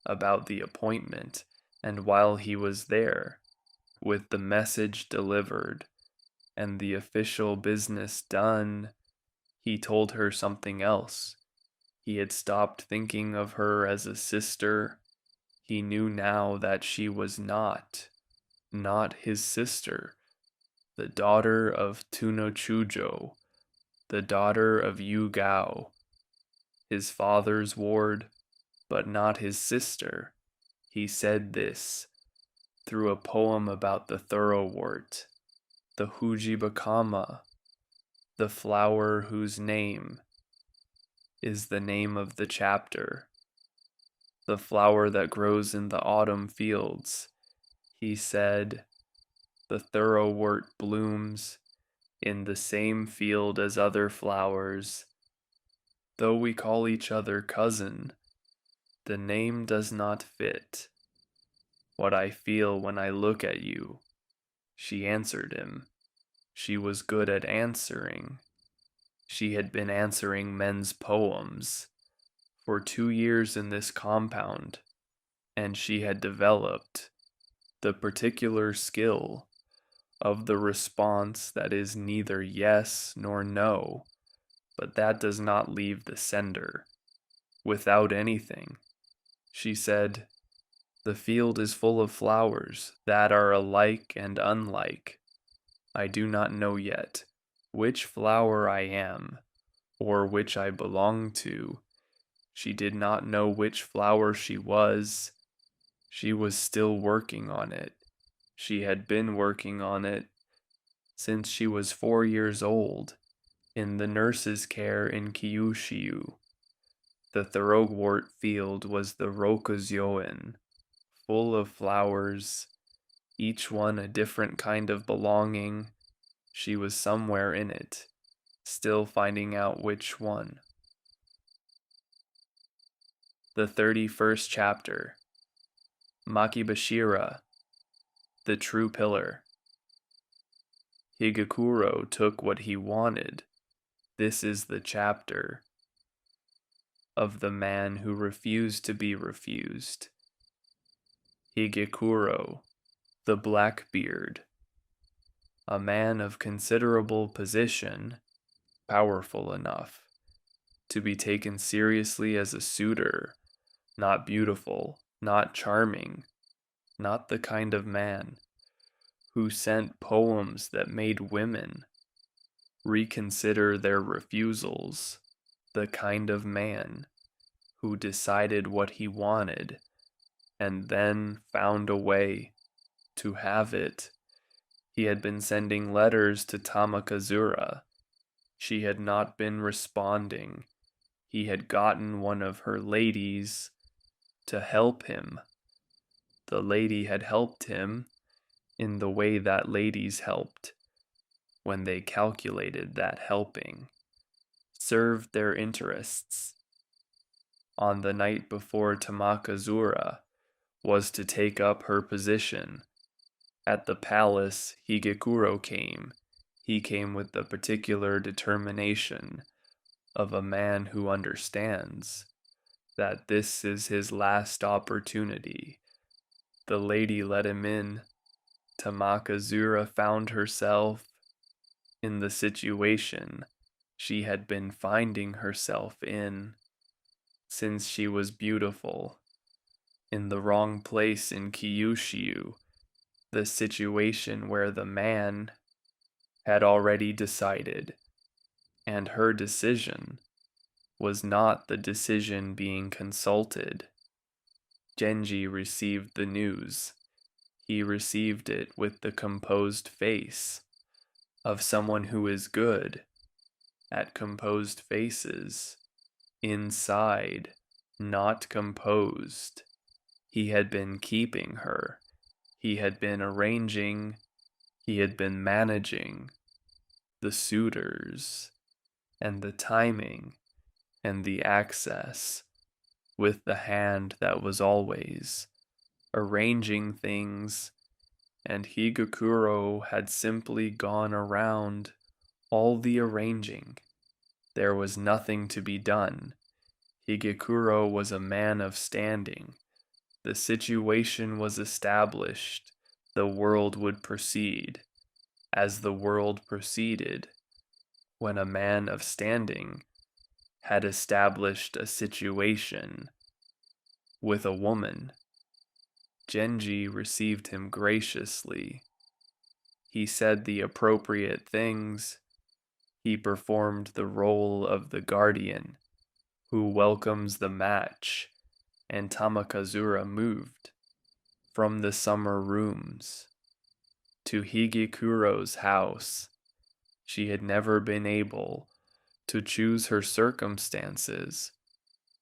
about the appointment, and while he was there, with the message delivered and the official business done, he told her something else. He had stopped thinking of her as a sister. He knew now that she was not his sister, the daughter of Tunochujo, the daughter of Yugao, his father's ward, but not his sister. He said this through a poem about the thoroughwort, the Fujibakama, the flower whose name is the name of the chapter, the flower that grows in the autumn fields. He said, the thoroughwort blooms in the same field as other flowers. Though we call each other cousin, the name does not fit what I feel when I look at you. She answered him. She was good at answering. She had been answering men's poems for 2 years in this compound, and she had developed the particular skill of the response that is neither yes nor no, but that does not leave the sender without anything. She said, the field is full of flowers that are alike and unlike. I do not know yet which flower I am, or which I belong to. She did not know which flower she was. She was still working on it. She had been working on it since she was 4 years old, in the nurse's care in Kyushu. The thoroughwort field was the rokujoin, full of flowers, each one a different kind of belonging. She was somewhere in it, still finding out which one. The 31st chapter, Makibashira, the true pillar. Higekuro took what he wanted. This is the chapter of the man who refused to be refused. Higekuro, the Blackbeard, a man of considerable position, powerful enough to be taken seriously as a suitor, not beautiful, not charming, not the kind of man who sent poems that made women reconsider their refusals, the kind of man who decided what he wanted and then found a way to have it. He had been sending letters to Tamakazura. She had not been responding. He had gotten one of her ladies to help him. The lady had helped him in the way that ladies helped, when they calculated that helping served their interests. On the night before Tamakazura was to take up her position at the palace, Higekuro came. He came with the particular determination of a man who understands that this is his last opportunity. The lady let him in. Tamakazura found herself in the situation she had been finding herself in since she was beautiful, in the wrong place in Kyushu, the situation where the man had already decided, and her decision was not the decision being consulted. Genji received the news. He received it with the composed face of someone who is good at composed faces, inside, not composed. He had been keeping her. He had been arranging. He had been managing the suitors and the timing and the access with the hand that was always arranging things, and Higekuro had simply gone around all the arranging. There was nothing to be done. Higekuro was a man of standing. The situation was established. the world would proceed as the world proceeded when a man of standing had established a situation with a woman. Genji received him graciously. He said the appropriate things. He performed the role of the guardian who welcomes the match, and Tamakazura moved from the summer rooms to Higikuro's house. She had never been able to choose her circumstances.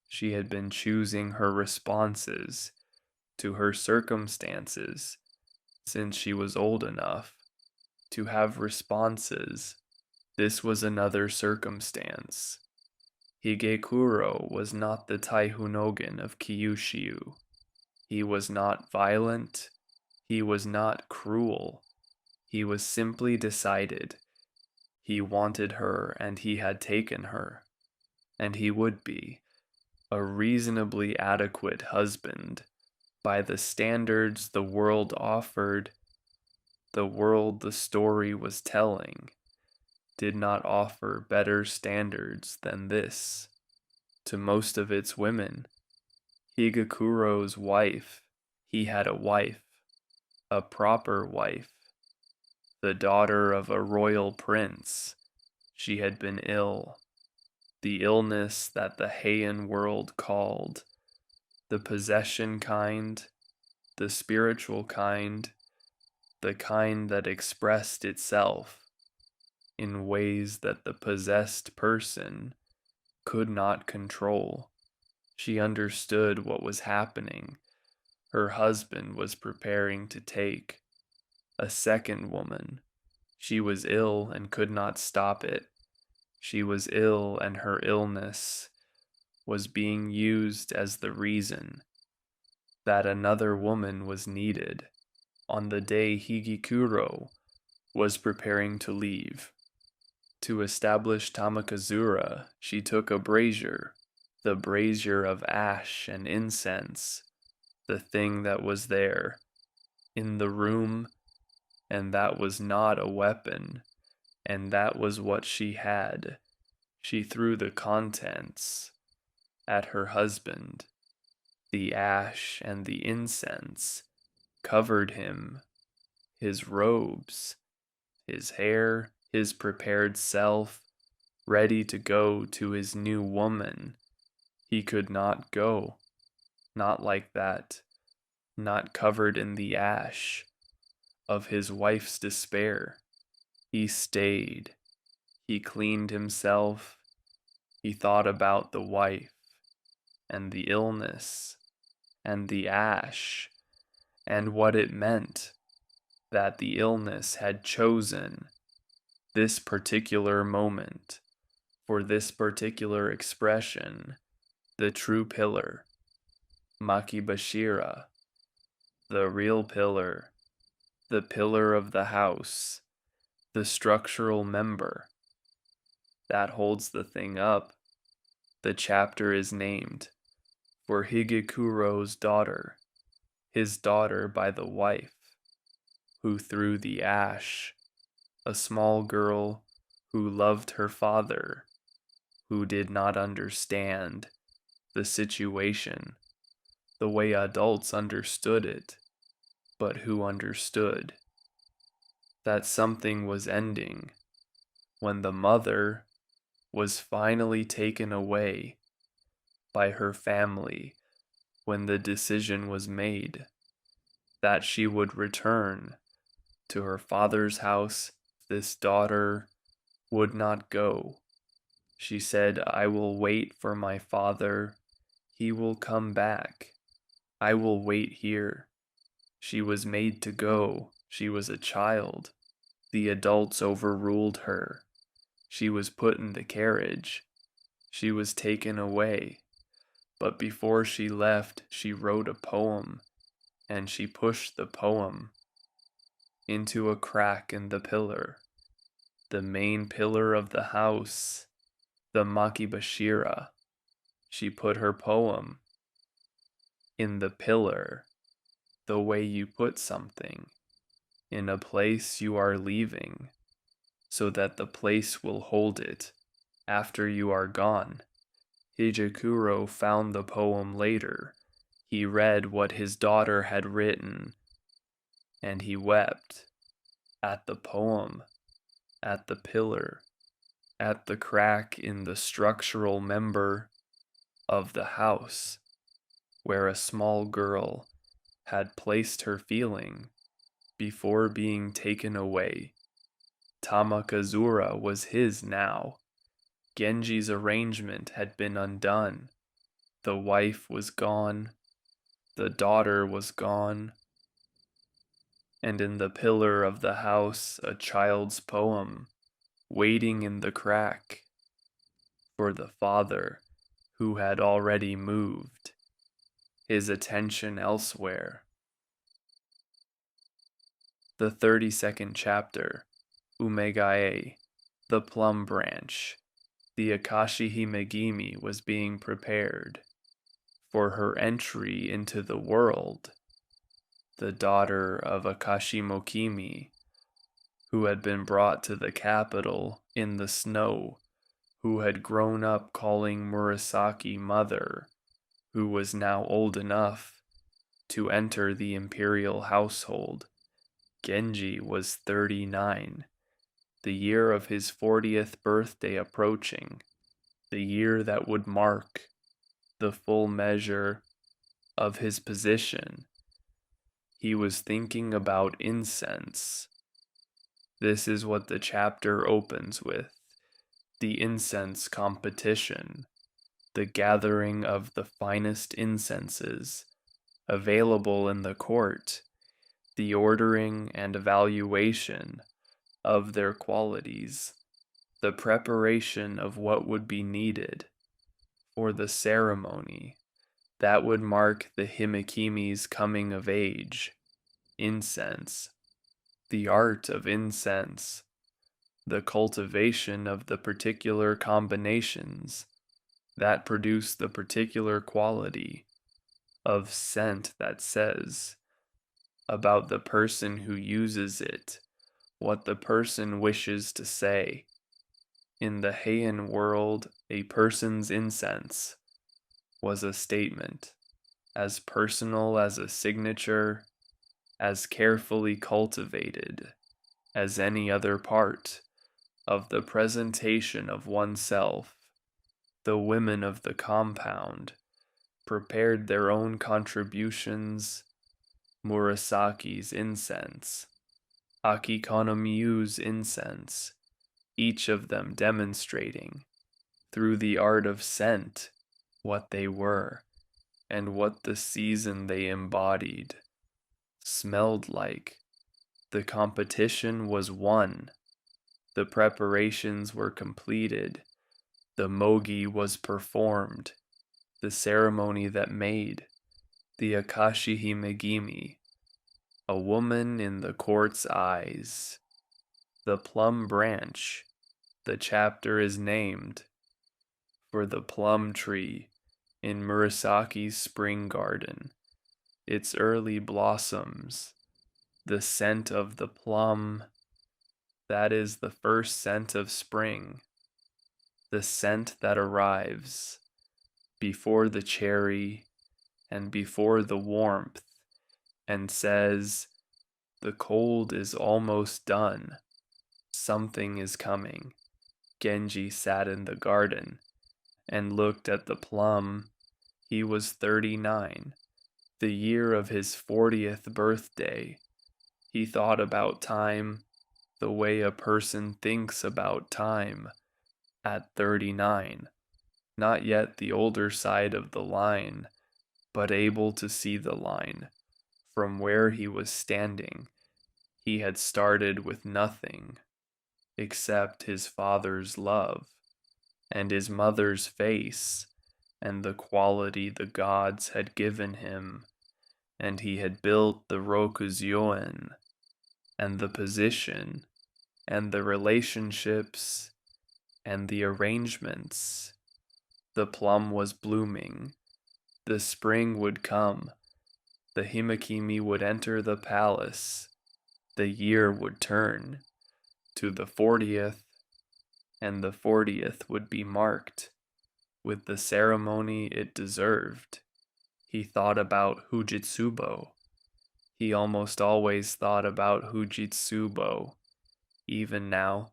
She had been choosing her responses to her circumstances since she was old enough to have responses. This was another circumstance. Higekuro was not the Taihunogen of Kyushu. He was not violent. He was not cruel. He was simply decided. He wanted her, and he had taken her. And he would be a reasonably adequate husband by the standards the world offered. The world the story was telling did not offer better standards than this to most of its women. Higekuro's wife, he had a wife, a proper wife, the daughter of a royal prince. She had been ill, the illness that the Heian world called the possession kind, the spiritual kind, the kind that expressed itself in ways that the possessed person could not control. She understood what was happening. Her husband was preparing to take a second woman. She was ill and could not stop it. She was ill, and her illness was being used as the reason that another woman was needed on the day Higekuro was preparing to leave. To establish Tamakazura, she took a brazier, the brazier of ash and incense, the thing that was there in the room, and that was not a weapon, and that was what she had. She threw the contents at her husband. The ash and the incense covered him, his robes, his hair, his prepared self, ready to go to his new woman. He could not go, not like that, not covered in the ash of his wife's despair. He stayed. He cleaned himself. He thought about the wife and the illness and the ash and what it meant that the illness had chosen this particular moment for this particular expression, the true pillar, Makibashira, the real pillar, the pillar of the house, the structural member that holds the thing up. The chapter is named for Higekuro's daughter, his daughter by the wife, who threw the ash, a small girl who loved her father, who did not understand the situation the way adults understood it, but who understood that something was ending when the mother was finally taken away by her family, when the decision was made that she would return to her father's house. This daughter would not go. She said, "I will wait for my father. He will come back. I will wait here." She was made to go. She was a child. The adults overruled her. She was put in the carriage. She was taken away. But before she left, she wrote a poem, and she pushed the poem into a crack in the pillar, the main pillar of the house, the Makibashira. She put her poem in the pillar, the way you put something in a place you are leaving, so that the place will hold it after you are gone. Hijikuro found the poem later. He read what his daughter had written, and he wept at the poem, at the pillar, at the crack in the structural member of the house, where a small girl had placed her feeling before being taken away. Tamakazura was his now. Genji's arrangement had been undone. The wife was gone. The daughter was gone. And in the pillar of the house, a child's poem, waiting in the crack for the father who had already moved his attention elsewhere. The 32nd chapter, Umegae, the plum branch. The Akashi Himegimi was being prepared for her entry into the world. The daughter of Akashi Mokimi, who had been brought to the capital in the snow, who had grown up calling Murasaki mother, who was now old enough to enter the imperial household. Genji was 39, the year of his 40th birthday approaching, the year that would mark the full measure of his position. He was thinking about incense. This is what the chapter opens with: the incense competition, the gathering of the finest incenses available in the court, the ordering and evaluation of their qualities, the preparation of what would be needed for the ceremony that would mark the Himekimi's coming of age. Incense, the art of incense, the cultivation of the particular combinations that produce the particular quality of scent that says about the person who uses it what the person wishes to say. In the Heian world, a person's incense was a statement, as personal as a signature, as carefully cultivated as any other part of the presentation of oneself. The women of the compound prepared their own contributions: Murasaki's incense, Akikonomiyu's incense, each of them demonstrating, through the art of scent, what they were, and what the season they embodied smelled like. The competition was won. The preparations were completed. The mogi was performed. The ceremony that made the Akashi Himegimi a woman in the court's eyes. The plum branch, the chapter is named for the plum tree in Murasaki's spring garden. Its early blossoms, the scent of the plum, that is the first scent of spring, the scent that arrives before the cherry and before the warmth, and says, the cold is almost done. Something is coming. Genji sat in the garden and looked at the plum. He was 39, the year of his 40th birthday. He thought about time the way a person thinks about time at 39, not yet the older side of the line, but able to see the line from where he was standing. He had started with nothing except his father's love and his mother's face and the quality the gods had given him, and he had built the rokujoin and the position and the relationships and the arrangements. The plum was blooming. The spring would come. The Himekimi would enter the palace. the year would turn to the 40th, and the 40th would be marked with the ceremony it deserved. He thought about Fujitsubo. He almost always thought about Fujitsubo, even now,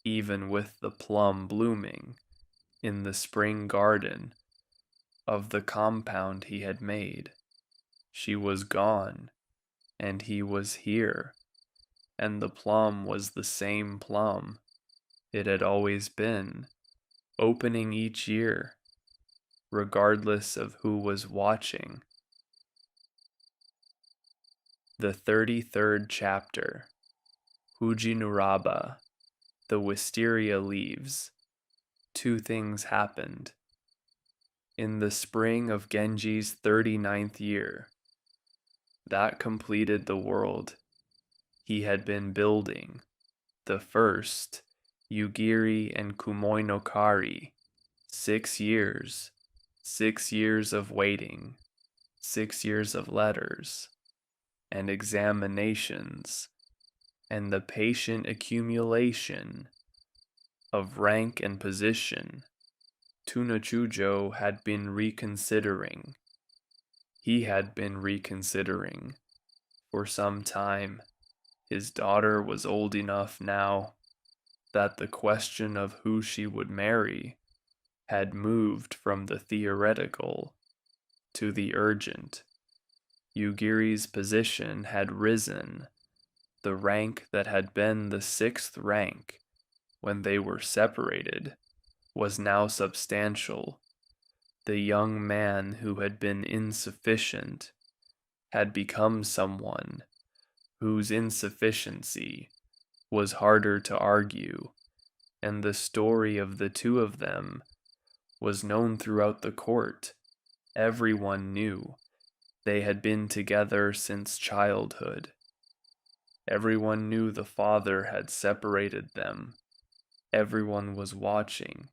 even with the plum blooming in the spring garden of the compound he had made. She was gone, and he was here, and the plum was the same plum it had always been, opening each year, regardless of who was watching. The 33rd chapter, Fujinouraba, the wisteria leaves. Two things happened. In the spring of Genji's 39th year, that completed the world he had been building, the first, Yugiri and Kumoi no Kari, 6 years, 6 years of waiting, 6 years of letters, and examinations, and the patient accumulation of rank and position. Tonochujo had been reconsidering. He had been reconsidering for some time. His daughter was old enough now that the question of who she would marry had moved from the theoretical to the urgent. Yugiri's position had risen. The rank that had been the 6th rank when they were separated was now substantial. The young man who had been insufficient had become someone whose insufficiency was harder to argue, and the story of the two of them was known throughout the court. Everyone knew they had been together since childhood. Everyone knew the father had separated them. Everyone was watching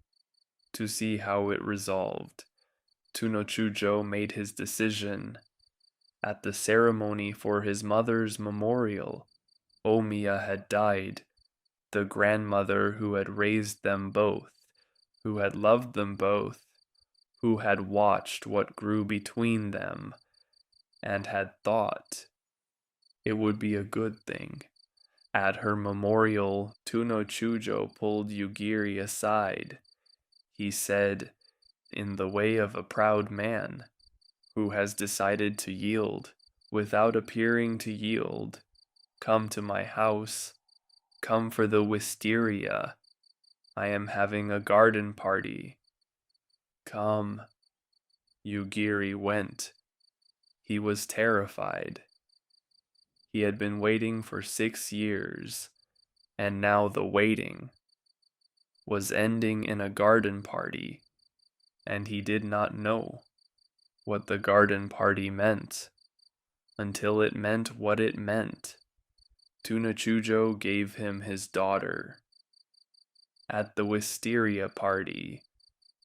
to see how it resolved. Tonochujo made his decision at the ceremony for his mother's memorial. Omiya had died, the grandmother who had raised them both, who had loved them both, who had watched what grew between them, and had thought it would be a good thing. At her memorial, Tonochujo pulled Yugiri aside. He said, in the way of a proud man who has decided to yield without appearing to yield, "Come to my house. Come for the wisteria. I am having a garden party. Come." Yugiri went. He was terrified. He had been waiting for 6 years, and now the waiting was ending in a garden party, and he did not know what the garden party meant until it meant what it meant. Tonochujo gave him his daughter. At the wisteria party,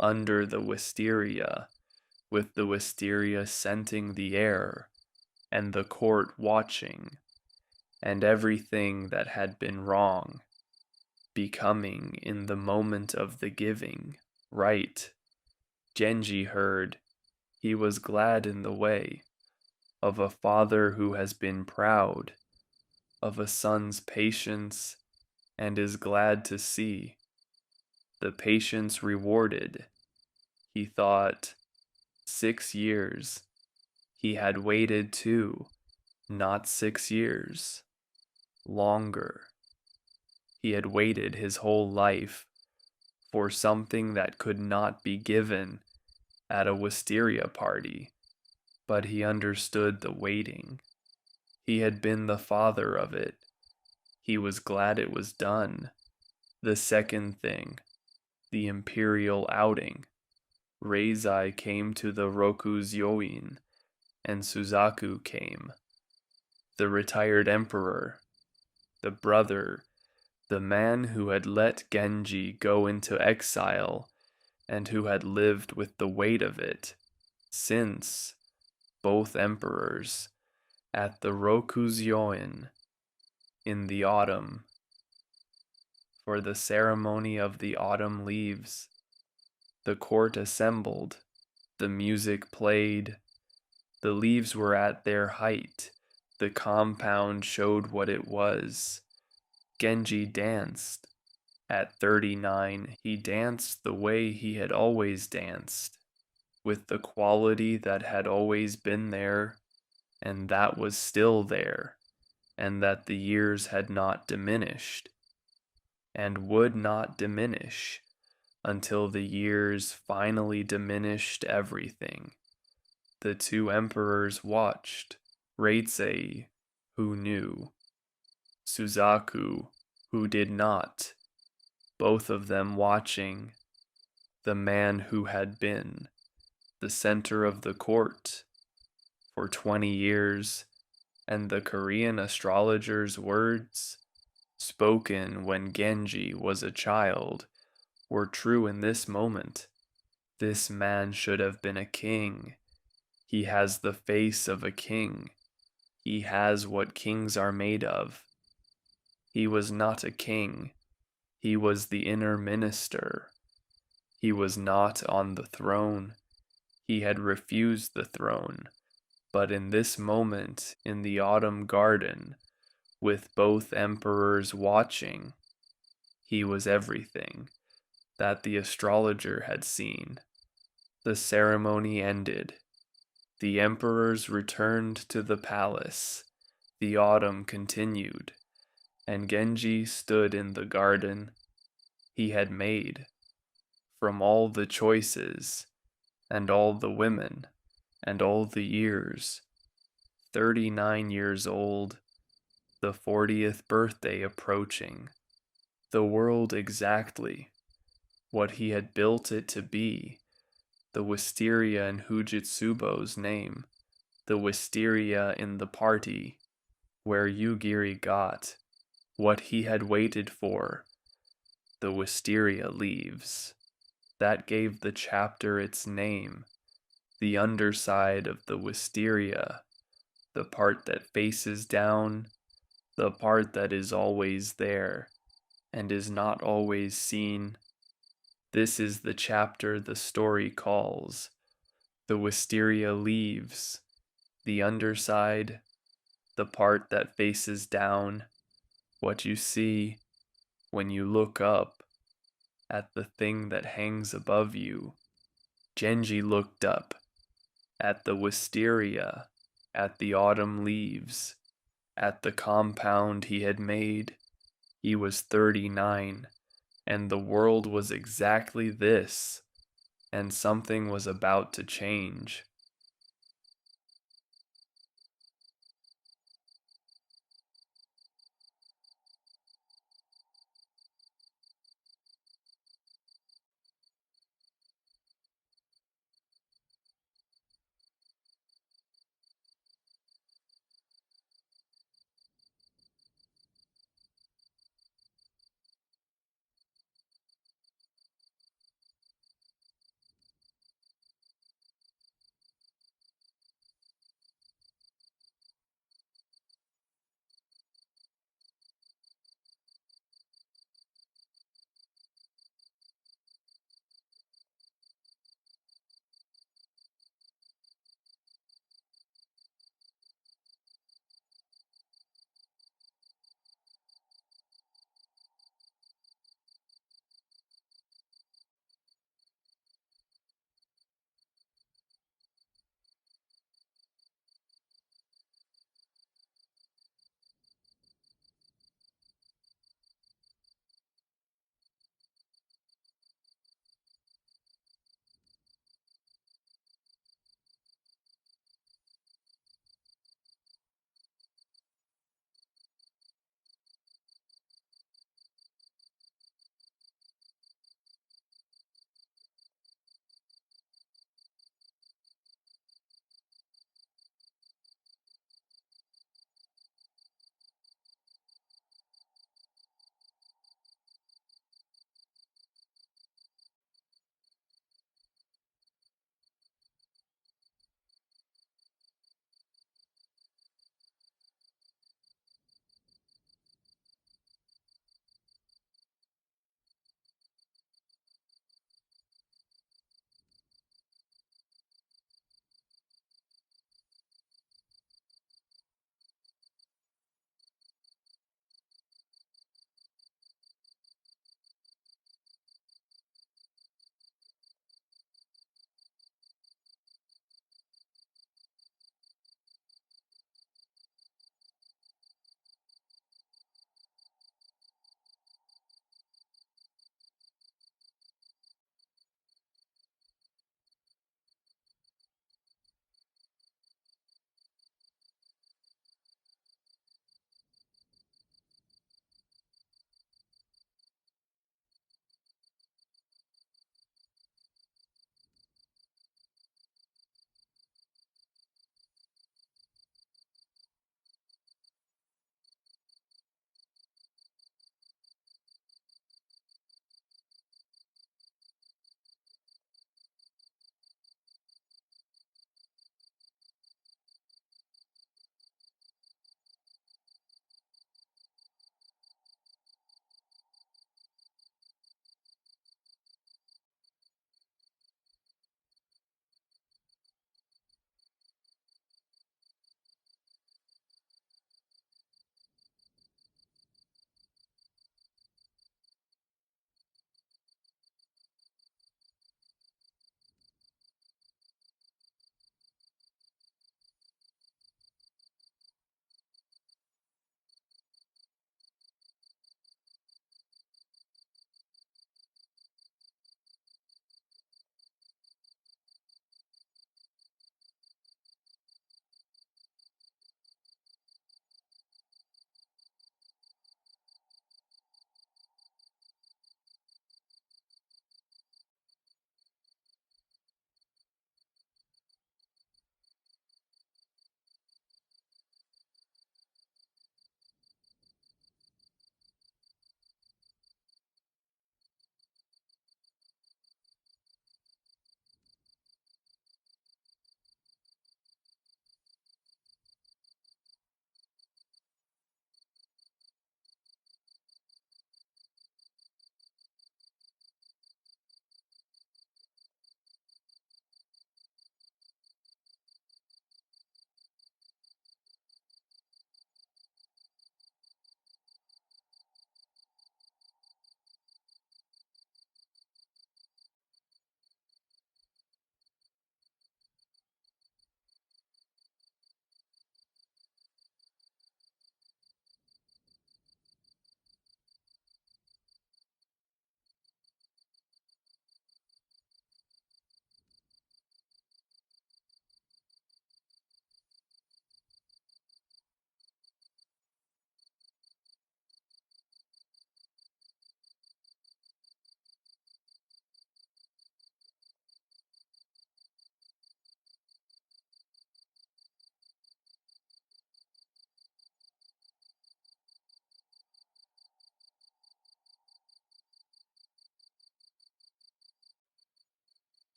under the wisteria, with the wisteria scenting the air, and the court watching, and everything that had been wrong becoming in the moment of the giving right. Genji heard. He was glad in the way of a father who has been proud of a son's patience and is glad to see the patience rewarded. He thought, 6 years. He had waited too, not 6 years. Longer. He had waited his whole life for something that could not be given at a wisteria party, but he understood the waiting. He had been the father of it. He was glad it was done. The second thing, the imperial outing. Reizai came to the rokujoin, and Suzaku came. The retired emperor, the brother, the man who had let Genji go into exile, and who had lived with the weight of it, since both emperors, at the rokujoin, in the autumn, for the ceremony of the autumn leaves. The court assembled, the music played, the leaves were at their height, the compound showed what it was. Genji danced. At 39, he danced the way he had always danced, with the quality that had always been there, and that was still there, and that the years had not diminished, and would not diminish until the years finally diminished everything. The two emperors watched, Reizei, who knew, Suzaku, who did not, both of them watching, the man who had been the center of the court for 20 years, and the Korean astrologer's words, spoken when Genji was a child, were true in this moment. This man should have been a king. He has the face of a king. He has what kings are made of. He was not a king. He was the inner minister. He was not on the throne. He had refused the throne. But in this moment, in the autumn garden, with both emperors watching, he was everything that the astrologer had seen. The ceremony ended. The emperors returned to the palace. The autumn continued, and Genji stood in the garden he had made. From all the choices, and all the women, and all the years, 39 years old, the 40th birthday approaching, the world exactly what he had built it to be, the wisteria in Fujitsubo's name, the wisteria in the party, where Yugiri got what he had waited for, the wisteria leaves. That gave the chapter its name, the underside of the wisteria, the part that faces down, the part that is always there, and is not always seen. This is the chapter the story calls, the wisteria leaves, the underside, the part that faces down, what you see when you look up at the thing that hangs above you. Genji looked up at the wisteria, at the autumn leaves, at the compound he had made. He was 39, and the world was exactly this, and something was about to change.